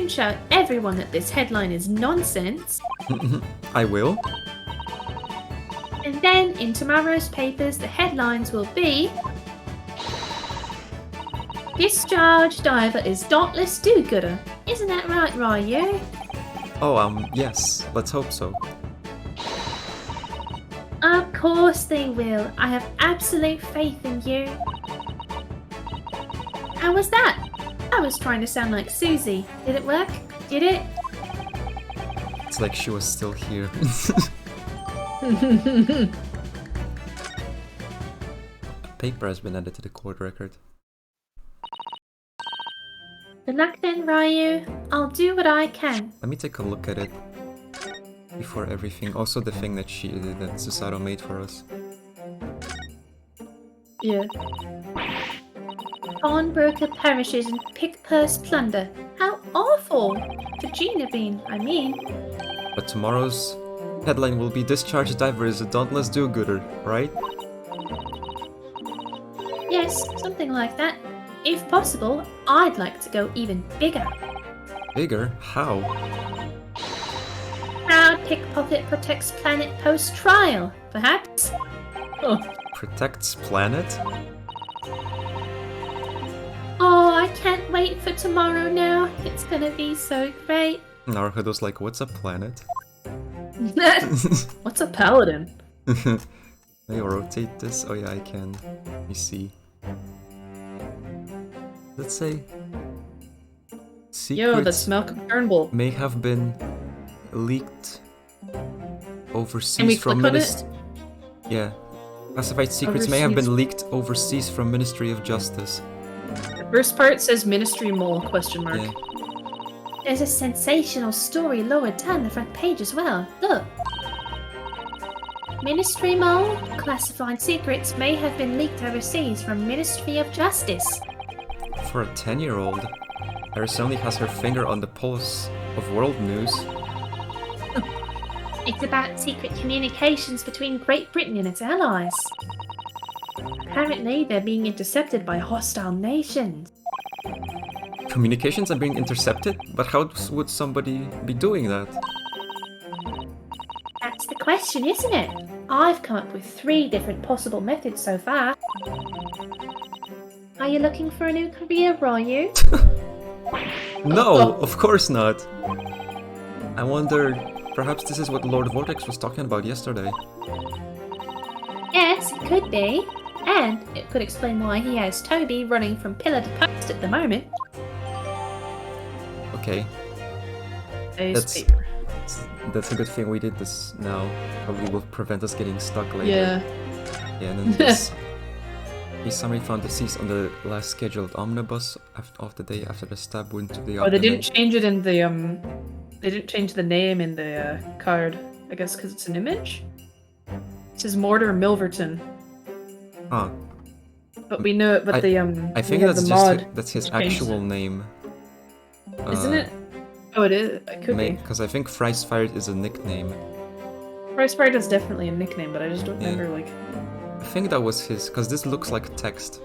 show everyone that this headline is nonsense. I will? And then, in tomorrow's papers, the headlines will be... Discharge diver is dauntless do-gooder. Isn't that right, Ryu? Oh, yes. Let's hope so. Of course they will. I have absolute faith in you. How was that? I was trying to sound like Susie. Did it work? Did it? It's like she was still here. A paper has been added to the court record. Good luck then, Ryu. I'll do what I can. Let me take a look at it before everything. Also, the thing that that Susato made for us. Yeah. Pawnbroker perishes in pick-purse plunder. How awful! For Gina Bean, I mean. But tomorrow's headline will be Discharge Diver is a dauntless do-gooder, right? Yes, something like that. If possible, I'd like to go even bigger. Bigger? How? Proud pickpocket protects planet post-trial, perhaps? Oh, Protects planet? Oh, I can't wait for tomorrow now. It's gonna be so great. Naruhodo's like, what's a planet? what's a paladin? May I rotate this? Oh yeah, I can. Let me see. Let's say... Yo, the secrets Smelk Turnbull. may have been leaked Can we overseas from click on Ministry... Yeah. Classified secrets may have Overseas. been leaked overseas from Ministry of Justice. The first part says Ministry Mole, question mark. Yeah. There's a sensational story lower down the front page as well. Look. Ministry Mole? Classified secrets may have been leaked overseas from Ministry of Justice. For a 10-year-old, Iris only has her finger on the pulse of world news. It's about secret communications between Great Britain and its allies. Apparently, they're being intercepted by hostile nations. Communications are being intercepted? But how would somebody be doing that? That's the question, isn't it? I've come up with 3 different possible methods so far. Are you looking for a new career, Ryu? No, of course not! I wonder, perhaps this is what Lord Vortex was talking about yesterday. Yes, it could be. And it could explain why he has Toby running from pillar to post at the moment. Okay, Today's That's- paper. That's a good thing we did this now. Probably will prevent us getting stuck later. Yeah. Yeah, and then this. He's somebody found deceased on the last scheduled omnibus of the day after the stab wound to the Oh, they abdomen. didn't change it in the They didn't change the name in the card. I guess because it's an image. It says Mortar Milverton. Huh. But we know it. But I think we have that's the just mod. that's his changed actual it. name. Isn't it? Oh, it is. It could be. Because I think Fries Fired is a nickname. Price Fired is definitely a nickname, but I just don't Yeah. remember like. I think that was his, because this looks like text.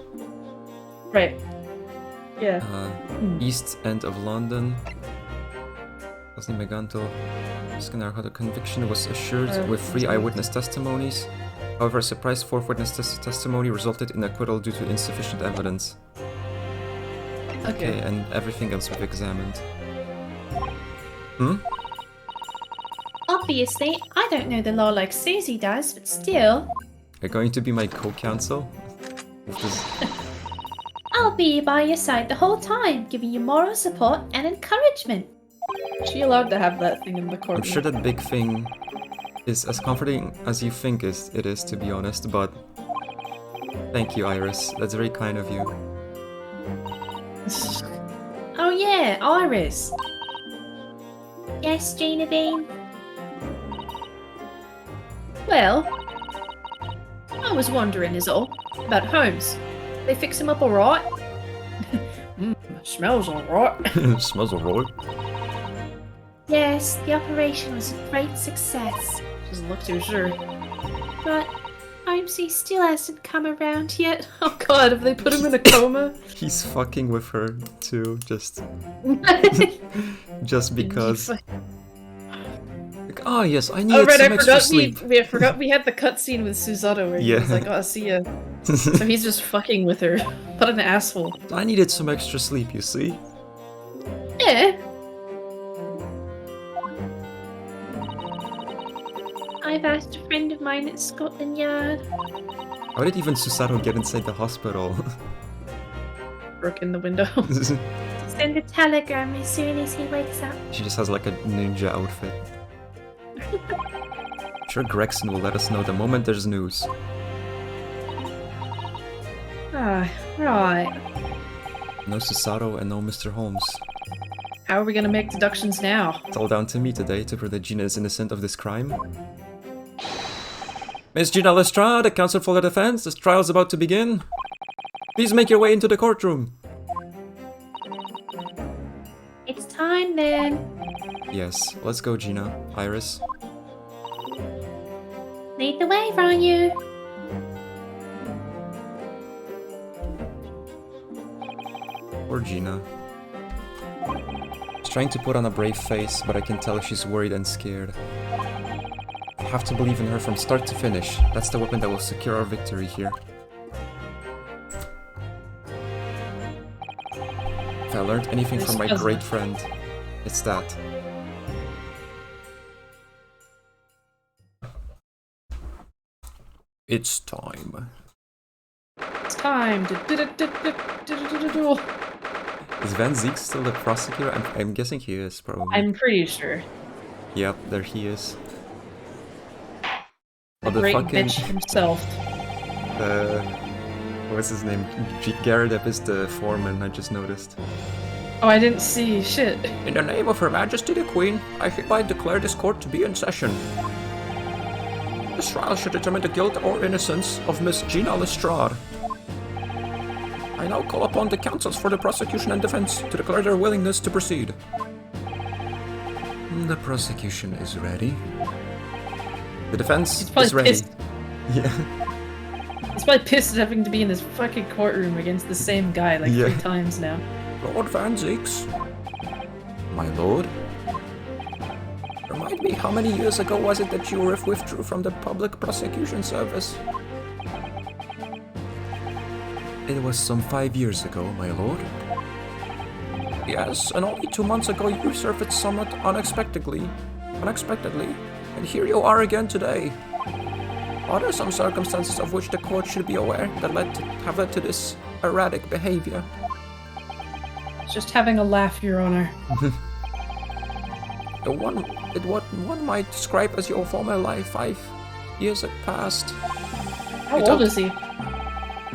Right. Yeah. East End of London. Osni Meganto. The conviction was assured with 3 eyewitness testimonies. However, a surprise 4th witness testimony resulted in acquittal due to insufficient evidence. Okay, and everything else we've examined. Obviously, I don't know the law like Susie does, but still, You're going to be my co-counsel? I'll be by your side the whole time, giving you moral support and encouragement. Is she allowed to have that thing in the courtroom? I'm sure that big thing is as comforting as you think it is, to be honest, but... Thank you, Iris. That's very kind of you. Oh yeah, Iris. Yes, Gina Bean? Well, I was wondering is all about Holmes. They fix him up alright? Smells alright. Smells alright. Yes, the operation was a great success. Doesn't look too sure. But Holmesy still hasn't come around yet. Oh god, have they put him in a coma? He's fucking with her, too, just because. Like, oh yes, I needed some extra sleep. I forgot we had the cutscene with Susato where he was like, oh, see ya. So he's just fucking with her. What an asshole. I needed some extra sleep, you see? Yeah. I've asked a friend of mine at Scotland Yard. How did even Susato get inside the hospital? Broke in the window. Send a telegram as soon as he wakes up. She just has like a ninja outfit. Sure, Gregson will let us know the moment there's news. Ah, right. No Susato and no Mr. Holmes. How are we gonna make deductions now? It's all down to me today to prove that Gina is innocent of this crime. Miss Gina Lestrade, the counsel for the defense, this trial's about to begin. Please make your way into the courtroom. It's time then. Yes, let's go, Gina. Iris. Lead the way, Ryu. Poor Gina. She's trying to put on a brave face, but I can tell she's worried and scared. I have to believe in her from start to finish. That's the weapon that will secure our victory here. If I learned anything from my great friend, it's that. It's time. It's time. Is Van Ziek still the prosecutor? I'm guessing he is, probably. I'm pretty sure. Yep, there he is. The great bitch himself. What's his name? Garrett is the foreman, I just noticed. Oh, I didn't see shit. In the name of Her Majesty the Queen, I hereby declare this court to be in session. This trial should determine the guilt or innocence of Miss Gina Lestrade. I now call upon the counsels for the prosecution and defense to declare their willingness to proceed. The prosecution is ready. The defense is ready. Pissed. Yeah. He's probably pissed at having to be in this fucking courtroom against the same guy like 3 times now. Lord Van Zieks. My lord? Remind me, how many years ago was it that you withdrew from the public prosecution service? It was some 5 years ago, my lord. Yes, and only 2 months ago you surfaced somewhat unexpectedly, and here you are again today. Are there some circumstances of which the court should be aware that have led to this erratic behavior? Just having a laugh, Your Honor. what one might describe as your former life. 5 years had passed. How old is he?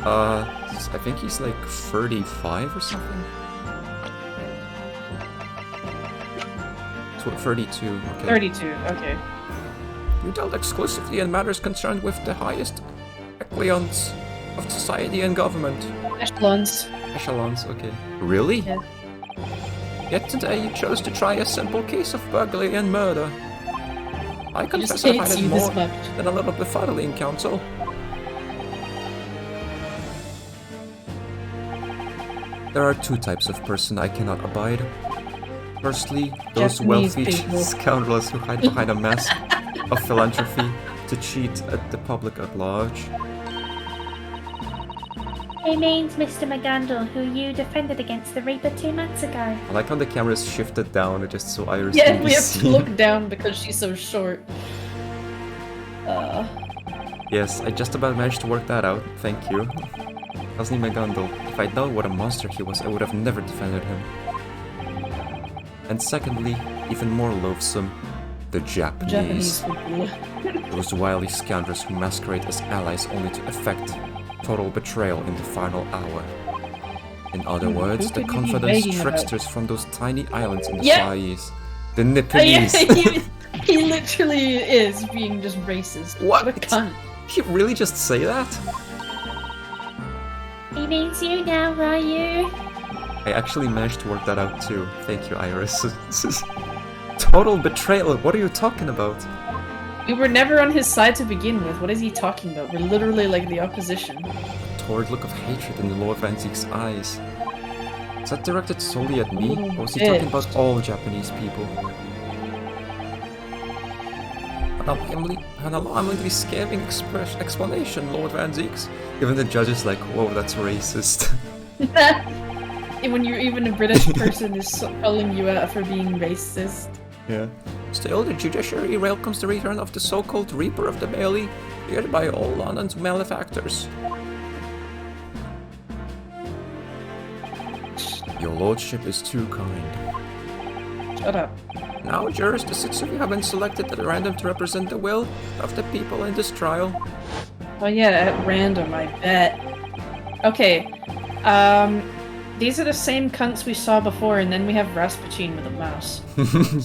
I think he's like 35 or something. 32. Okay. 32. Okay. You dealt exclusively in matters concerned with the highest echelons of society and government. Echelons. Echelons, okay. Really? Yeah. Yet today you chose to try a simple case of burglary and murder. I He confess just I hates find it you more this much. than a little befuddling, Counsel. There are 2 types of person I cannot abide. Firstly, those Japanese wealthy people. scoundrels who hide behind a mask of philanthropy to cheat at the public at large. He means Mr. McGandle, who you defended against the Reaper 2 months ago. I like how the camera is shifted down just so Iris Yeah, can be we have to seen. look down because she's so short. Yes, I just about managed to work that out, thank you. Hasni Megandal, if I'd known what a monster he was, I would have never defended him. And secondly, even more loathsome, the Japanese Japanese. people. Those wily scoundrels who masquerade as allies only to effect total betrayal in the final hour. In other words, the could you be confidence begging about? tricksters from those tiny islands in the Yeah. Far East. The Yeah, Nipponese. he literally is being just racist. What? a cunt. He really just say that? He means you now, Ryu. I actually managed to work that out too. Thank you, Iris. Total betrayal, what are you talking about? We were never on his side to begin with. What is he talking about? We're literally like the opposition. Torrid look of hatred in the Lord Van Ziek's eyes. Is that directed solely at me, or was he Bitch. talking about all Japanese people? An alarmingly scathing explanation, Lord Van Zieks. Even the judge is like, whoa, that's racist. And when you're even a British person is calling you out for being racist. Yeah. Still, the judiciary welcomes the return of the so-called Reaper of the Bailey, feared by all London's malefactors. Your lordship is too kind. Shut up. Now, jurors, the 6 of you have been selected at random to represent the will of the people in this trial. Oh yeah, at random, I bet. Okay, these are the same cunts we saw before, and then we have Rasputin with a mouse.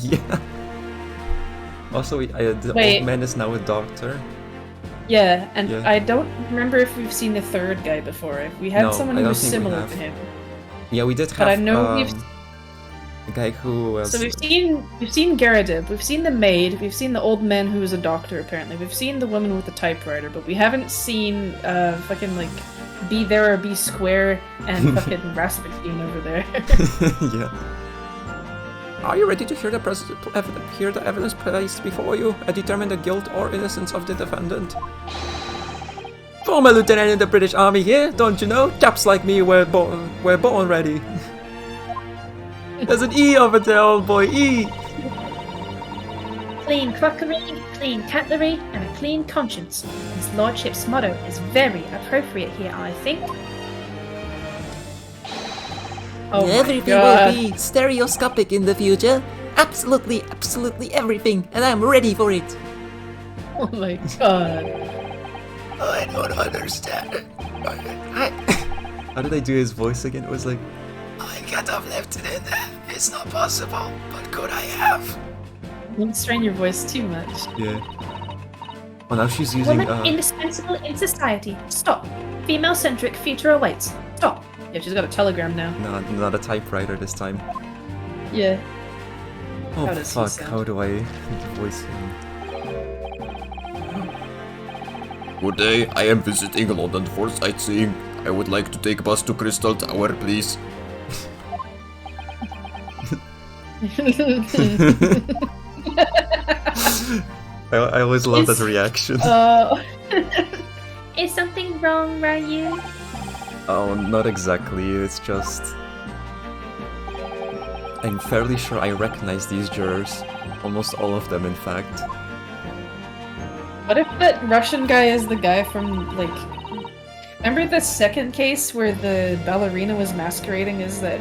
Yeah. Also, the Wait. old man is now a doctor. Yeah, and Yeah. I don't remember if we've seen the third guy before. If we had No, someone I who don't was think we similar have. to him. Yeah, we did have. But I know we've- the guy who was. So we've seen Garadib, we've seen the maid, we've seen the old man who was a doctor apparently, we've seen the woman with the typewriter, but we haven't seen fucking like Be There or Be Square and fucking Rasputin over there. Yeah. Are you ready to hear the evidence placed before you and determine the guilt or innocence of the defendant? Former lieutenant in the British Army here, don't you know? Chaps like me were born ready. There's an E over there, old boy, E! Clean crockery, clean cutlery, and a clean conscience. His lordship's motto is very appropriate here, I think. Oh my Everything god. will be stereoscopic in the future. Absolutely, absolutely everything, and I'm ready for it. Oh my god. I don't understand it. How did I do his voice again? It was like, I can't have left it in there. It's not possible, but could I have? Don't strain your voice too much. Yeah. Oh, now she's using. Woman indispensable in society. Stop. Female-centric future awaits. Stop. Yeah, she's got a telegram now. Not a typewriter this time. Yeah. Oh How does he fuck! sound? How do I voice him? Good day. I am visiting London for sightseeing. I would like to take a bus to Crystal Tower, please. I always love that Is- reaction. Is something wrong, Ryu? Oh, not exactly. It's just. I'm fairly sure I recognize these jurors. Almost all of them, in fact. What if that Russian guy is the guy from, like... Remember the second case where the ballerina was masquerading as that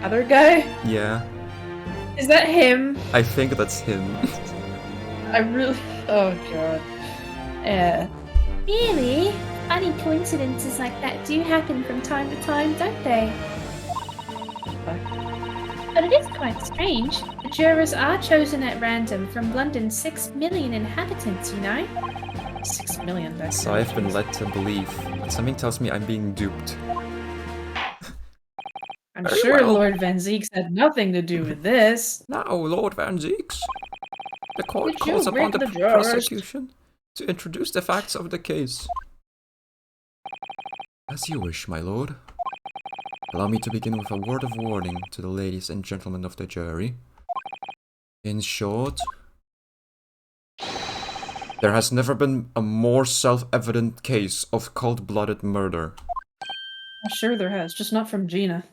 other guy? Yeah. Is that him? I think that's him. I really. Oh god. Yeah. Really? Funny coincidences like that do happen from time to time, don't they? But it is quite strange. The jurors are chosen at random from London's 6 million inhabitants, you know? 6 million. That's So I've been led to believe, but something tells me I'm being duped. I'm Very sure well. Lord Van Zeeks had nothing to do with this. Now, Lord Van Zeeks, the court Did you calls upon read the the jurors? prosecution to introduce the facts of the case. As you wish, my lord. Allow me to begin with a word of warning to the ladies and gentlemen of the jury. In short, there has never been a more self-evident case of cold-blooded murder. I'm sure there has, just not from Gina.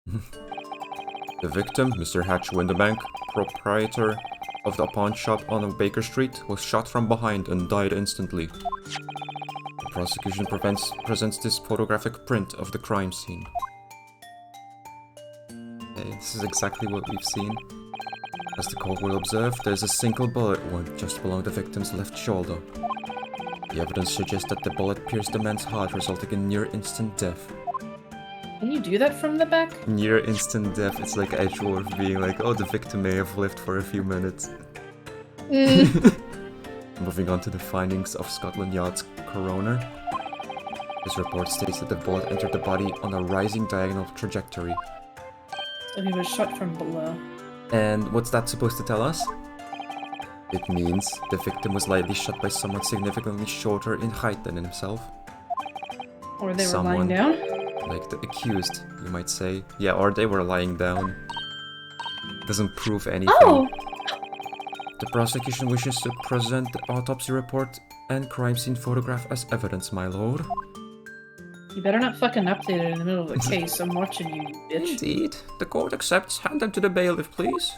The victim, Mr. Hatch Windebank, proprietor of the pawn shop on Baker Street, was shot from behind and died instantly. The prosecution presents this photographic print of the crime scene. Okay, this is exactly what we've seen. As the court will observe, there's a single bullet wound just below the victim's left shoulder. The evidence suggests that the bullet pierced the man's heart, resulting in near-instant death. Can you do that from the back? Near-instant death, it's like Edgeworth being like, oh, the victim may have lived for a few minutes. Moving on to the findings of Scotland Yard's coroner. His report states that the bullet entered the body on a rising diagonal trajectory. So he was shot from below. And what's that supposed to tell us? It means the victim was likely shot by someone significantly shorter in height than himself. Or they were Someone- lying down? Like the accused, you might say. Yeah, or they were lying down. Doesn't prove anything. Oh! The prosecution wishes to present the autopsy report and crime scene photograph as evidence, my lord. You better not fucking update it in the middle of the case. I'm watching you, you bitch. Indeed. The court accepts. Hand them to the bailiff, please.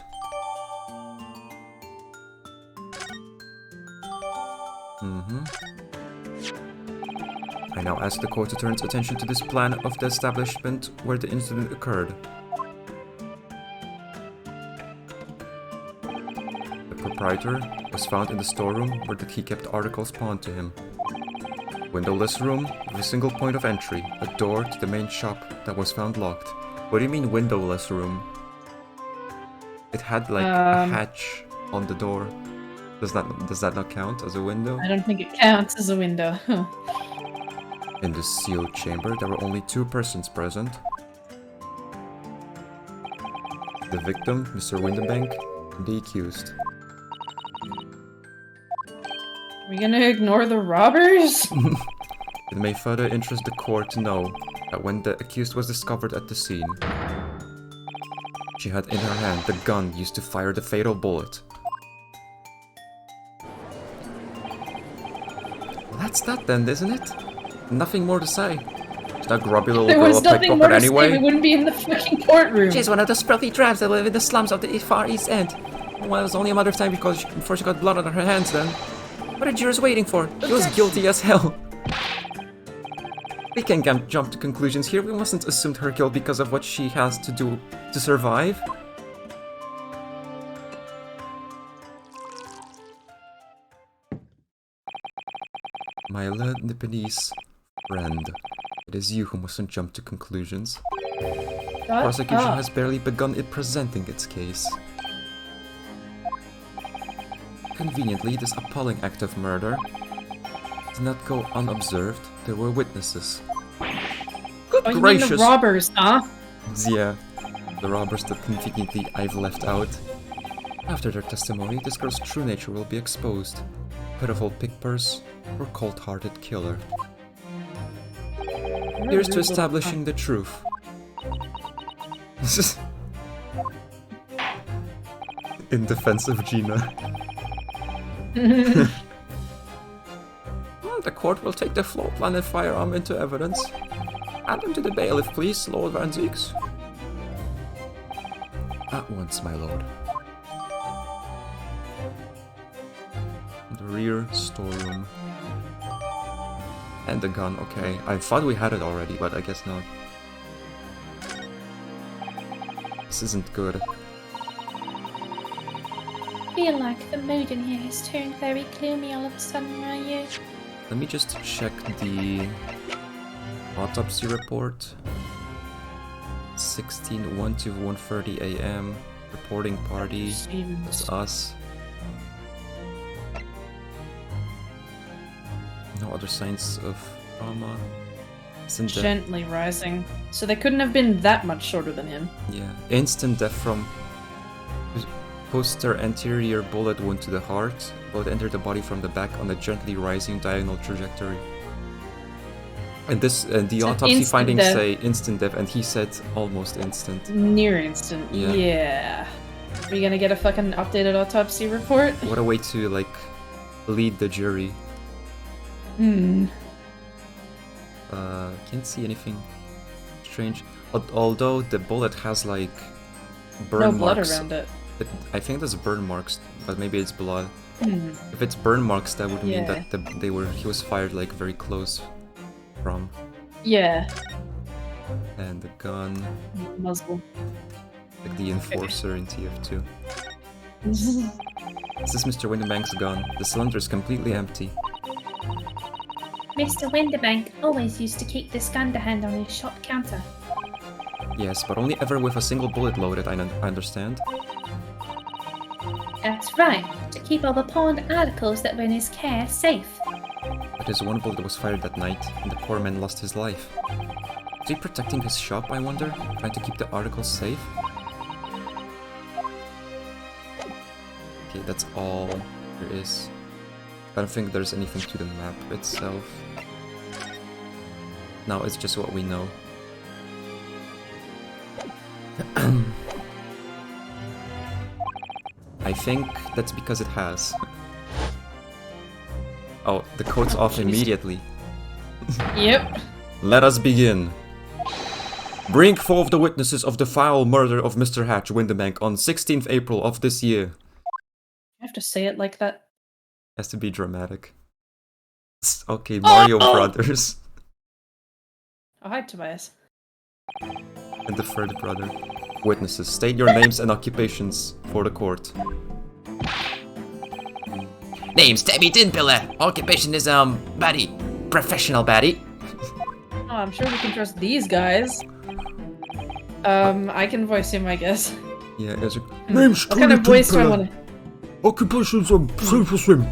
I now ask the court to turn its attention to this plan of the establishment where the incident occurred. The proprietor was found in the storeroom where he kept articles pawned to him. Windowless room with a single point of entry, a door to the main shop that was found locked. What do you mean windowless room? It had like a hatch on the door. Does that not count as a window? I don't think it counts as a window. In the sealed chamber, there were only 2 persons present. The victim, Mr. Windebank, and the accused. Are we gonna ignore the robbers? It may further interest the court to know that when the accused was discovered at the scene, she had in her hand the gun used to fire the fatal bullet. Well, that's that then, isn't it? Nothing more to say. That grubby little There girl was a pickpocket nothing more to anyway. say. We wouldn't be in the fucking courtroom. She's one of those filthy tramps that live in the slums of the far east end. Well, it was only a matter of time before she got blood on her hands then. What are jurors waiting for? She was guilty as hell. We can't jump to conclusions here. We mustn't assume her guilt because of what she has to do to survive. My Nipponese friend, it is you who mustn't jump to conclusions. Prosecution has barely begun presenting its case. Conveniently, this appalling act of murder did not go unobserved. There were witnesses. Good Oh, you mean gracious! the robbers, huh? Yeah, the robbers that conveniently I've left out. After their testimony, this girl's true nature will be exposed. Pitiful pickpurse or cold-hearted killer. Here's to establishing the truth. In defense of Gina. The court will take the floor plan and firearm into evidence. Add them to the bailiff, please, Lord Van Zeeks. At once, my lord. The rear storeroom. And the gun, okay. I thought we had it already, but I guess not. This isn't good. feel like the mood in here has turned very gloomy all of a sudden, Ryu. Let me just check the autopsy report. 16:01 to 1:30 a.m. Reporting party. It's us. No other signs of trauma. Instant death. Gently rising. So they couldn't have been that much shorter than him. Yeah. Instant death from poster anterior bullet wound to the heart. Bullet entered the body from the back on a gently rising diagonal trajectory. And this, the So autopsy instant findings death. say instant death, and he said almost instant. Near instant. Yeah. Yeah. Are you gonna get a fucking updated autopsy report? What a way to, like, lead the jury. Can't see anything strange. Although the bullet has, like, burn No marks. blood around it. I think there's burn marks, but maybe it's blood. Hmm. If it's burn marks, that would mean Yeah. that he was fired, like, very close from. Yeah. And the gun, Muzzle. like the enforcer in TF2. This is Mr. Winterbank's gun. The cylinder is completely empty. Mr. Winterbank always used to keep this gun to hand on his shop counter. Yes, but only ever with a single bullet loaded, I understand. That's right, to keep all the pawned articles that were in his care safe. But his one bullet was fired that night, and the poor man lost his life. Is he protecting his shop, I wonder? Trying to keep the articles safe? Okay, that's all there is. I don't think there's anything to the map itself. Now it's just what we know. I think that's because it has. Oh, the code's off immediately. Yep. Let us begin. Bring forth the witnesses of the foul murder of Mr. Hatch Winterbank on 16th April of this year. I have to say it like that. Has to be dramatic. Okay, Mario Brothers. Oh, hi, Tobias. And the third brother. Witnesses, state your names and occupations for the court. Name's Tabby Tinpiller. Occupation is, baddie. Professional baddie. Oh, I'm sure we can trust these guys. I can voice him, I guess. Yeah, as a... Name's What kind of voice do I want to... Occupations safe for swim.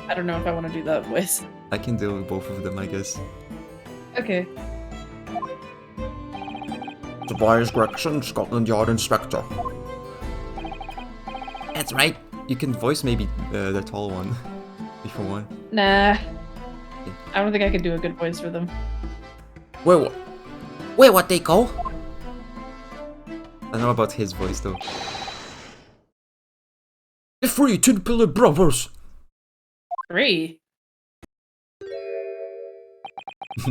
I don't know if I want to do that voice. I can deal with both of them, I guess. Okay. Tobias Gregson, Scotland Yard Inspector. That's right. You can voice maybe the tall one, if you want. Nah. I don't think I can do a good voice for them. Well, Wait, what they call? I don't know about his voice though. the three Tin Pillar brothers. 3.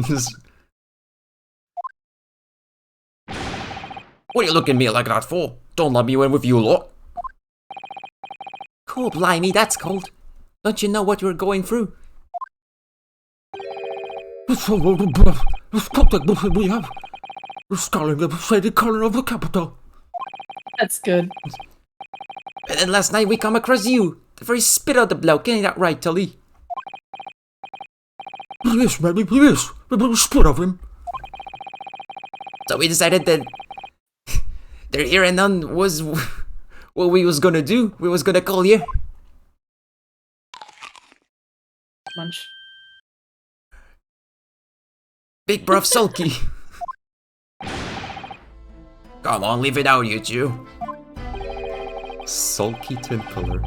This- What are you looking at me like that for? Don't let me in with you lot. Cool, blimey, that's cold. Don't you know what you're going through? It's all over the breath. It's contact we have. We're scarring the shaded color of the capital. That's good. And then last night we come across you. The very spit of the bloke, ain't that right, Tully? Yes, maybe, yes. We will split of him. So we decided that their here and none was what we was gonna do. We was gonna call you. Munch. Big Bruv Sulky. Come on, leave it out, you two. Sulky Tin Pillar.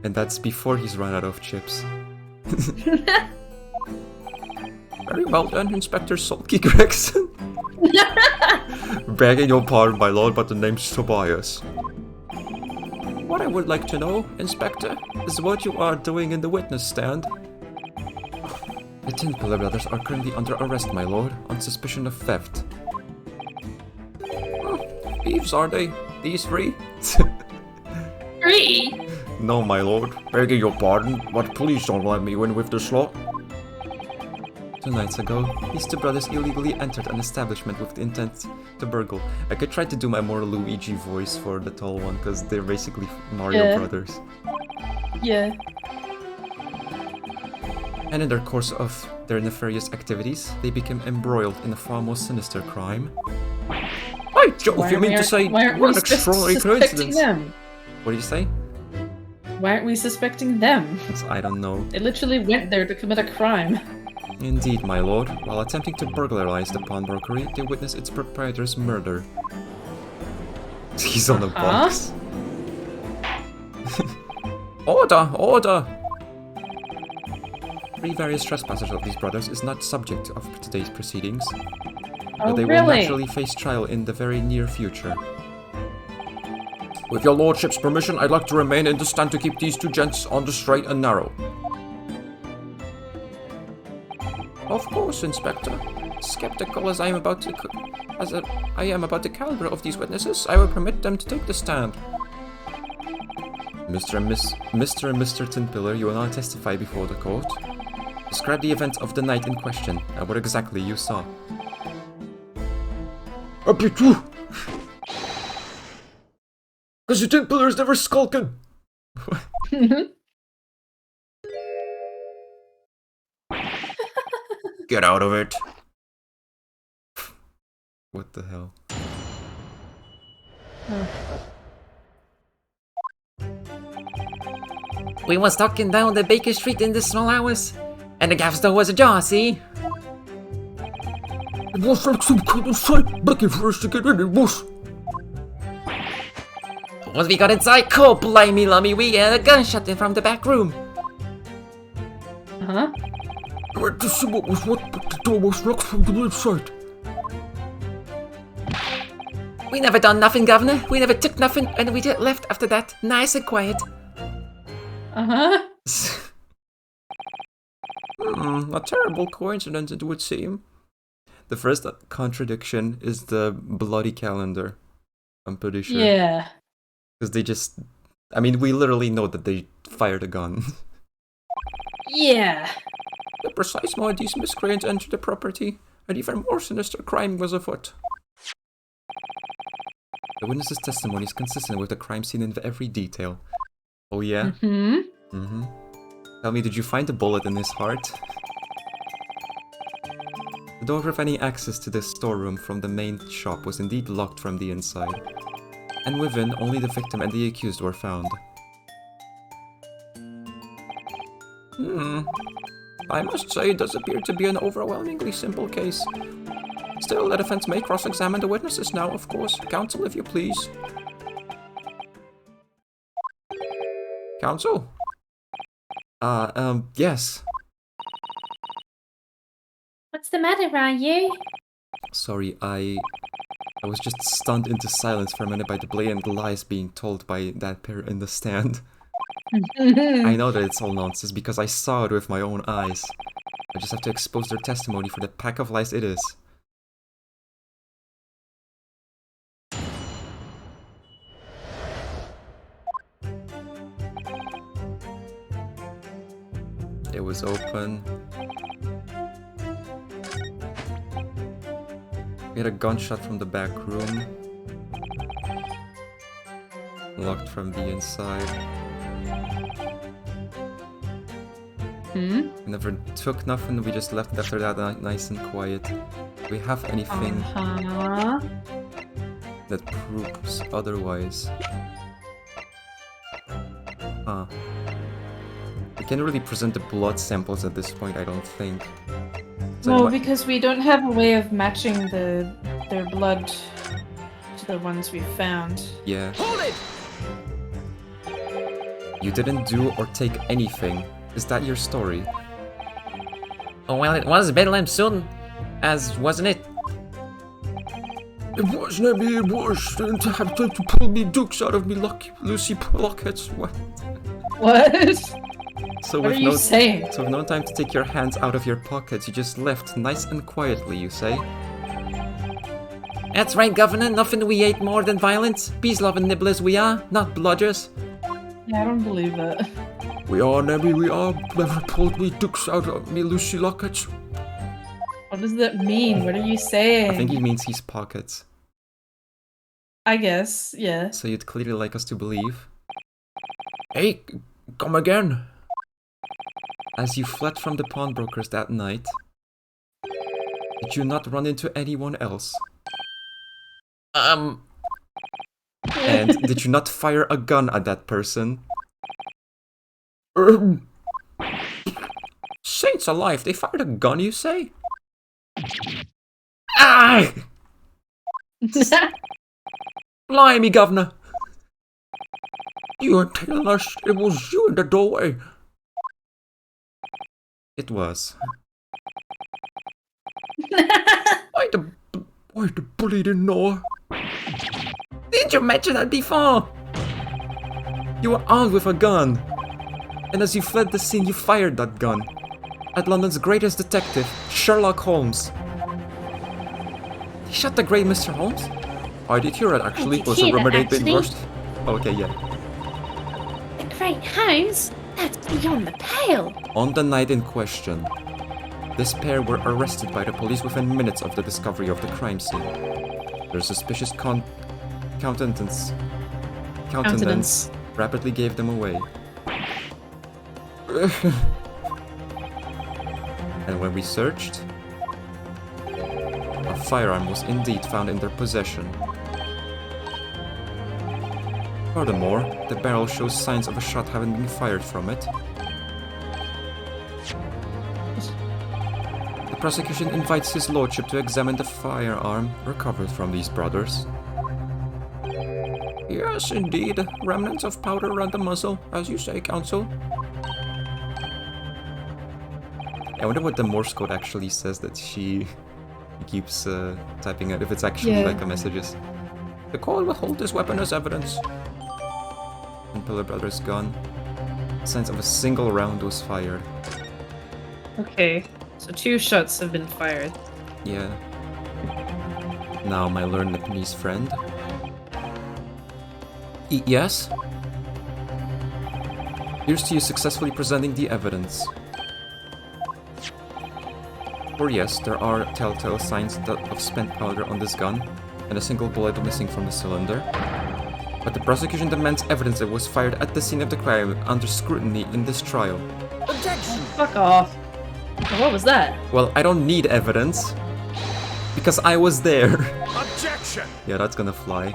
And that's before he's run out of chips. Very well done, Inspector Sulky Gregson. Begging your pardon, my lord, but the name's Tobias. What I would like to know, Inspector, is what you are doing in the witness stand. The Tin Pillar brothers are currently under arrest, my lord, on suspicion of theft. Thieves, are they? These three? 3? No, my lord. Begging your pardon, but please don't let me in with this lot. 2 nights ago, these two brothers illegally entered an establishment with the intent to burgle. I could try to do my more Luigi voice for the tall one, because they're basically Mario brothers. Yeah. And in the course of their nefarious activities, they became embroiled in a far more sinister crime. By Jove, you mean to say why aren't what we an extraordinary suspecting coincidence? them? What do you say? Why aren't we suspecting them? I don't know. They literally went there to commit a crime. Indeed, my lord. While attempting to burglarize the pawnbrokery, they witnessed its proprietor's murder. He's on a box. Order! Order! 3 various trespassers of these brothers is not subject of today's proceedings, but they will naturally face trial in the very near future. With your lordship's permission, I'd like to remain in the stand to keep these 2 gents on the straight and narrow. Of course, Inspector. Skeptical as I am about the caliber of these witnesses, I will permit them to take the stand. Mr. and Mr. Tinpillar, you will now testify before the court. Describe the events of the night in question and what exactly you saw. Up you two! Because the Tinpillar's never skulking! Get out of it. What the hell? We was talking down the Baker Street in the small hours, and the gaff door was ajar, see? It was like some kind of sight begging for us to get in, it was. Once we got inside, cool, blimey lummy, we heard a gunshot in from the back room. Huh? I went to see what was what, but the door was locked from the inside. We never done nothing, Governor. We never took nothing, and we just left after that, nice and quiet. Uh-huh. A terrible coincidence it would seem. The first contradiction is the bloody calendar. I'm pretty sure. Yeah. Because they just... I mean, we literally know that they fired a gun. Yeah. The precise moment these miscreants entered the property, an even more sinister crime was afoot. The witness's testimony is consistent with the crime scene in every detail. Oh yeah? Tell me, did you find a bullet in his heart? The door preventing access to the storeroom from the main shop was indeed locked from the inside. And within, only the victim and the accused were found. I must say it does appear to be an overwhelmingly simple case. Still, the defense may cross-examine the witnesses now, of course. Counsel, if you please. Counsel? Yes. What's the matter, Ryu? Sorry, I was just stunned into silence for a minute by the blatant lies being told by that pair in the stand. I know that it's all nonsense because I saw it with my own eyes. I just have to expose their testimony for the pack of lies it is. It was open. We had a gunshot from the back room. Locked from the inside. We never took nothing, we just left it after that nice and quiet. Do we have anything that proves otherwise? We can't really present the blood samples at this point, I don't think. So No, because we don't have a way of matching their blood to the ones we found. Yeah. You didn't do or take anything. Is that your story? Oh, well, it was Bedlam soon, as wasn't it? It was, Nebby, it was. Didn't have time to pull me dukes out of me Lucy pockets. What? What? So What with are you saying? So with no time to take your hands out of your pockets, you just left nice and quietly, you say? That's right, Governor. Nothing we hate more than violence. Peace-loving nibblers we are, not bludgers. Yeah, I don't believe it. We are, Nebby, we are. Never pulled me dukes out of me Lucy lockets. What does that mean? What are you saying? I think he means his pockets. I guess, yeah. So you'd clearly like us to believe. Hey, come again. As you fled from the pawnbrokers that night, did you not run into anyone else? And did you not fire a gun at that person? Saints alive, they fired a gun, you say? Ah! Blimey, governor. You were telling us it was you in the doorway. It was. Why the bully didn't know? Didn't you mention that before? You were armed with a gun. And as you fled the scene, you fired that gun. At London's greatest detective, Sherlock Holmes. He shot the great Mr. Holmes? I did hear it actually. did Was a hear rumor that, they'd been actually. rushed? Okay, yeah. The Great House? That's beyond the pale. On the night in question, this pair were arrested by the police within minutes of the discovery of the crime scene. Their suspicious countenance rapidly gave them away. And when we searched, a firearm was indeed found in their possession. Furthermore, the barrel shows signs of a shot having been fired from it. The prosecution invites his lordship to examine the firearm recovered from these brothers. Yes, indeed. Remnants of powder around the muzzle, as you say, counsel. I wonder what the Morse code actually says that she keeps typing out, if it's actually like a messages. The court will hold this weapon as evidence. And Pillar Brother's gone. Signs of a single round was fired. Okay, so 2 shots have been fired. Yeah. Now, my learned Nepalese friend. Yes? Here's to you successfully presenting the evidence. For yes, there are telltale signs of spent powder on this gun, and a single bullet missing from the cylinder. But the prosecution demands evidence that was fired at the scene of the crime under scrutiny in this trial. Fuck off. What was that? Well, I don't need evidence, because I was there. Objection! Yeah, that's gonna fly.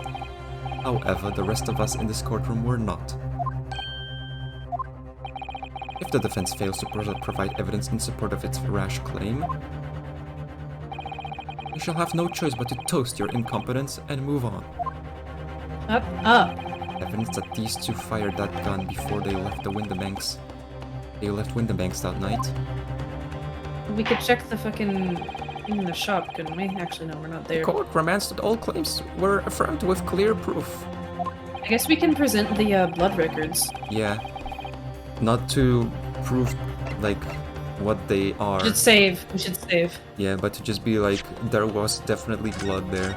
However, the rest of us in this courtroom were not. If the defense fails to provide evidence in support of its rash claim, you shall have no choice but to toast your incompetence and move on. Up. Evidence that these two fired that gun before they left the Windibanks. They left Windibanks that night. We could check the fucking in the shop, couldn't we? Actually, no, we're not there. Court remands that all claims were affirmed with clear proof. I guess we can present the blood records. Yeah. Not to prove, like, what they are. We should save. Yeah, but to just be like, there was definitely blood there.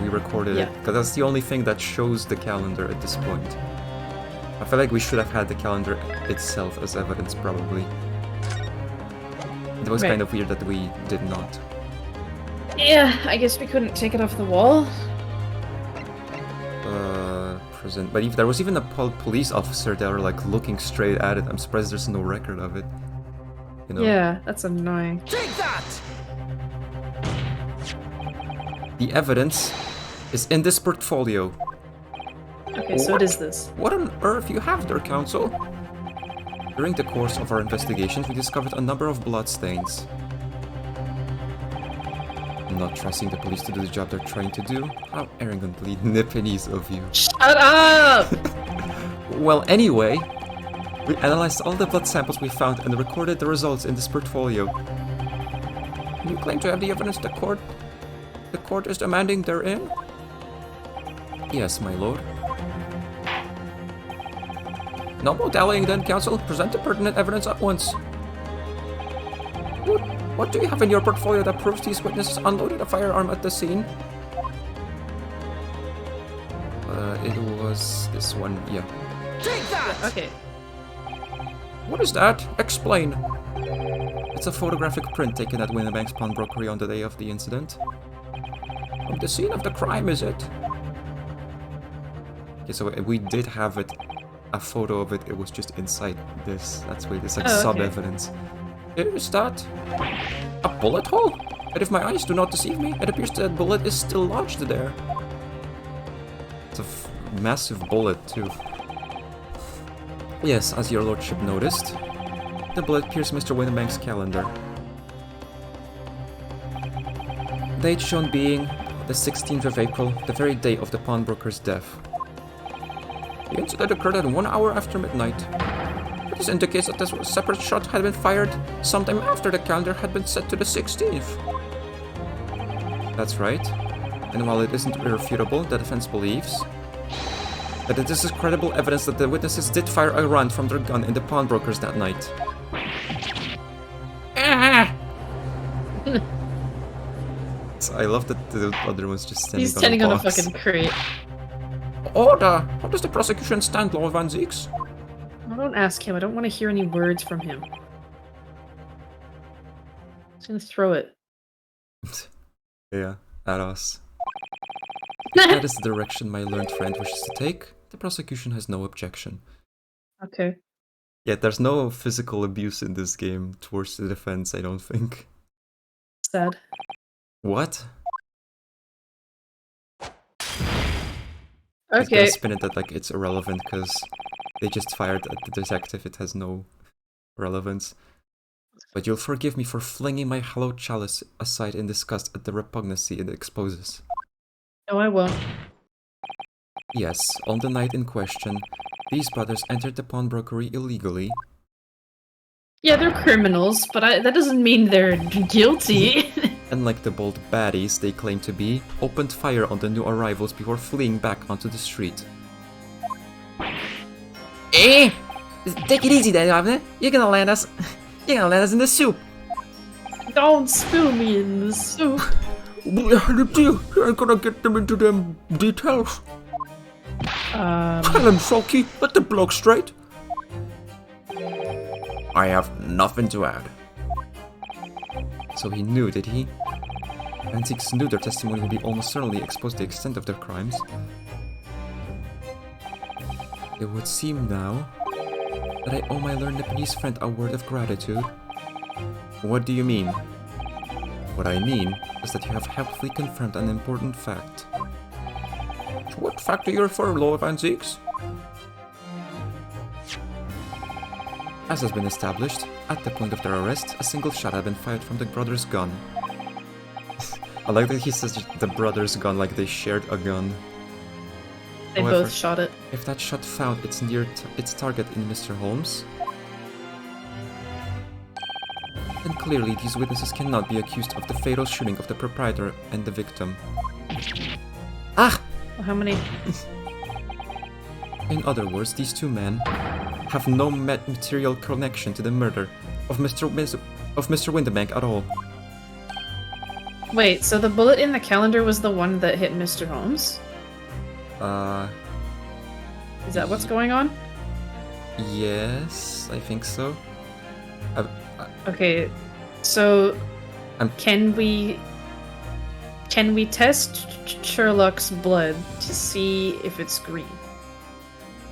We recorded Yeah. it. Because that's the only thing that shows the calendar at this point. I feel like we should have had the calendar itself as evidence, probably. It was Right. kind of weird that we did not. Yeah, I guess we couldn't take it off the wall. Present. But if there was even a police officer there, like, looking straight at it, I'm surprised there's no record of it. You know? Yeah, that's annoying. Take that! The evidence is in this portfolio. Okay, so what is this? What on earth you have there, counsel? During the course of our investigations, we discovered a number of bloodstains. I'm not trusting the police to do the job they're trying to do. How arrogantly Nipponese of you. Shut up! Well, anyway, we analyzed all the blood samples we found and recorded the results in this portfolio. You claim to have the evidence the court is demanding therein? Yes, my lord. No more dallying then, counsel. Present the pertinent evidence at once. What do you have in your portfolio that proves these witnesses unloaded a firearm at the scene? It was this one, yeah. Take that! Okay. What is that? Explain. It's a photographic print taken at Winnebank's pawnbrokery on the day of the incident. From the scene of the crime, is it? Okay, so we did have it, a photo of it. It was just inside this. That's why it's like sub-evidence. Is that a bullet hole? And if my eyes do not deceive me, it appears that bullet is still lodged there. It's a massive bullet too. Yes, as your lordship noticed, the bullet pierced Mr. Winnebank's calendar. Date shown being the 16th of April, the very day of the pawnbroker's death. The incident occurred at 1 hour after midnight. This indicates that a separate shot had been fired sometime after the calendar had been set to the 16th. That's right. And while it isn't irrefutable, the defense believes that this is credible evidence that the witnesses did fire a round from their gun in the pawnbrokers that night. So I love that the other one's just standing He's standing on a box. fucking crate. Order! How does the prosecution stand, Lord Van Zieks? I don't ask him. I don't want to hear any words from him. I'm just gonna throw it. Yeah, at us. If that is the direction my learned friend wishes to take, the prosecution has no objection. Okay. Yeah, there's no physical abuse in this game towards the defense, I don't think. Sad. What? I'm Okay. gonna spin it that like it's irrelevant because they just fired at the detective, it has no relevance. But you'll forgive me for flinging my hallowed chalice aside in disgust at the repugnancy it exposes. No, I won't. Yes, on the night in question, these brothers entered the pawnbrokery illegally. Yeah, they're criminals, but that doesn't mean they're guilty. And like the bold baddies they claim to be, opened fire on the new arrivals before fleeing back onto the street. Eh? Take it easy there, Governor. You're gonna land us in the soup. Don't spill me in the soup. You ain't gonna get them into them details. Tell him, Sulky. Let the bloke straight. I have nothing to add. So he knew, did he? Antiques knew their testimony would be almost certainly expose the extent of their crimes. It would seem now that I owe my learned Nepalese friend a word of gratitude. What do you mean? What I mean is that you have helpfully confirmed an important fact. To what fact do you refer, Lord Van Zieks? As has been established, at the point of their arrest, a single shot had been fired from the brothers' gun. I like that he says the brothers' gun like they shared a gun. They However, both shot it. if that shot found its its target in Mr. Holmes, then clearly these witnesses cannot be accused of the fatal shooting of the proprietor and the victim. Ah! How many? In other words, these two men have no material connection to the murder of Mr. Winnebank at all. Wait, so the bullet in the calendar was the one that hit Mr. Holmes? Is that what's going on? Yes, I think so. Okay, so I'm- can we test Sherlock's blood to see if it's green?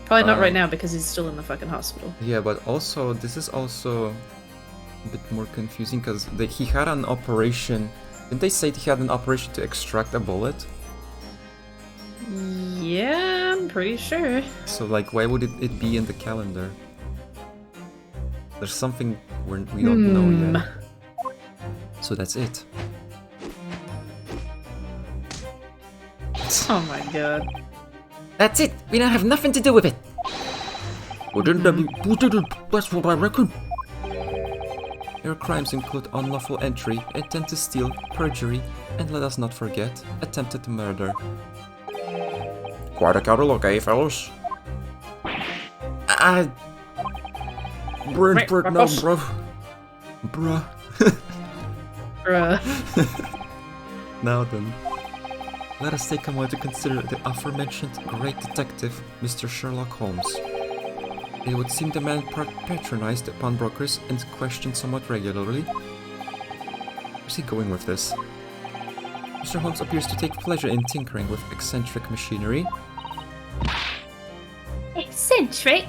Probably not right now because he's still in the fucking hospital. Yeah, but also, this is also a bit more confusing because he had an operation. Didn't they say he had an operation to extract a bullet? Yeah, I'm pretty sure. So, like, why would it be in the calendar? There's something we don't know yet. So that's it. Oh my god. That's it. We don't have nothing to do with it. Who did it? That's what I reckon. Your crimes include unlawful entry, intent to steal, perjury, and let us not forget, attempted murder. Quite a catalog, eh, fellas? Brain prick now, bruv. Bruh. Bruh. Now then, let us take a moment to consider the aforementioned great detective, Mr. Sherlock Holmes. It would seem the man patronized the pawnbrokers and questioned somewhat regularly. Where's he going with this? Mr. Holmes appears to take pleasure in tinkering with eccentric machinery. Eccentric?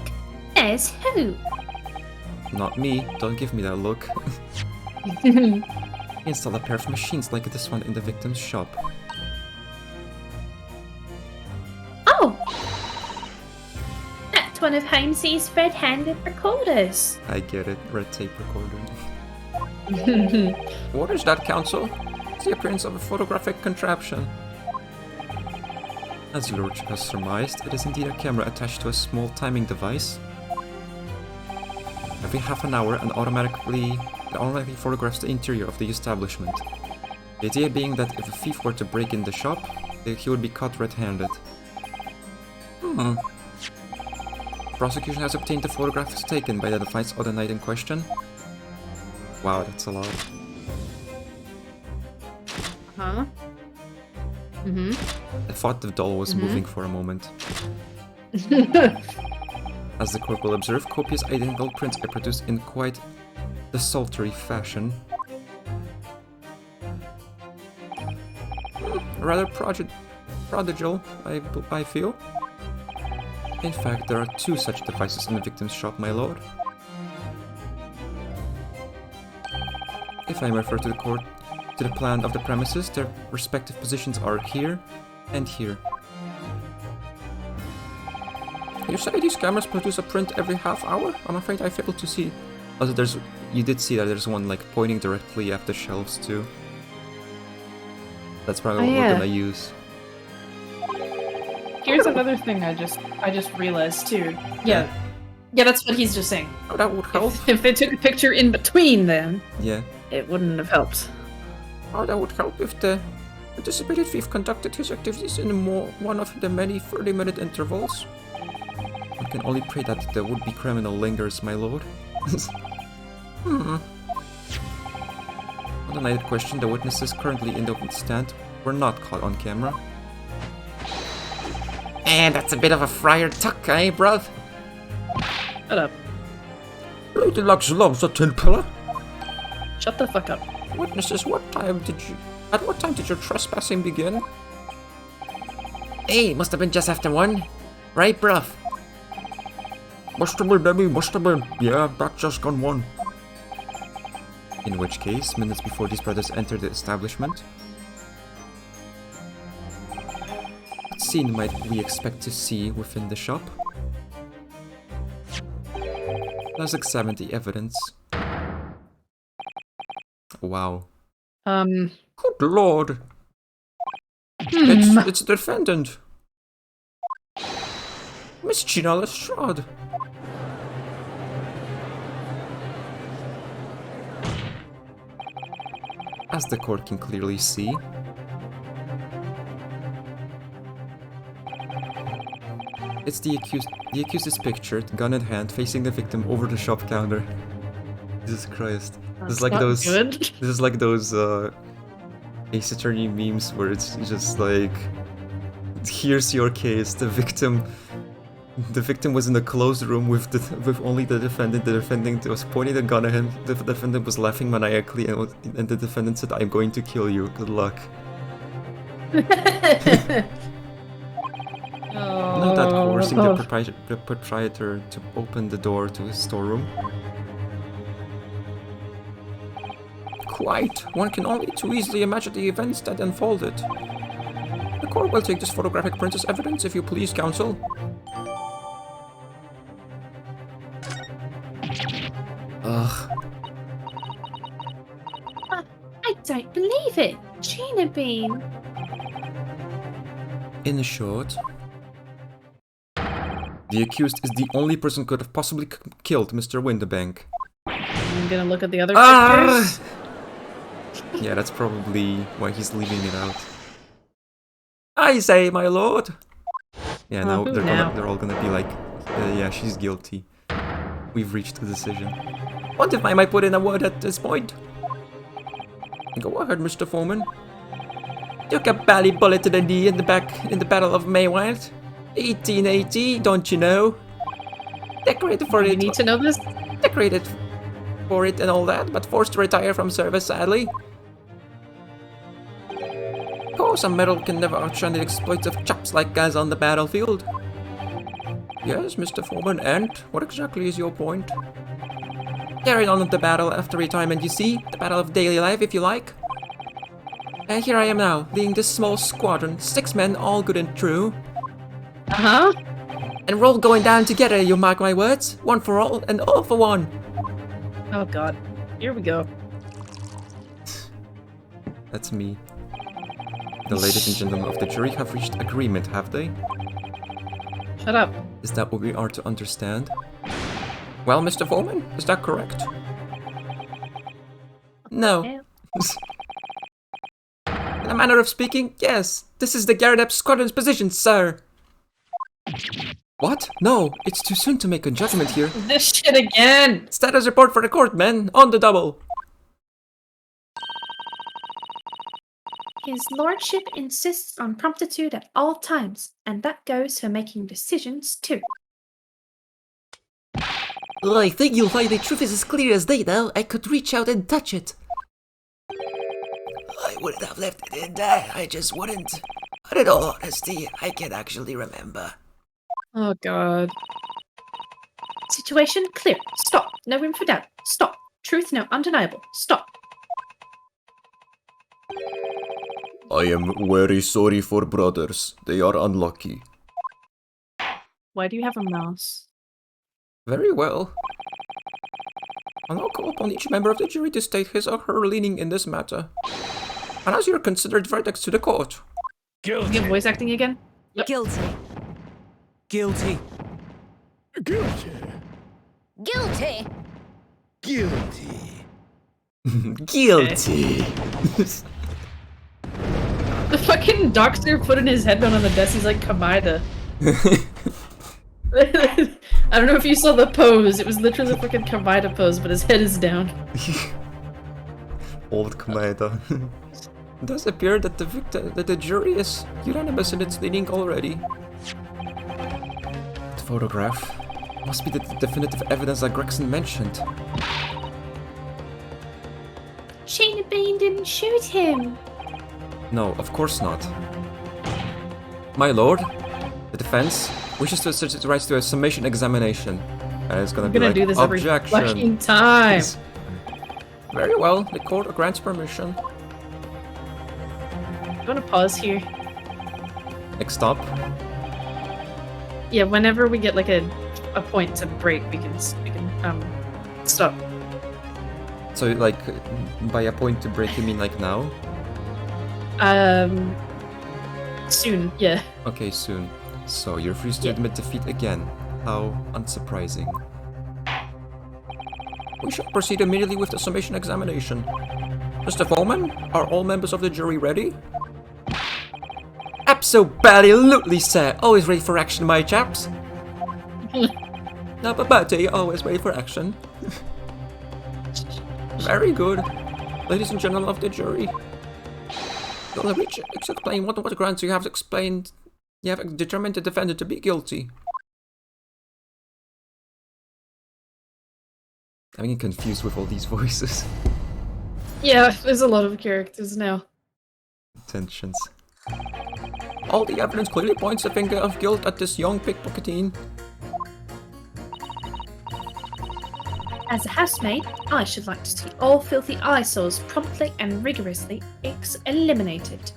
As who? Not me, don't give me that look. He installed a pair of machines like this one in the victim's shop. Oh! That's one of Holmes's red-handed recorders. I get it, red tape recorder. What is that, Counsel? It's the appearance of a photographic contraption. As your lordship has surmised, it is indeed a camera attached to a small timing device. Every half an hour, it automatically photographs the interior of the establishment. The idea being that if a thief were to break in the shop, he would be caught red-handed. The prosecution has obtained the photographs taken by the device on the night in question. Wow, that's a lot. Huh? Mm-hmm. I thought the doll was moving for a moment. As the court will observe, copious identical prints are produced in quite desultory fashion. Rather prodigal, I feel. In fact, there are 2 such devices in the victim's shop, my lord. If I may refer to the court, to the plan of the premises, their respective positions are here and here. You say these cameras produce a print every half hour? I'm afraid I failed to see. Also, you did see that there's one like pointing directly at the shelves too. That's probably what we're gonna use. Here's another thing I just realized too. Yeah, that's what he's just saying. Oh, that would help. If they took a picture in between them, Yeah. it wouldn't have helped. Oh, that would help if the anticipated thief conducted his activities in one of the many 30-minute intervals. I can only pray that the would-be criminal lingers, my lord. On the night in question, the witnesses currently in the stand were not caught on camera. And that's a bit of a friar tuck, eh, bruv? Shut up. Lady Lux loves a tin pillar. Shut the fuck up. Witnesses, at what time did your trespassing begin? Hey, must have been just after 1. Right, bruv? Must have been, Debbie, must have been. Yeah, that just gone 1. In which case, minutes before these brothers entered the establishment. What scene might we expect to see within the shop? Let's examine the evidence. Wow. Good lord. It's the defendant. Miss Gina Lestrade. As the court can clearly see, it's the accused. The accused is pictured, gun in hand, facing the victim over the shop counter. Jesus Christ. This is like those. Good. This is like those Ace Attorney memes where it's just like, here's your case. The victim was in a closed room with only the defendant. The defendant was pointing a gun at him. The defendant was laughing maniacally, and the defendant said, "I'm going to kill you. Good luck." Not that coercing the proprietor to open the door to his storeroom. Quite. One can only too easily imagine the events that unfolded. The court will take this photographic print as evidence, if you please, counsel. Ugh. I don't believe it. Gina Bean. In short, the accused is the only person who could have possibly killed Mr. Windibank. I'm gonna look at the other pictures. Yeah, that's probably why he's leaving it out. I say, my lord. Yeah, Oh, now who they're now? they're all gonna be like, yeah, she's guilty. We've reached a decision. What if I might put in a word at this point? Go ahead, Mr. Foreman. Took a bally bullet to the knee in the back in the Battle of Maywald. 1880, don't you know? Decorated for You it. need to know this? Decorated for it and all that, but forced to retire from service, sadly. Of course, a medal can never outshine the exploits of chaps like guys on the battlefield. Yes, Mr. Foreman, and what exactly is your point? Carried on with the battle after retirement, you see? The battle of daily life, if you like. And here I am now, leading this small squadron, 6 men, all good and true. Uh-huh. And we're all going down together, you mark my words. One for all, and all for one. Oh god. Here we go. That's me. The ladies and gentlemen of the jury have reached agreement, have they? Shut up. Is that what we are to understand? Well, Mr. Foreman, is that correct? No. Yeah. In a manner of speaking, yes. This is the Garrett Squadron's position, sir. What? No, it's too soon to make a judgment here. This shit again! Status report for the court, men. On the double. His lordship insists on promptitude at all times, and that goes for making decisions too. I think you'll find the truth is as clear as day now. I could reach out and touch it. I wouldn't have left it in there. I just wouldn't. But in all honesty, I can't actually remember. Oh god. Situation clear. Stop. No room for doubt. Stop. Truth no undeniable. Stop. I am very sorry for brothers. They are unlucky. Why do you have a mouse? Very well. I'll now call upon each member of the jury to state his or her leaning in this matter. And as your considered verdicts to the court. You have voice acting again? Yep. Guilty. Guilty. Guilty. Guilty. Guilty. Guilty. The fucking doctor put in his headband on the desk, he's like, Kamida. I don't know if you saw the pose, it was literally the fucking Kamida pose, but his head is down. Old Kameda. It does appear that the jury is unanimous in its leaning already. The photograph must be the definitive evidence that Gregson mentioned. Sheena Bean didn't shoot him. No, of course not. My lord, The defense wishes to assert its rights to a summation examination. And it's gonna I'm be gonna like, do this every objection. fucking time. very well. The court grants permission. I'm gonna pause here. Next stop. Yeah, whenever we get like a point to break, we can stop. So, like, by a point to break, you mean like now? Soon, yeah. Okay, soon. So, you're free to Yeah. admit defeat again. How unsurprising. We shall proceed immediately with the summation examination. Mr. Foreman, are all members of the jury ready? Absolutely, sir. Always ready for action, my chaps. Now, Babate, always ready for action. Very good. Ladies and gentlemen of the jury, you'll explain what grounds you have explained. You have determined the defendant to be guilty. I'm getting confused with all these voices. Yeah, there's a lot of characters now. Tensions. All the evidence clearly points the finger of guilt at this young pickpocketing. As a housemaid, I should like to see all filthy eyesores promptly and rigorously eliminated.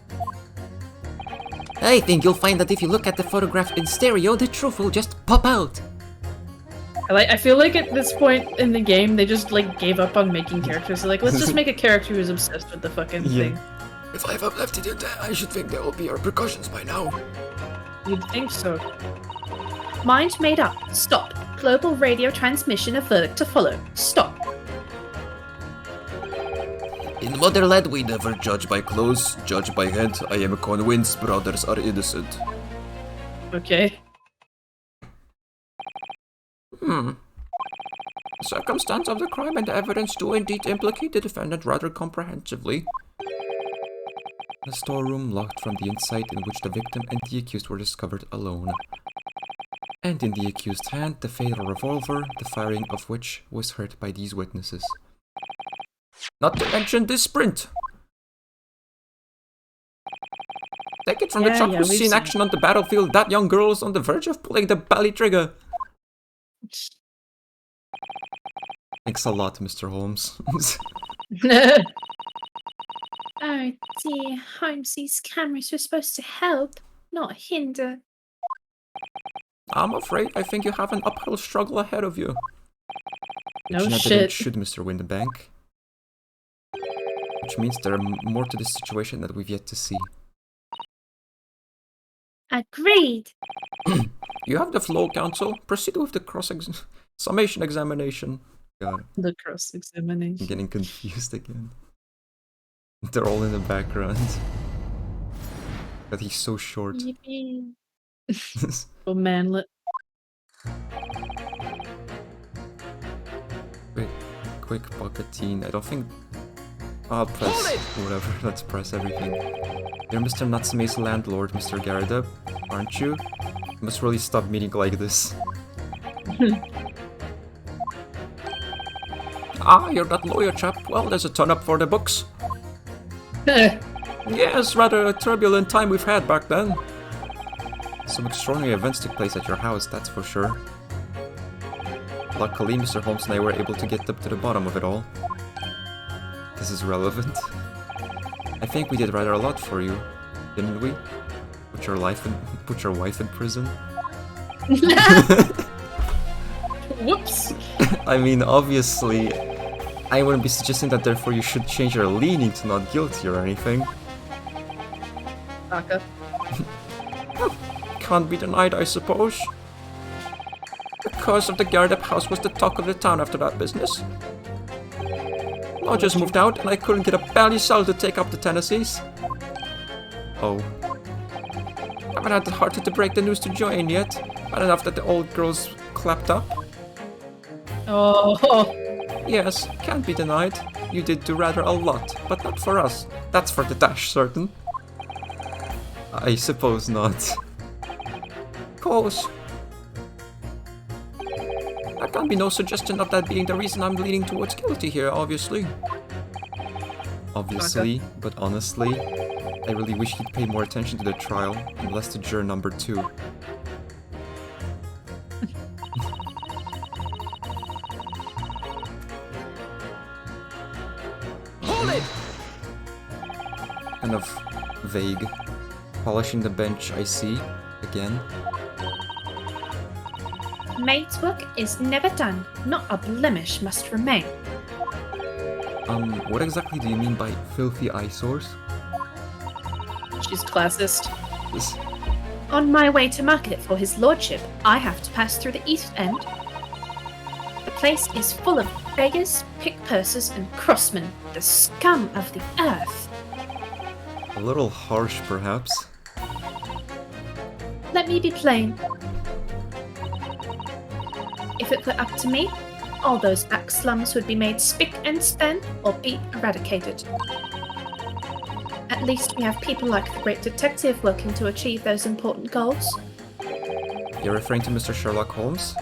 I think you'll find that if you look at the photograph in stereo, the truth will just pop out. I feel like at this point in the game, they just like gave up on making characters. They're like, let's just make a character who's obsessed with the fucking thing. If I've left it in there, I should think there will be repercussions by now. You'd think so. Mind made up. Stop. Global radio transmission of verdict to follow. Stop. In Motherland, we never judge by clothes, judge by head. I am convinced brothers are innocent. Okay. The circumstance of the crime and the evidence do indeed implicate the defendant rather comprehensively. The storeroom locked from the inside in which the victim and the accused were discovered alone. and in the accused's hand the fatal revolver, the firing of which was heard by these witnesses. Not to mention this sprint. Take it from the Yeah, chap yeah, who's we've seen seen action on the battlefield. That young girl is on the verge of pulling the belly trigger. Thanks a lot, Mr. Holmes. Oh dear, Holmesy's cameras were supposed to help, not hinder. I'm afraid I think you have an uphill struggle ahead of you. No Gina shit. didn't shoot Mr. Windenbank. Which means there are more to this situation that we've yet to see. Agreed. You have the flow, counsel. Proceed with the summation examination. God, The cross-examination. I'm getting confused again. They're all in the background. But he's so short. Yippee. Oh, manlet. Quick bucketine. I don't think... I'll press whatever. Let's press everything. You're Mr. Natsume's landlord, Mr. Garida, aren't you? You must really stop meeting like this. Ah, you're that lawyer chap. Well, there's a ton up for the books. Yes, rather a turbulent time we've had back then. Some extraordinary events took place at your house, that's for sure. Luckily, Mr. Holmes and I were able to get up to the bottom of it all. This is relevant. I think we did rather a lot for you, didn't we? Put your wife in prison. Whoops. I mean, obviously, I wouldn't be suggesting that therefore you should change your leaning to not guilty or anything. Baka. Can't be denied, I suppose. The curse of the Garda house was the talk of the town after that business. Lodgers moved out, and I couldn't get a bally soul to take up the Tennessees. Oh, Haven't had the heart to break the news to Joanne yet. Bad enough that the old girl's clapped up. Oh. Yes, can't be denied. You did do rather a lot, but not for us. That's for the dash certain. I suppose not. Course. There can be no suggestion of that being the reason I'm leaning towards guilty here, obviously. Obviously, but honestly, I really wish he'd pay more attention to the trial and less to juror number 2. Hold it! Kind of vague. Polishing the bench, I see. Again. Maid's work is never done. Not a blemish must remain. What exactly do you mean by filthy eyesores? She's classist. This... On my way to market it for his lordship, I have to pass through the East End. The place is full of beggars, pickpursers, and crossmen, the scum of the earth. A little harsh, perhaps. Let me be plain. If it were up to me, all those back slums would be made spick and span or be eradicated. At least we have people like the great detective working to achieve those important goals. You're referring to Mr. Sherlock Holmes?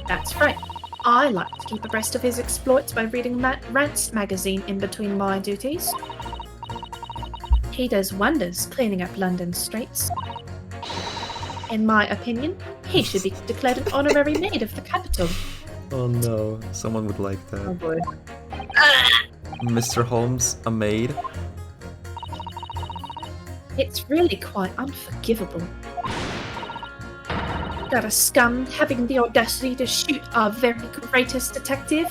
That's right. I like to keep abreast of his exploits by reading Rants magazine in between my duties. He does wonders cleaning up London's streets. In my opinion, he should be declared an honorary maid of the capital. Oh no, someone would like that. Oh boy. Mr. Holmes, a maid? It's really quite unforgivable. Got a scum having the audacity to shoot our very greatest detective?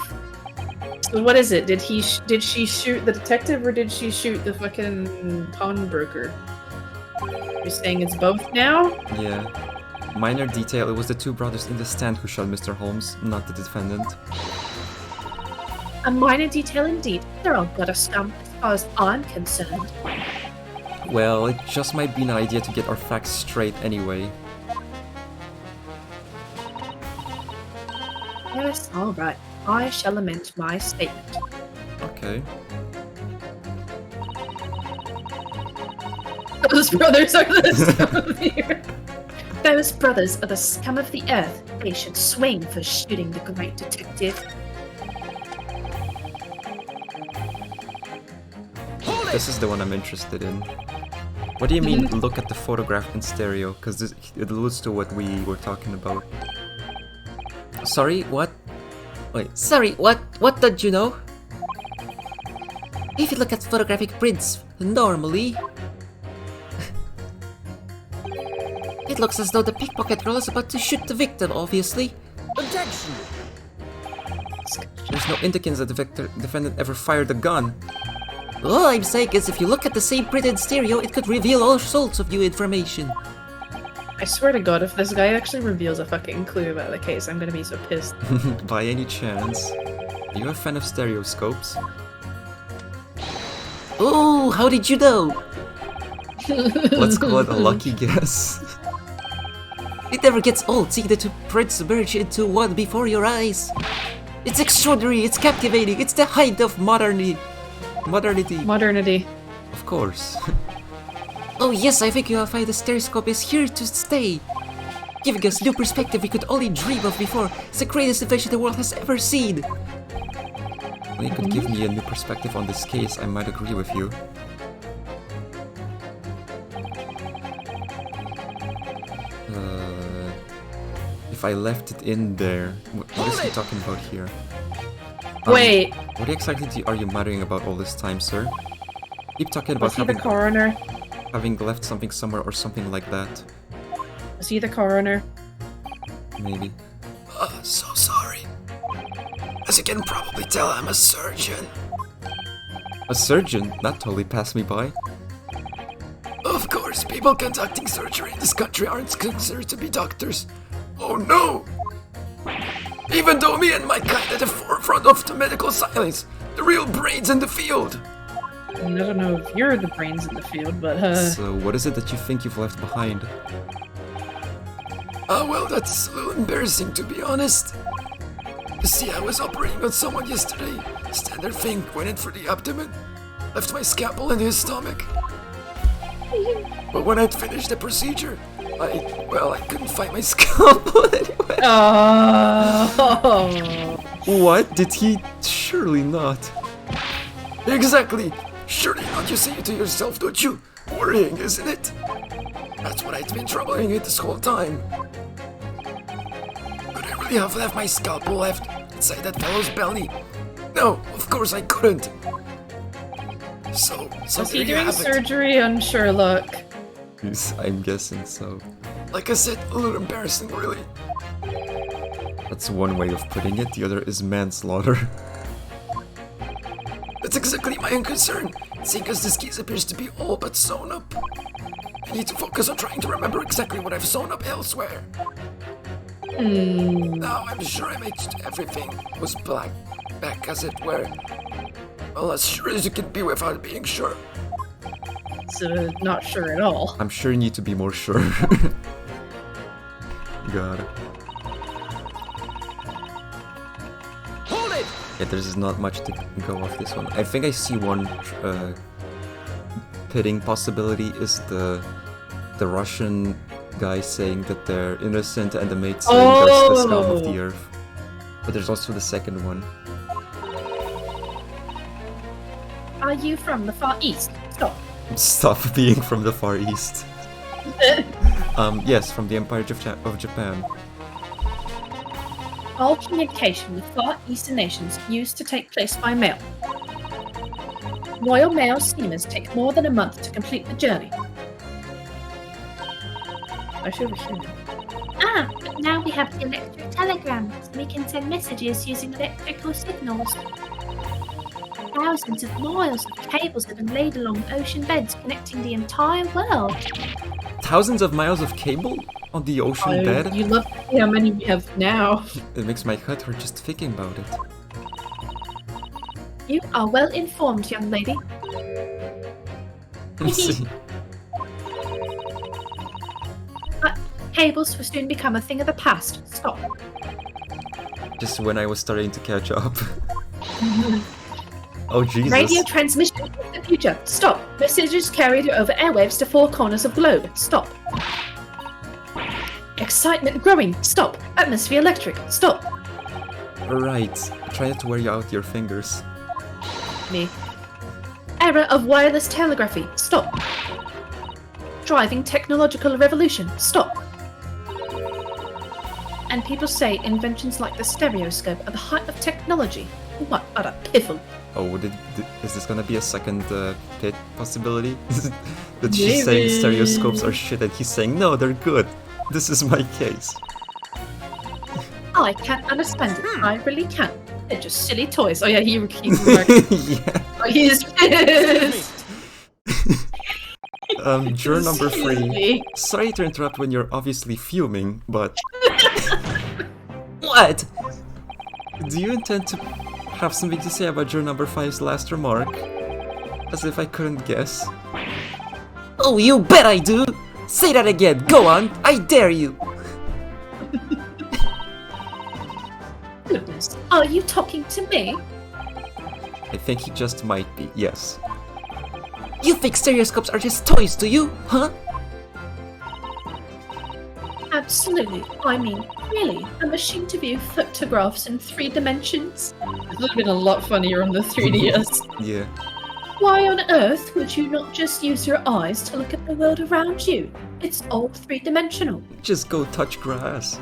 So what is it? Did she shoot the detective or did she shoot the fucking pawnbroker? You're saying it's both now? Yeah. Minor detail, it was the two brothers in the stand who shot Mr. Holmes, not the defendant. A minor detail indeed. They're all gutter scum, as far as I'm concerned. Well, it just might be an idea to get our facts straight anyway. Yes, alright. I shall amend my statement. Okay. Those brothers are the scum of the earth. Those brothers are the scum of the earth. They should swing for shooting the great detective. This is the one I'm interested in. What do you mean, look at the photograph in stereo? Because it alludes to what we were talking about. Sorry, what? Wait. Sorry, what? What don't you know? If you look at photographic prints, normally... it looks as though the pickpocket girl is about to shoot the victim, obviously. Objection! There's no indications that the defendant ever fired a gun. All I'm saying is if you look at the same print in stereo, it could reveal all sorts of new information. I swear to God, if this guy actually reveals a fucking clue about the case, I'm gonna be so pissed. By any chance, are you a fan of stereoscopes? Oh, how did you know? Let's call it a lucky guess. It never gets old seeing the two prints merge into one before your eyes. It's extraordinary, it's captivating, it's the height of modernity. Modernity. Of course. Oh yes, I think you'll find the stereoscope is here to stay. Giving us new perspective we could only dream of before. It's the greatest invention the world has ever seen. When you could give me a new perspective on this case, I might agree with you. If I left it in there... What is he talking about here? Wait, What exactly are you muttering about all this time, sir? Keep talking about was he the having coroner? left something somewhere or something like that. Was he the coroner? Maybe. So sorry. As you can probably tell, I'm a surgeon. A surgeon? That totally passed me by. Of course, people conducting surgery in this country aren't considered to be doctors. Oh no! Even though me and my kind at the forefront of the medical science, the real brains in the field. I don't know if you're the brains in the field, but So what is it that you think you've left behind? Well, that's a little embarrassing to be honest. You see, I was operating on someone yesterday. Standard thing, went in for the abdomen, left my scalpel in his stomach. But when I'd finished the procedure, I couldn't find my scalpel anyway. oh. What? Did he? Surely not. Exactly. Surely not, you say it to yourself, don't you? Worrying, isn't it? That's what I'd been troubling it this whole time. Could I really have left my scalpel left inside that fellow's belly? No, of course I couldn't. So Was there he you doing have it. surgery on Sherlock? I'm guessing so. Like I said, a little embarrassing, really. That's one way of putting it, the other is manslaughter. That's exactly my own concern, seeing as this case appears to be all but sewn up. I need to focus on trying to remember exactly what I've sewn up elsewhere. Now I'm sure I made everything was back as it were. Well, as sure as you can be without being sure. So not sure at all. I'm sure you need to be more sure. Got it. Hold it! Yeah, there's not much to go off this one. I think I see one pitting possibility is the Russian guy saying that they're innocent and the mate saying they're the scum of the earth. But there's also the second one. Are you from the Far East? Stop. Stop being from the Far East. Yes, from the Empire of Japan. All communication with Far Eastern nations used to take place by mail. Royal Mail steamers take more than a month to complete the journey. I should have seen it. But now we have the electric telegrams. We can send messages using electrical signals. Thousands of miles of cables have been laid along ocean beds connecting the entire world. Thousands of miles of cable on the ocean bed? You love to see how many we have now. It makes my head hurt just thinking about it. You are well informed, young lady. Let's see. But cables will soon become a thing of the past. Stop. Just when I was starting to catch up. Oh Jesus. Radio transmission is the future. Stop. Messages carried over airwaves to four corners of globe. Stop. Excitement growing. Stop. Atmosphere electric. Stop. Alright, try not to wear you out your fingers. Me. Era of wireless telegraphy. Stop. Driving technological revolution. Stop. And people say inventions like the stereoscope are the height of technology. What utter piffle. Oh, is this gonna be a second pit possibility? That she's saying stereoscopes are shit and he's saying, no, they're good. This is my case. I can't understand it. I really can't. They're just silly toys. Oh yeah, he Yeah. oh, he is pissed. Juror number 3. Seriously? Sorry to interrupt when you're obviously fuming, but What? do you intend to have something to say about juror number 5's last remark? As if I couldn't guess. Oh, you bet I do! Say that again, go on, I dare you! Goodness. Are you talking to me? I think he just might be, yes. You think stereoscopes are just toys, do you? Huh? Absolutely. I mean, really, a machine to view photographs in 3 dimensions? It would have been a lot funnier on the 3DS. Yeah. Why on earth would you not just use your eyes to look at the world around you? It's all 3-dimensional. Just go touch grass.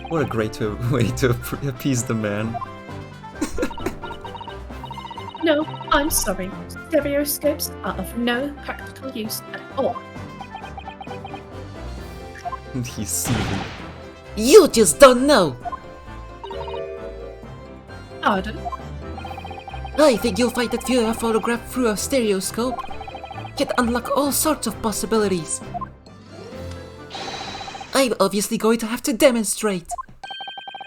What a great way to appease the man. No, I'm sorry. Stereoscopes are of no practical use at all. And he's seething. You just don't know! Pardon? I think you'll find that viewing a photograph through a stereoscope can unlock all sorts of possibilities. I'm obviously going to have to demonstrate.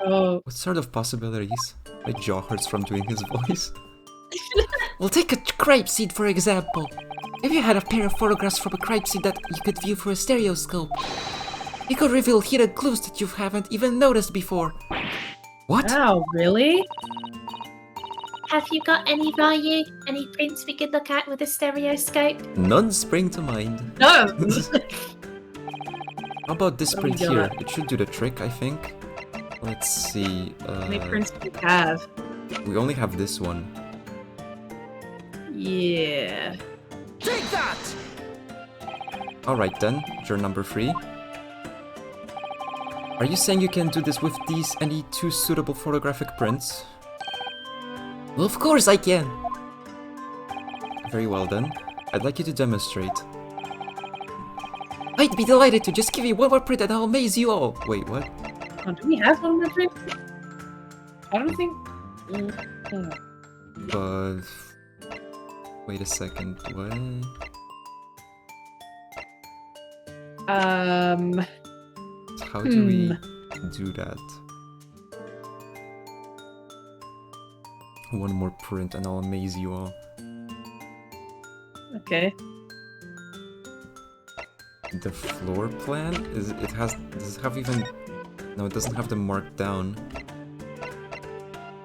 Oh, What sort of possibilities? My jaw hurts from doing his voice. We'll take a crime scene for example. If you had a pair of photographs from a crime scene that you could view through a stereoscope, you could reveal hidden clues that you haven't even noticed before. What? wow, really? Have you got any value? Any prints we could look at with a stereoscope? None spring to mind. No! How about this What do we print here? got? It should do the trick, I think. Let's see. How many prints do we have? We only have this one. Yeah. Take that! Alright then, juror number 3. Are you saying you can do this with these any 2 suitable photographic prints? Well, of course I can. Very well then. I'd like you to demonstrate. I'd be delighted to just give you one more print and I'll amaze you all. Wait, what? Oh, do we have one more print? I don't think... But... Wait a second, what? How do we do that? One more print and I'll amaze you all. Okay. The floor plan? Does it have even... No, it doesn't have them marked down.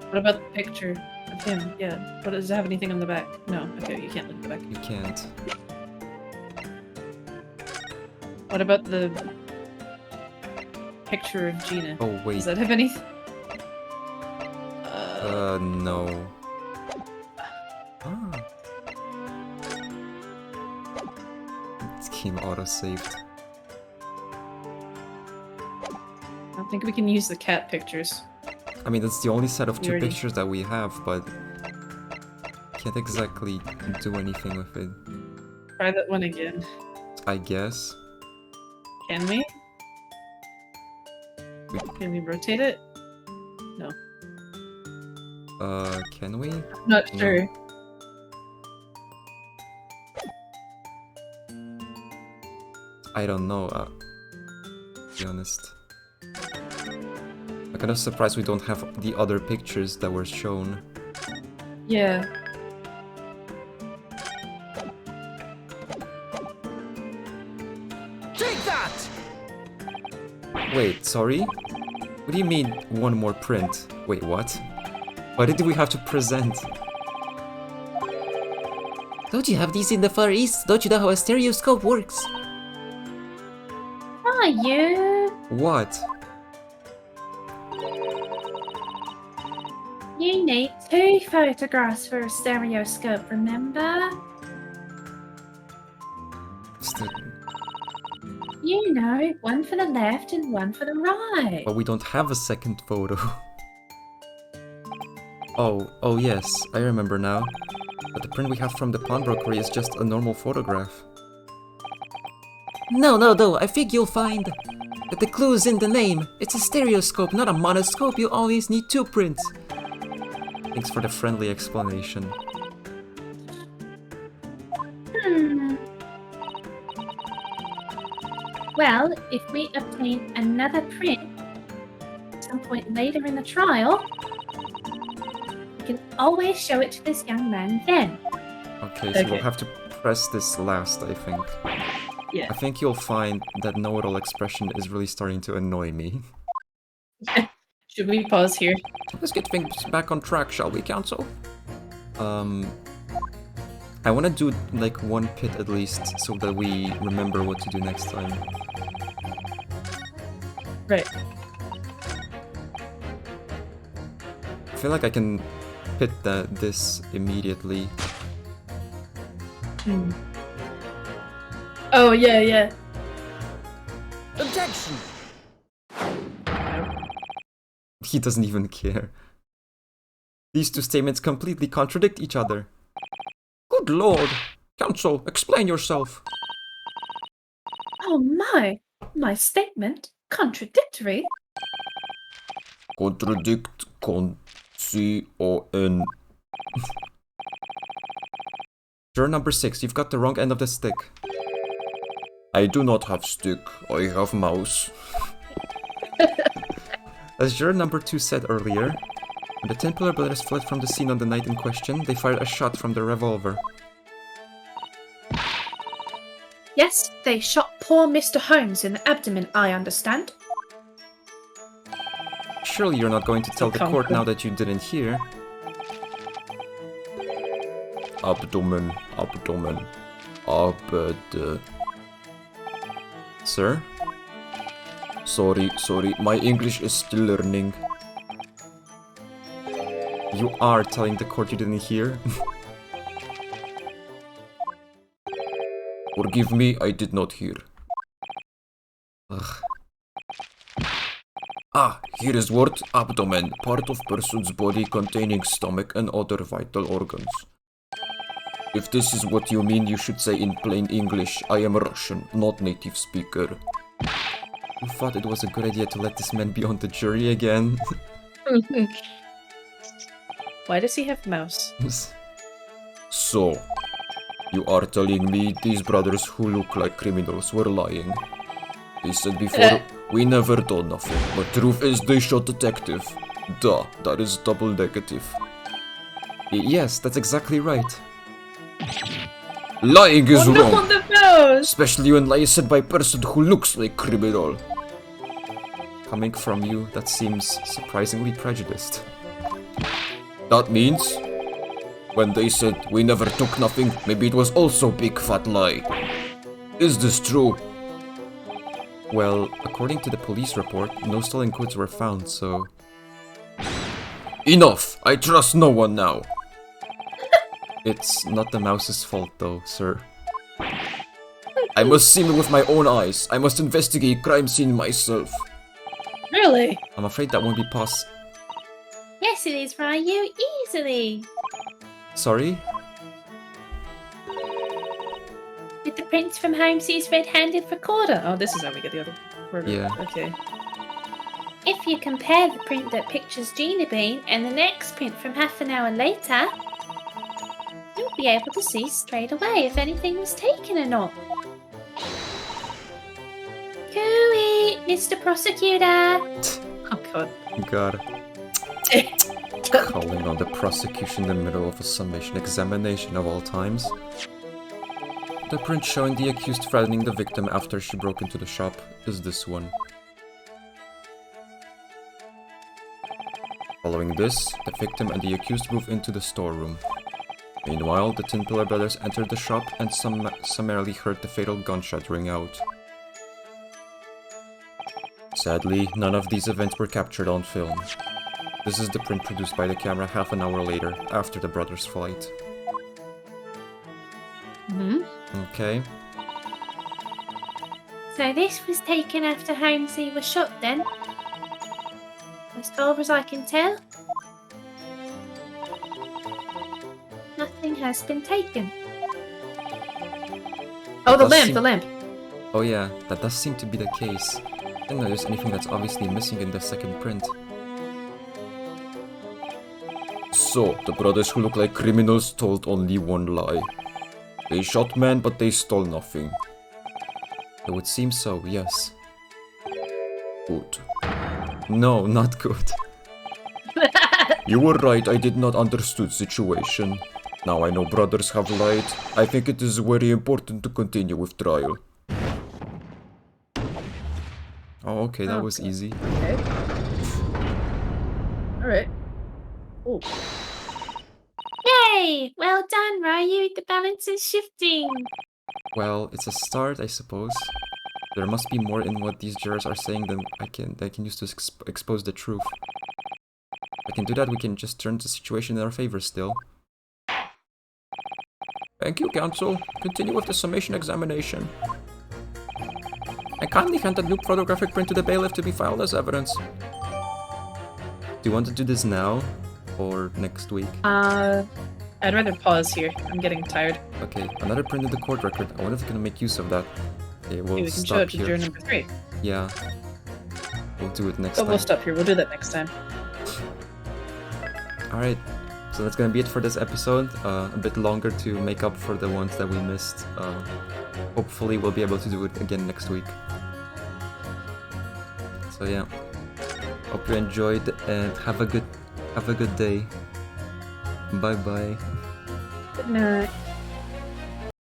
What about the picture of him? Yeah. But does it have anything on the back? No. Okay, you can't look at the back. You can't. What about the picture of Gina? Oh, wait. Does that have anything? No. Ah. This game auto-saved. I don't think we can use the cat pictures. I mean, that's the only set of We 2 already- pictures that we have, but... Can't exactly do anything with it. Try that one again. I guess. Can we? We- Can we rotate it? No. Can we? Not No. sure. I don't know, to be honest. I'm kind of surprised we don't have the other pictures that were shown. Yeah. Take that! Wait, sorry? What do you mean, one more print? Wait, what? Why did we have to present? Don't you have these in the Far East? Don't you know how a stereoscope works? Hi, you. What? You need 2 photographs for a stereoscope, remember? You know, one for the left and one for the right. But we don't have a second photo. Oh yes, I remember now. But the print we have from the pawnbrokery is just a normal photograph. No, I think you'll find that the clue is in the name. It's a stereoscope, not a monoscope. You always need 2 prints. Thanks for the friendly explanation. Well, if we obtain another print at some point later in the trial, we can always show it to this young man then. Okay, so we'll have to press this last, I think. Yeah. I think you'll find that know-it-all expression is really starting to annoy me. Should we pause here? Let's get things back on track, shall we, Council? I want to do like 1 pit at least, so that we remember what to do next time. Right. I feel like I can pit this immediately. Oh, yeah. Objection! He doesn't even care. These 2 statements completely contradict each other. Good lord! Counsel, explain yourself! Oh my statement? Contradictory? Contradict, C-O-N. Juror number 6, you've got the wrong end of the stick. I do not have stick, I have mouse. As juror number 2 said earlier, when the Tin Pillar brothers fled from the scene on the night in question, they fired a shot from their revolver. Yes, they shot poor Mr. Holmes in the abdomen, I understand. Surely you're not going to tell the court now that you didn't hear. Abdomen. Sir? Sorry, my English is still learning. You are telling the court you didn't hear? Forgive me, I did not hear. Ugh. Here is word abdomen, part of person's body containing stomach and other vital organs. If this is what you mean, you should say in plain English, I am Russian, not native speaker. You thought it was a good idea to let this man be on the jury again? Why does he have mouse? So, you are telling me these brothers who look like criminals were lying? They said before, we never done nothing, but truth is they shot detective. Duh, that is double negative. Yes, that's exactly right. Lying is wrong! On the nose! Especially when lie is said by a person who looks like criminal. Coming from you, that seems surprisingly prejudiced. That means, when they said we never took nothing, maybe it was also big fat lie. Is this true? Well, according to the police report, no stolen goods were found, so... Enough! I trust no one now. It's not the mouse's fault though, sir. I must see me with my own eyes. I must investigate crime scene myself. Really? I'm afraid that won't be Yes, it is, Ryu, easily. Sorry? With the prints from Holmes's red-handed recorder. Oh, this is how we get the other word. Yeah. Okay. If you compare the print that pictures Gina Bean and the next print from half an hour later, you'll be able to see straight away if anything was taken or not. Cooey, Mr. Prosecutor. Oh god. God. Calling on the prosecution in the middle of a summation examination of all times. The print showing the accused threatening the victim after she broke into the shop is this one. Following this, the victim and the accused move into the storeroom. Meanwhile, the Tin Pillar brothers entered the shop and summarily heard the fatal gunshot ring out. Sadly, none of these events were captured on film. This is the print produced by the camera half an hour later, after the brothers' flight. Okay. So this was taken after Holmesy was shot then? As far as I can tell? Nothing has been taken. Oh, the Does lamp, seem- the lamp. Oh yeah, that does seem to be the case. I don't know there's anything that's obviously missing in the second print. So, the brothers who look like criminals told only one lie. They shot men, but they stole nothing. It would seem so, yes. Good. No, not good. You were right, I did not understood situation. Now I know brothers have lied. I think it is very important to continue with trial. Oh, okay, that was Okay. easy. Okay. Alright. Oh. Yay! Well done, Ryu. The balance is shifting. Well, it's a start, I suppose. There must be more in what these jurors are saying than I can use to expose the truth. If I can do that, we can just turn the situation in our favor still. Thank you, counsel. Continue with the summation examination. I kindly hand the new photographic print to the bailiff to be filed as evidence. Do you want to do this now? Or next week? I'd rather pause here. I'm getting tired. Okay, another print of the court record. I wonder if we can make use of that. Okay, we'll Maybe we can show stop it to here. juror number 3. Yeah. We'll do it next Oh, time. we'll stop here. We'll do that next time. Alright, so that's gonna be it for this episode. A bit longer to make up for the ones that we missed. Hopefully we'll be able to do it again next week. So yeah. Hope you enjoyed and have a good day. Bye bye. Good night.